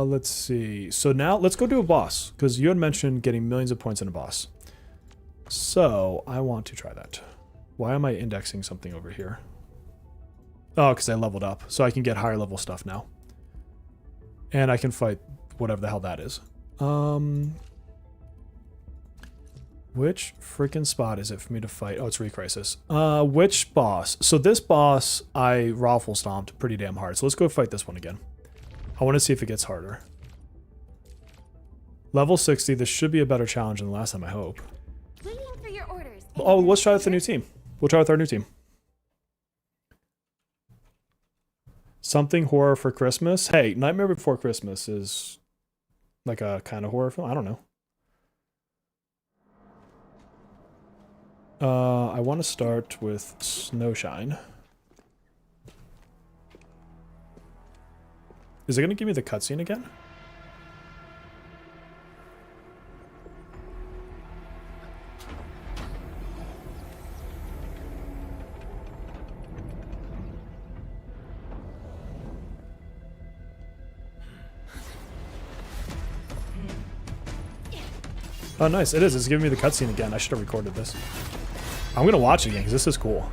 A: Let's see. So now let's go do a boss, because you had mentioned getting millions of points in a boss. So I want to try that. Why am I indexing something over here? Oh, because I leveled up, so I can get higher level stuff now. And I can fight whatever the hell that is. Which freaking spot is it for me to fight? Oh, it's Re-Crisis. Which boss? So this boss I raffle stomped pretty damn hard. So let's go fight this one again. I want to see if it gets harder. Level 60. This should be a better challenge than the last time, I hope.
B: Waiting for your orders.
A: Oh, let's try with the new team. We'll try with our new team. Something horror for Christmas. Hey, Nightmare Before Christmas is like a kind of horror film. I don't know. I want to start with Snowshine. Is it going to give me the cutscene again? Oh, nice. It is. It's giving me the cutscene again. I should have recorded this. I'm going to watch it again because this is cool.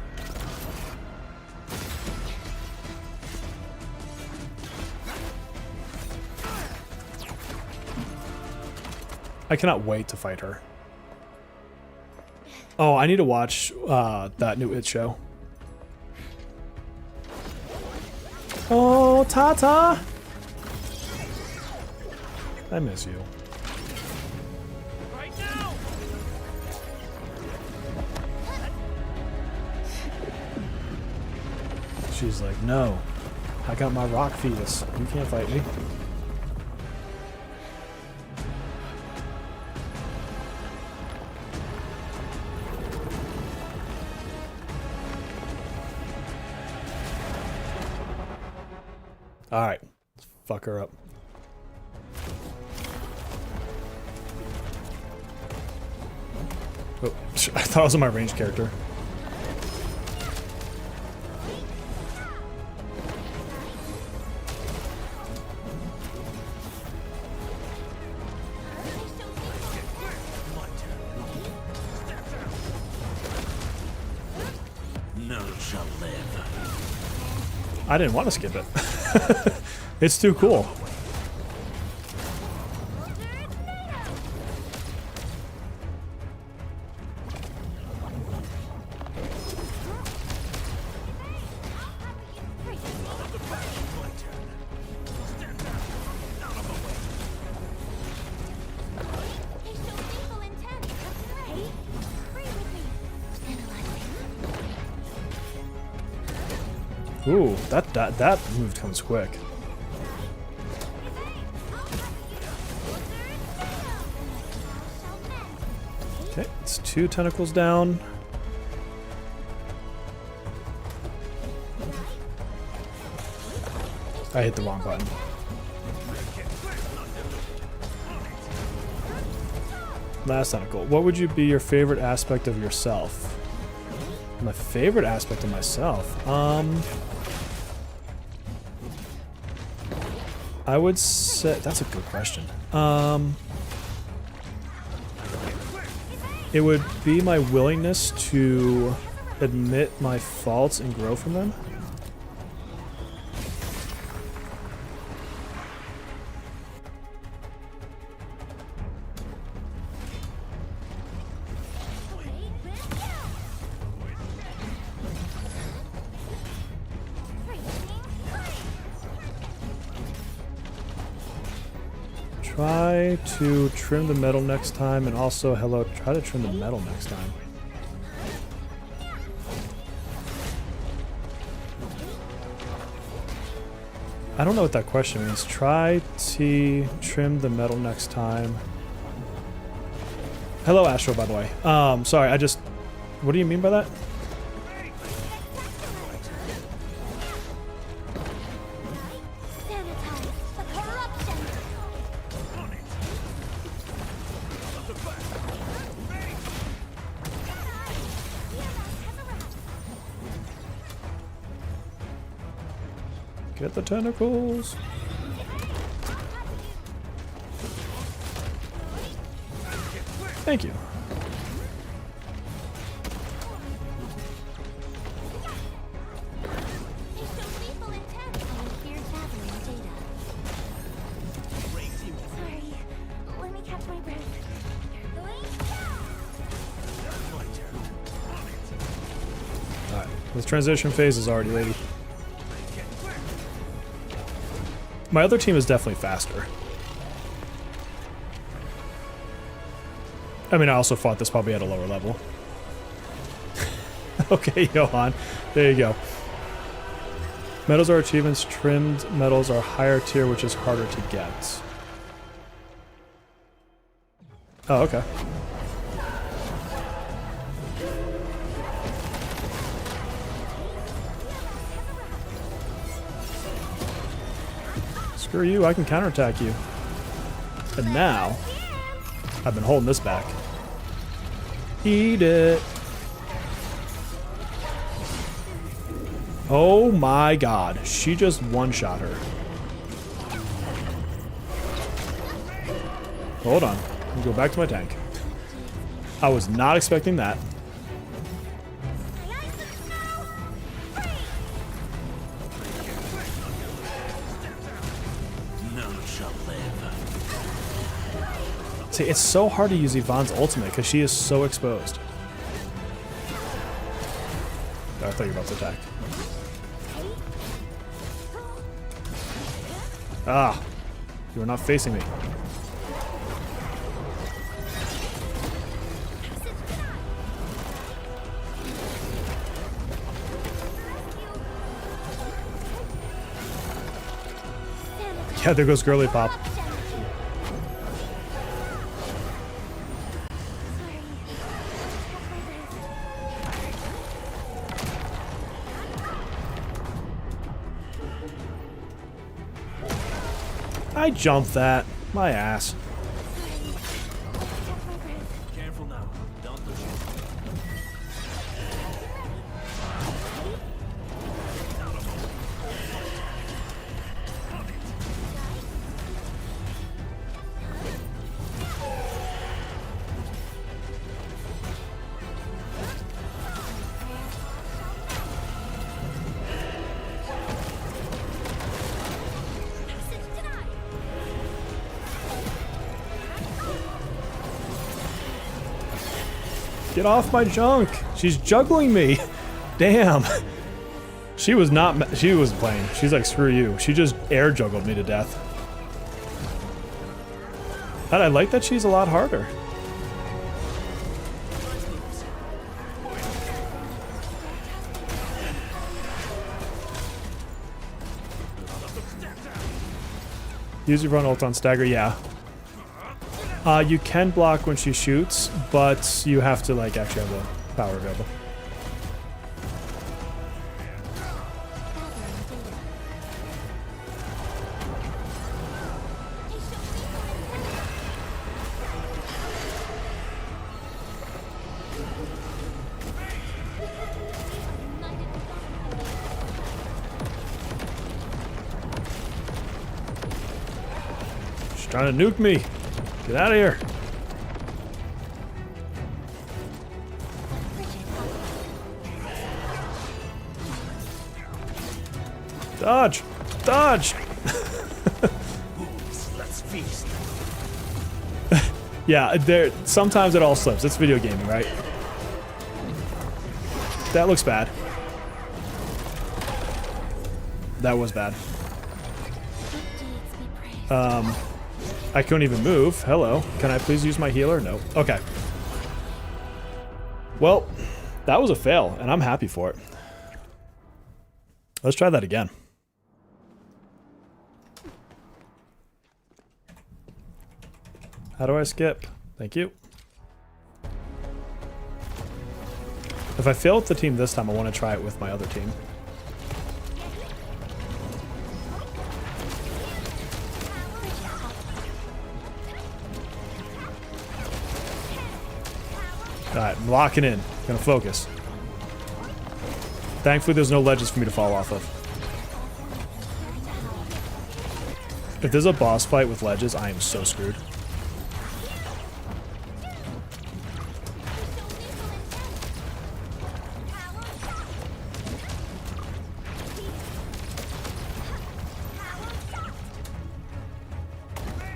A: I cannot wait to fight her. Oh, I need to watch that new It show. Oh, Tata! I miss you.
C: Right now!
A: She's like, no. I got my rock fetus. You can't fight me. Alright. Let's fuck her up. Oh, I thought it was my ranged character.
H: None shall live.
A: I didn't want to skip it. It's too cool. Ooh, that move comes quick. Okay, it's 2 tentacles down. I hit the wrong button. Last tentacle. What would you be your favorite aspect of yourself? My favorite aspect of myself? I would say... That's a good question. It would be my willingness to admit my faults and grow from them. Try to trim the metal next time, and also, hello, try to trim the metal next time. I don't know what that question means. Try to trim the metal next time. Hello, Astro, by the way. Sorry, what do you mean by that? Get the tentacles. Thank you. Alright, this transition phase is already ready. My other team is definitely faster. I mean, I also fought this probably at a lower level. Okay, Johan. There you go. Metals are achievements. Trimmed metals are higher tier, which is harder to get. Oh, okay. Screw you, I can counterattack you. And now, I've been holding this back. Eat it. Oh my god, she just one-shot her. Hold on, let me go back to my tank. I was not expecting that. See, it's so hard to use Yvonne's ultimate because she is so exposed. Oh, I thought you were about to attack. Ah, you are not facing me. Yeah, there goes Girly Pop. I jumped that. My ass.
J: Careful now. Don't lose
A: Get off my junk. She's juggling me. Damn. She was not, she wasn't playing. She's like, screw you. She just air juggled me to death. But I like that she's a lot harder. Use your run ult on stagger, yeah. You can block when she shoots, but you have to like actually have the power available. She's trying to nuke me. Get out of here. Dodge! Dodge!
G: Let's feast.
A: Yeah, sometimes it all slips. It's video gaming, right? That looks bad. That was bad. I couldn't even move. Hello. Can I please use my healer? No. Okay. Well, that was a fail, and I'm happy for it. Let's try that again. How do I skip? Thank you. If I fail with the team this time, I want to try it with my other team. Alright, I'm locking in. Gonna focus. Thankfully, there's no ledges for me to fall off of. If there's a boss fight with ledges, I am so screwed.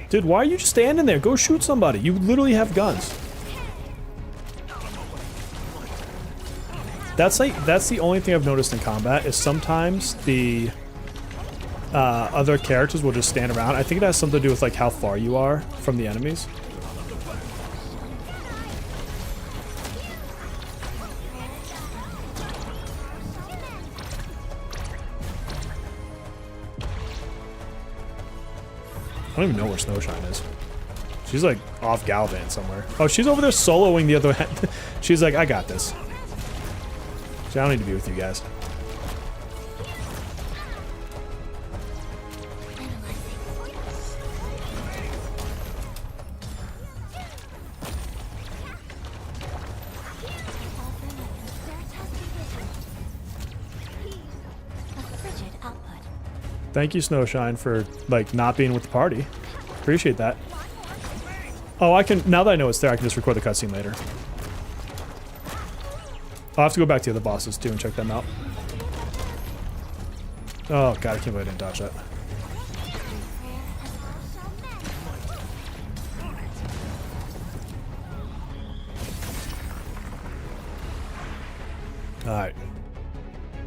A: Dude, why are you just standing there? Go shoot somebody. You literally have guns. That's the only thing I've noticed in combat is sometimes the other characters will just stand around. I think it has something to do with like how far you are from the enemies. I don't even know where Snowshine is. She's like off Galvan somewhere. Oh, she's over there soloing the other end. She's like, I got this. So I don't need to be with you guys. Thank you, Snowshine, for like not being with the party. Appreciate that. Oh, I can, now that I know it's there, I can just record the cutscene later. I'll have to go back to the other bosses too and check them out. Oh god, I can't believe I didn't dodge that. Alright.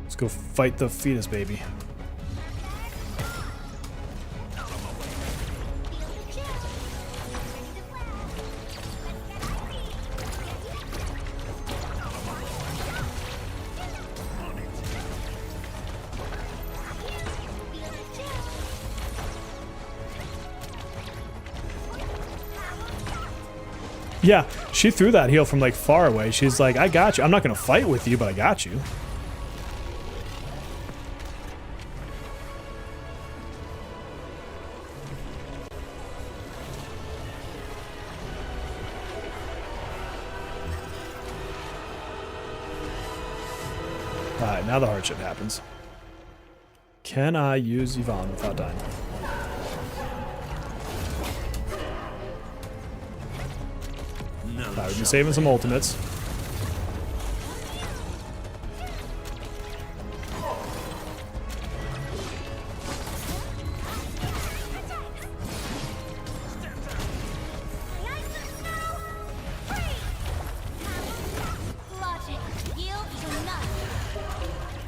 A: Let's go fight the fetus baby. Yeah, she threw that heal from like far away. She's like, I got you. I'm not going to fight with you, but I got you. Alright, now the hardship happens. Can I use Yvonne without dying? We've been saving some ultimates.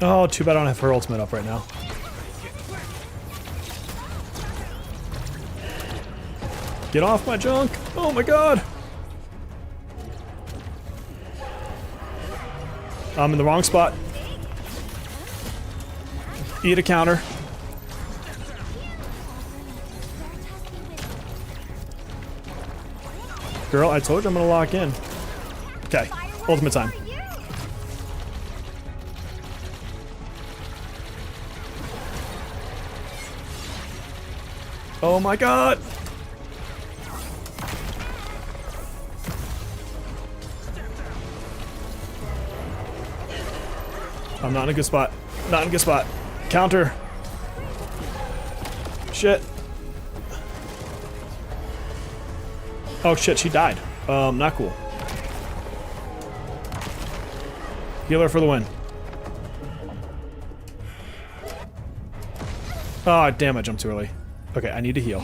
A: Oh, too bad I don't have her ultimate up right now. Get off my junk! Oh my god! I'm in the wrong spot. Eat a counter. Girl, I told you I'm gonna lock in. Okay, ultimate time. Oh my god! I'm not in a good spot. Not in a good spot. Counter. Shit. Oh shit, she died. Not cool. Healer for the win. Oh, damn, I jumped too early. Okay, I need to heal.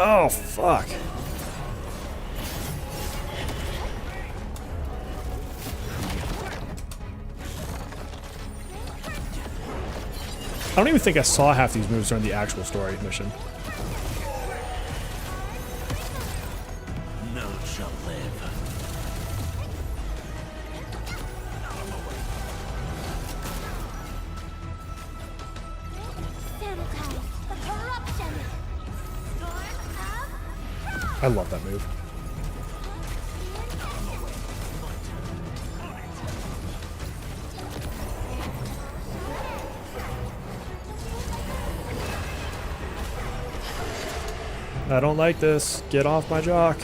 A: Oh, fuck. I don't even think I saw half these moves during the actual story mission.
K: No shall live.
B: Sanitize the corruption. Storm of
A: I love that move. I don't like this. Get off my jock.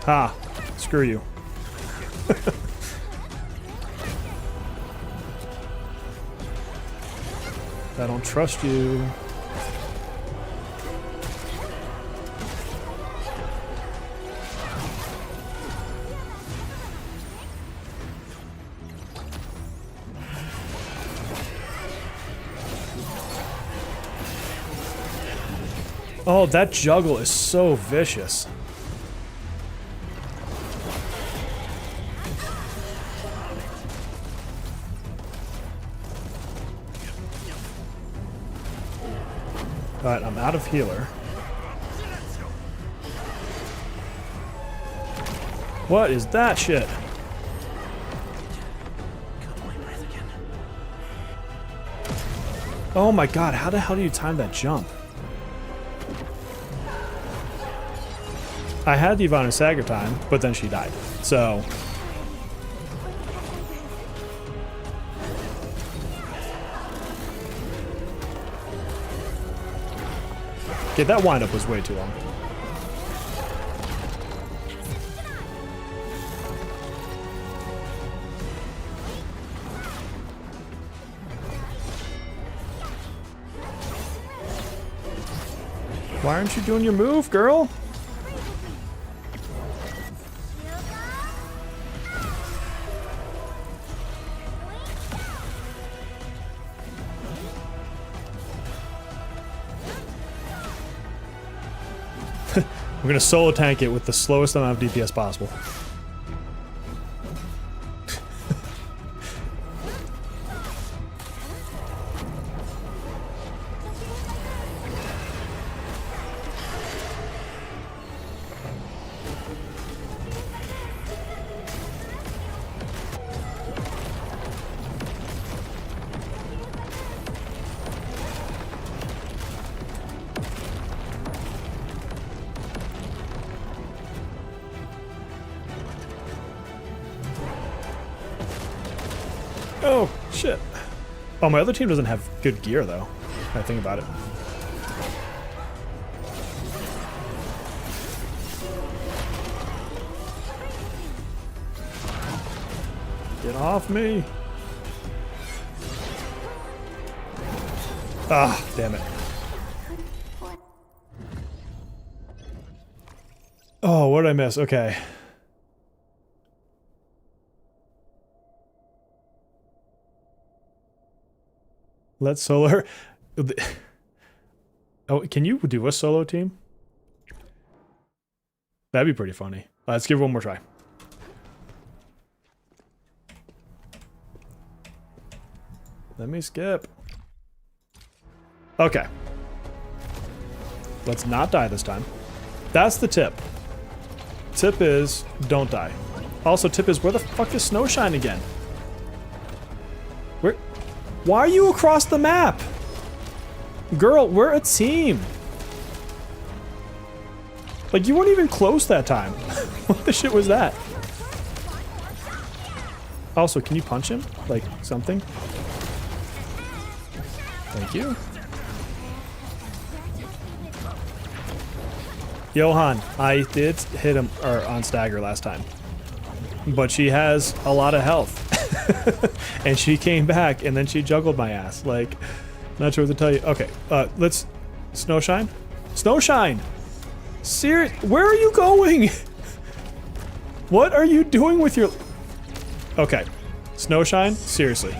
A: Ha! Screw you. I don't trust you. Oh, that juggle is so vicious. Alright, I'm out of healer. What is that shit? Oh my god, how the hell do you time that jump? I had the Ivana Sager time, but then she died. So... okay, that windup was way too long. Why aren't you doing your move, girl? We're gonna solo tank it with the slowest amount of DPS possible. Oh, shit. Oh, my other team doesn't have good gear, though. I think about it. Get off me. Ah, damn it. Oh, what did I miss? Okay. Let's solo her. Oh, can you do a solo team? That'd be pretty funny. Let's give it one more try. Let me skip. Okay. Let's not die this time. That's the tip. Tip is, don't die. Also, tip is, where the fuck is Snowshine again? Where? Why are you across the map? Girl, we're a team. Like, you weren't even close that time. What the shit was that? Also, can you punch him? Like, something? Thank you. Johan, I did hit him on Stagger last time. But she has a lot of health. And she came back and then she juggled my ass. Like, not sure what to tell you. Okay, let's... Snowshine? Snowshine! Where are you going? What are you doing with your... Okay. Snowshine? Seriously.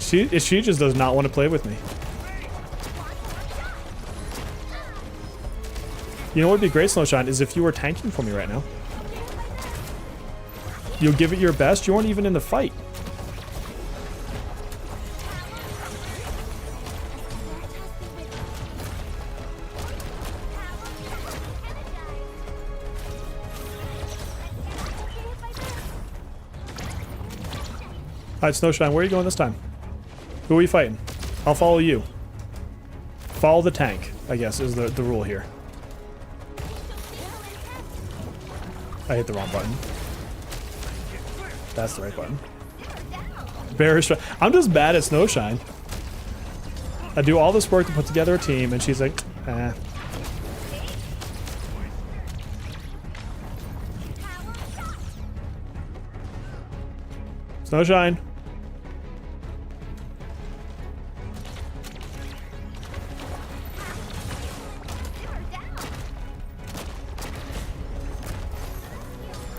A: She just does not want to play with me. You know what would be great, Snowshine, is if you were tanking for me right now. You'll give it your best. You weren't even in the fight. Alright, Snowshine, where are you going this time? Who are you fighting? I'll follow you. Follow the tank, I guess, is the rule here. I hit the wrong button. That's the right button. I'm just bad at Snowshine. I do all this work to put together a team, and she's like, eh. Snowshine.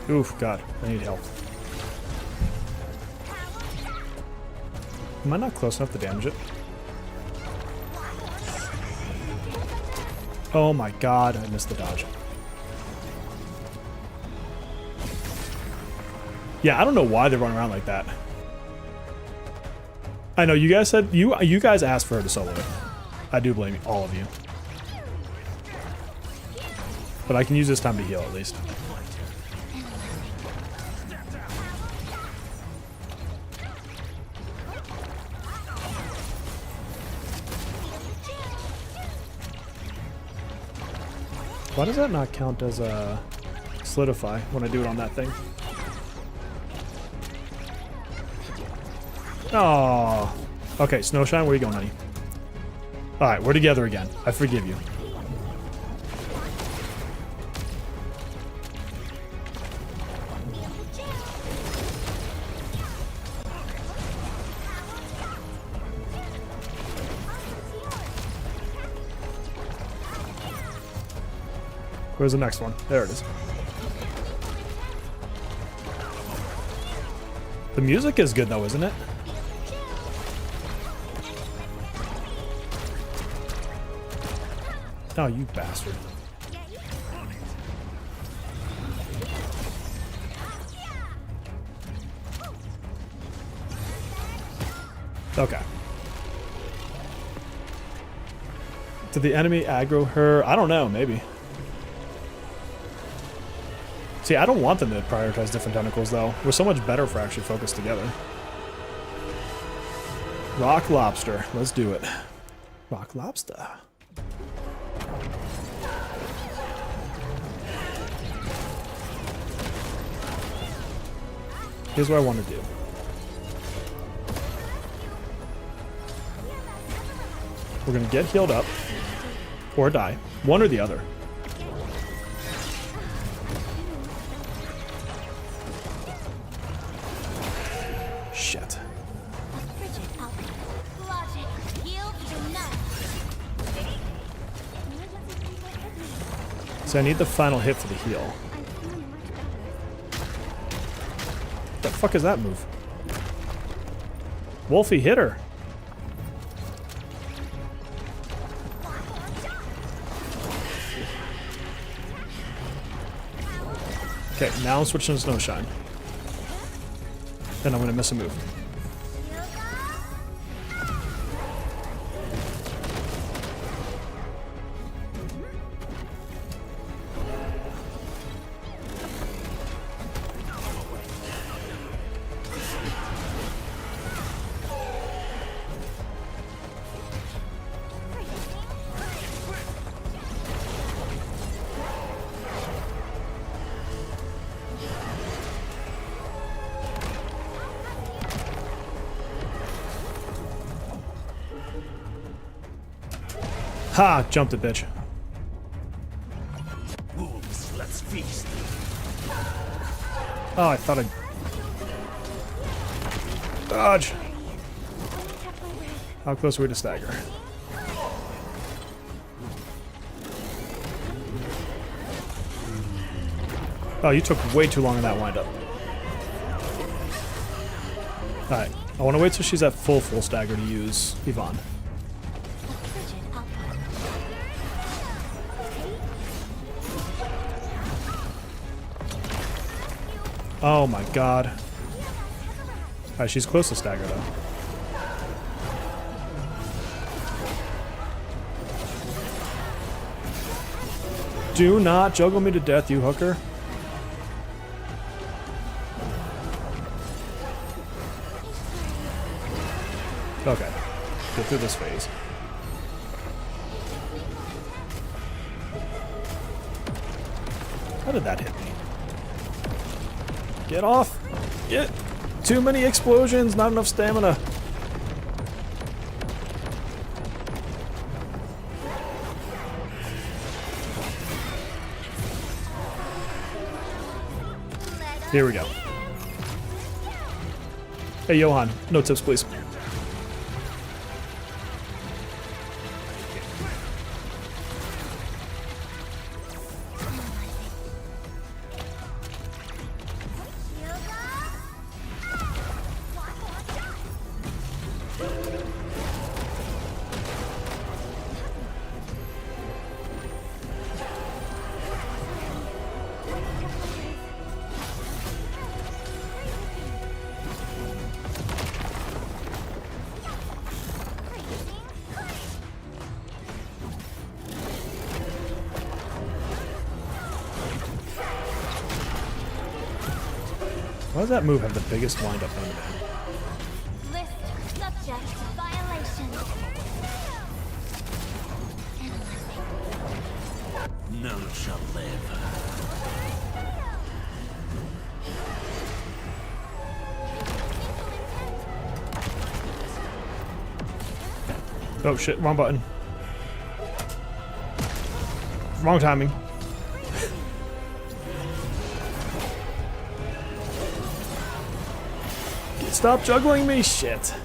A: Oof, God, I need help. Am I not close enough to damage it? Oh my God, I missed the dodge. Yeah, I don't know why they run around like that. I know, you guys said, you guys asked for her to solo it. I do blame all of you. But I can use this time to heal at least. Why does that not count as a solidify when I do it on that thing? Oh. Okay, Snowshine, where are you going, honey? Alright, we're together again. I forgive you. Where's the next one? There it is. The music is good though, isn't it? Oh, you bastard. Okay. Did the enemy aggro her? I don't know, maybe. See, I don't want them to prioritize different tentacles, though. We're so much better for actually focused together. Rock Lobster. Let's do it. Rock Lobster. Here's what I want to do. We're going to get healed up. Or die. One or the other. Shit. So I need the final hit for the heal. The fuck is that move? Wolfie, hit her. Okay, now I'm switching to Snowshine. Then I'm gonna miss a move. Ha! Jumped it, bitch.
G: Wolves, let's feast.
A: Oh, I thought I... Dodge! How close were we to stagger? Oh, you took way too long in that windup. Alright, I want to wait till she's at full stagger to use Yvonne. Oh my god. Alright, she's close to stagger though. Do not juggle me to death, you hooker. Okay. Get through this phase. How did that hit me? Get off! Get! Too many explosions, not enough stamina. Here we go. Hey, Johan, no tips, please. Why does that move have the biggest wind up on the map?
B: List subject violation.
G: None shall live.
A: Oh shit, wrong button. Wrong timing. Stop juggling me, shit.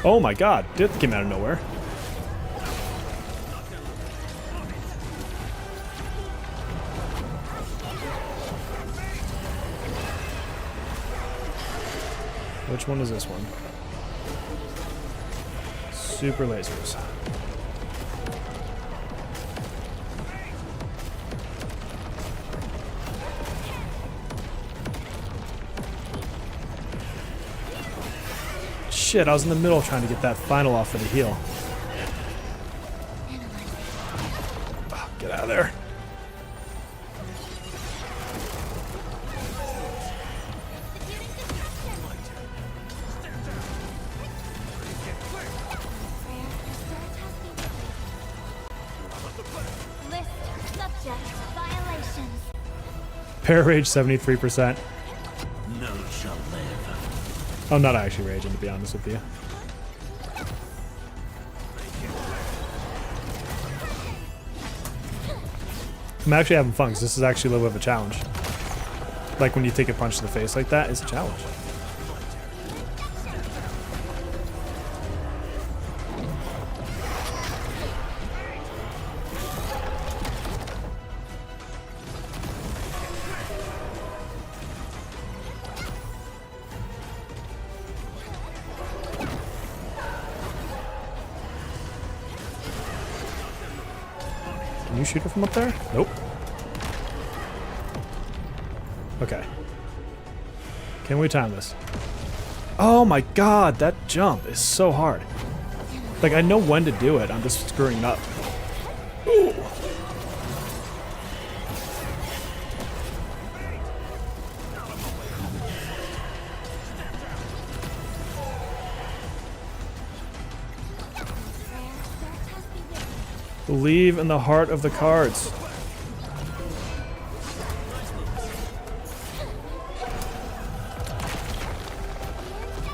A: Oh my god, Dith came out of nowhere. Which one is this one? Super lasers. Shit, I was in the middle trying to get that final off for the heal. Oh, get out of there.
B: List subject violations.
A: Pair rage 73%.
G: None shall live.
A: I'm not actually raging, to be honest with you. I'm actually having fun because this is actually a little bit of a challenge. Like when you take a punch to the face like that, it's a challenge. Can you shoot her from up there? Nope. Okay. Can we time this? Oh my god, that jump is so hard. Like, I know when to do it. I'm just screwing it up. Ooh. Believe in the heart of the cards.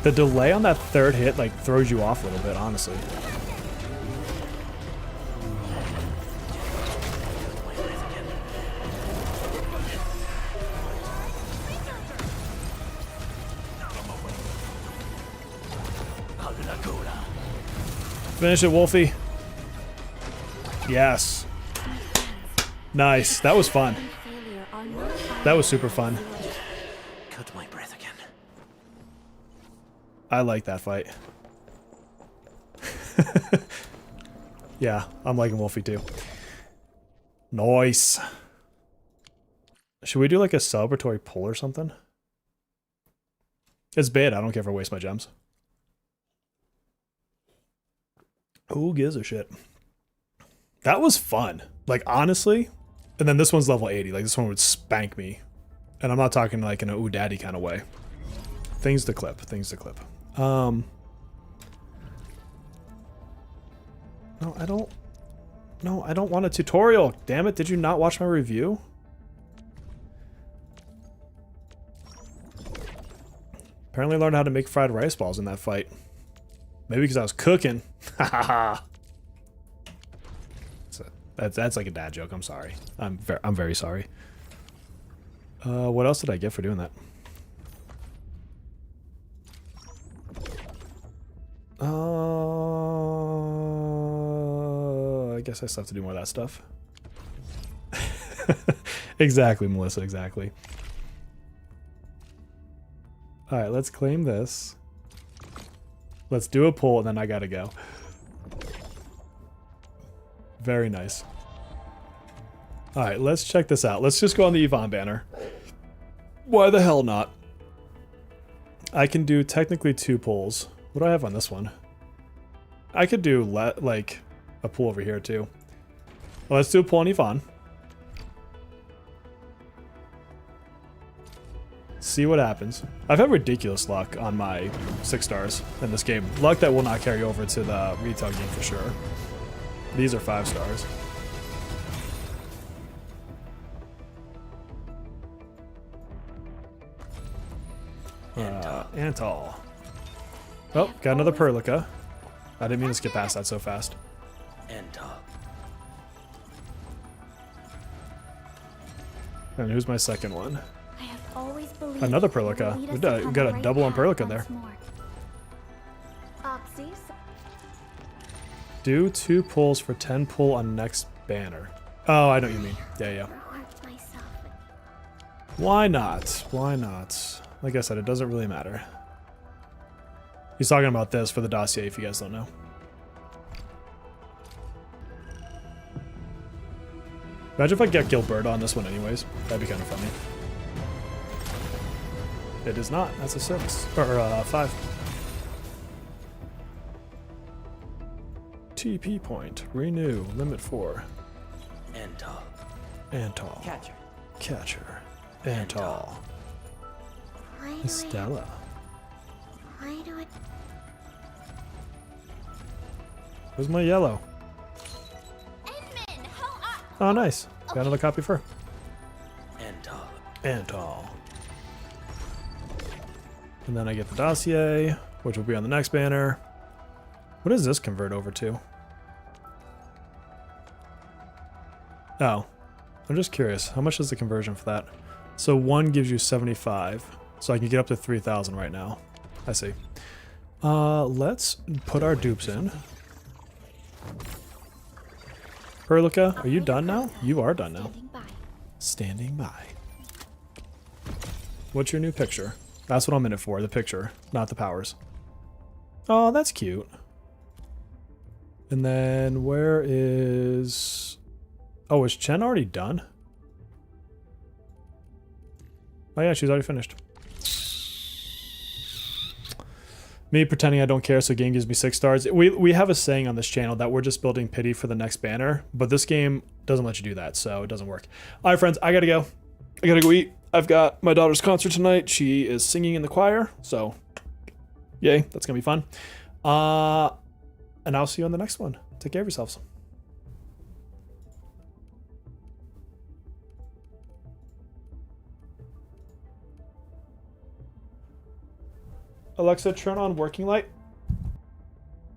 A: The delay on that third hit like throws you off a little bit, honestly. Finish it, Wolfie. Yes. Nice. That was fun. That was super fun.
J: Cut my breath again.
A: I like that fight. Yeah, I'm liking Wolfie too. Nice. Should we do like a celebratory pull or something? It's bad. I don't care if I waste my gems. Who gives a shit? That was fun. Like, honestly. And then this one's level 80. Like, this one would spank me. And I'm not talking like in a ooh daddy kind of way. Things to clip. Things to clip. No, I don't. No, I don't want a tutorial. Damn it. Did you not watch my review? Apparently learned how to make fried rice balls in that fight. Maybe because I was cooking. That's like a dad joke. I'm sorry. I'm very sorry. What else did I get for doing that? I guess I still have to do more of that stuff. Exactly, Melissa, exactly. Alright, let's claim this. Let's do a pull, and then I gotta go. Very nice. Alright, let's check this out. Let's just go on the Yvonne banner. Why the hell not? I can do technically 2 pulls. What do I have on this one? I could do like a pull over here too. Well, let's do a pull on Yvonne. See what happens. I've had ridiculous luck on my 6 stars in this game. Luck that will not carry over to the retail game for sure. These are 5 stars. Antal. Oh, got another Perlica. I didn't mean to skip past that so fast. And who's my second one?
B: I have always believed
A: Another Perlica. We got a double on Perlica there. Do 2 pulls for 10 pull on next banner. Oh, I know what you mean. Yeah. Why not? Why not? Like I said, it doesn't really matter. He's talking about this for the dossier, if you guys don't know. Imagine if I get Gilberta on this one anyways. That'd be kind of funny. It is not. That's a 6. Or 5. TP point. Renew. Limit 4. Antal. Catcher. Antal. Estella.
B: Why do I...
A: Where's my yellow? Oh, nice. Got another copy for her. Antal. And then I get the dossier, which will be on the next banner. What does this convert over to? Oh. I'm just curious. How much is the conversion for that? So 1 gives you 75. So I can get up to 3,000 right now. I see. Let's put our dupes in. Perlica, are you done now? You are done now. Standing by. What's your new picture? That's what I'm in it for, the picture, not the powers. Oh, that's cute. And then where is... Oh, is Chen already done? Oh yeah, she's already finished. Me pretending I don't care so game gives me 6 stars. We have a saying on this channel that we're just building pity for the next banner, but this game doesn't let you do that, so it doesn't work. All right, friends, I gotta go. I gotta go eat. I've got my daughter's concert tonight. She is singing in the choir, so yay, that's gonna be fun. And I'll see you on the next one. Take care of yourselves. Alexa, turn on working light.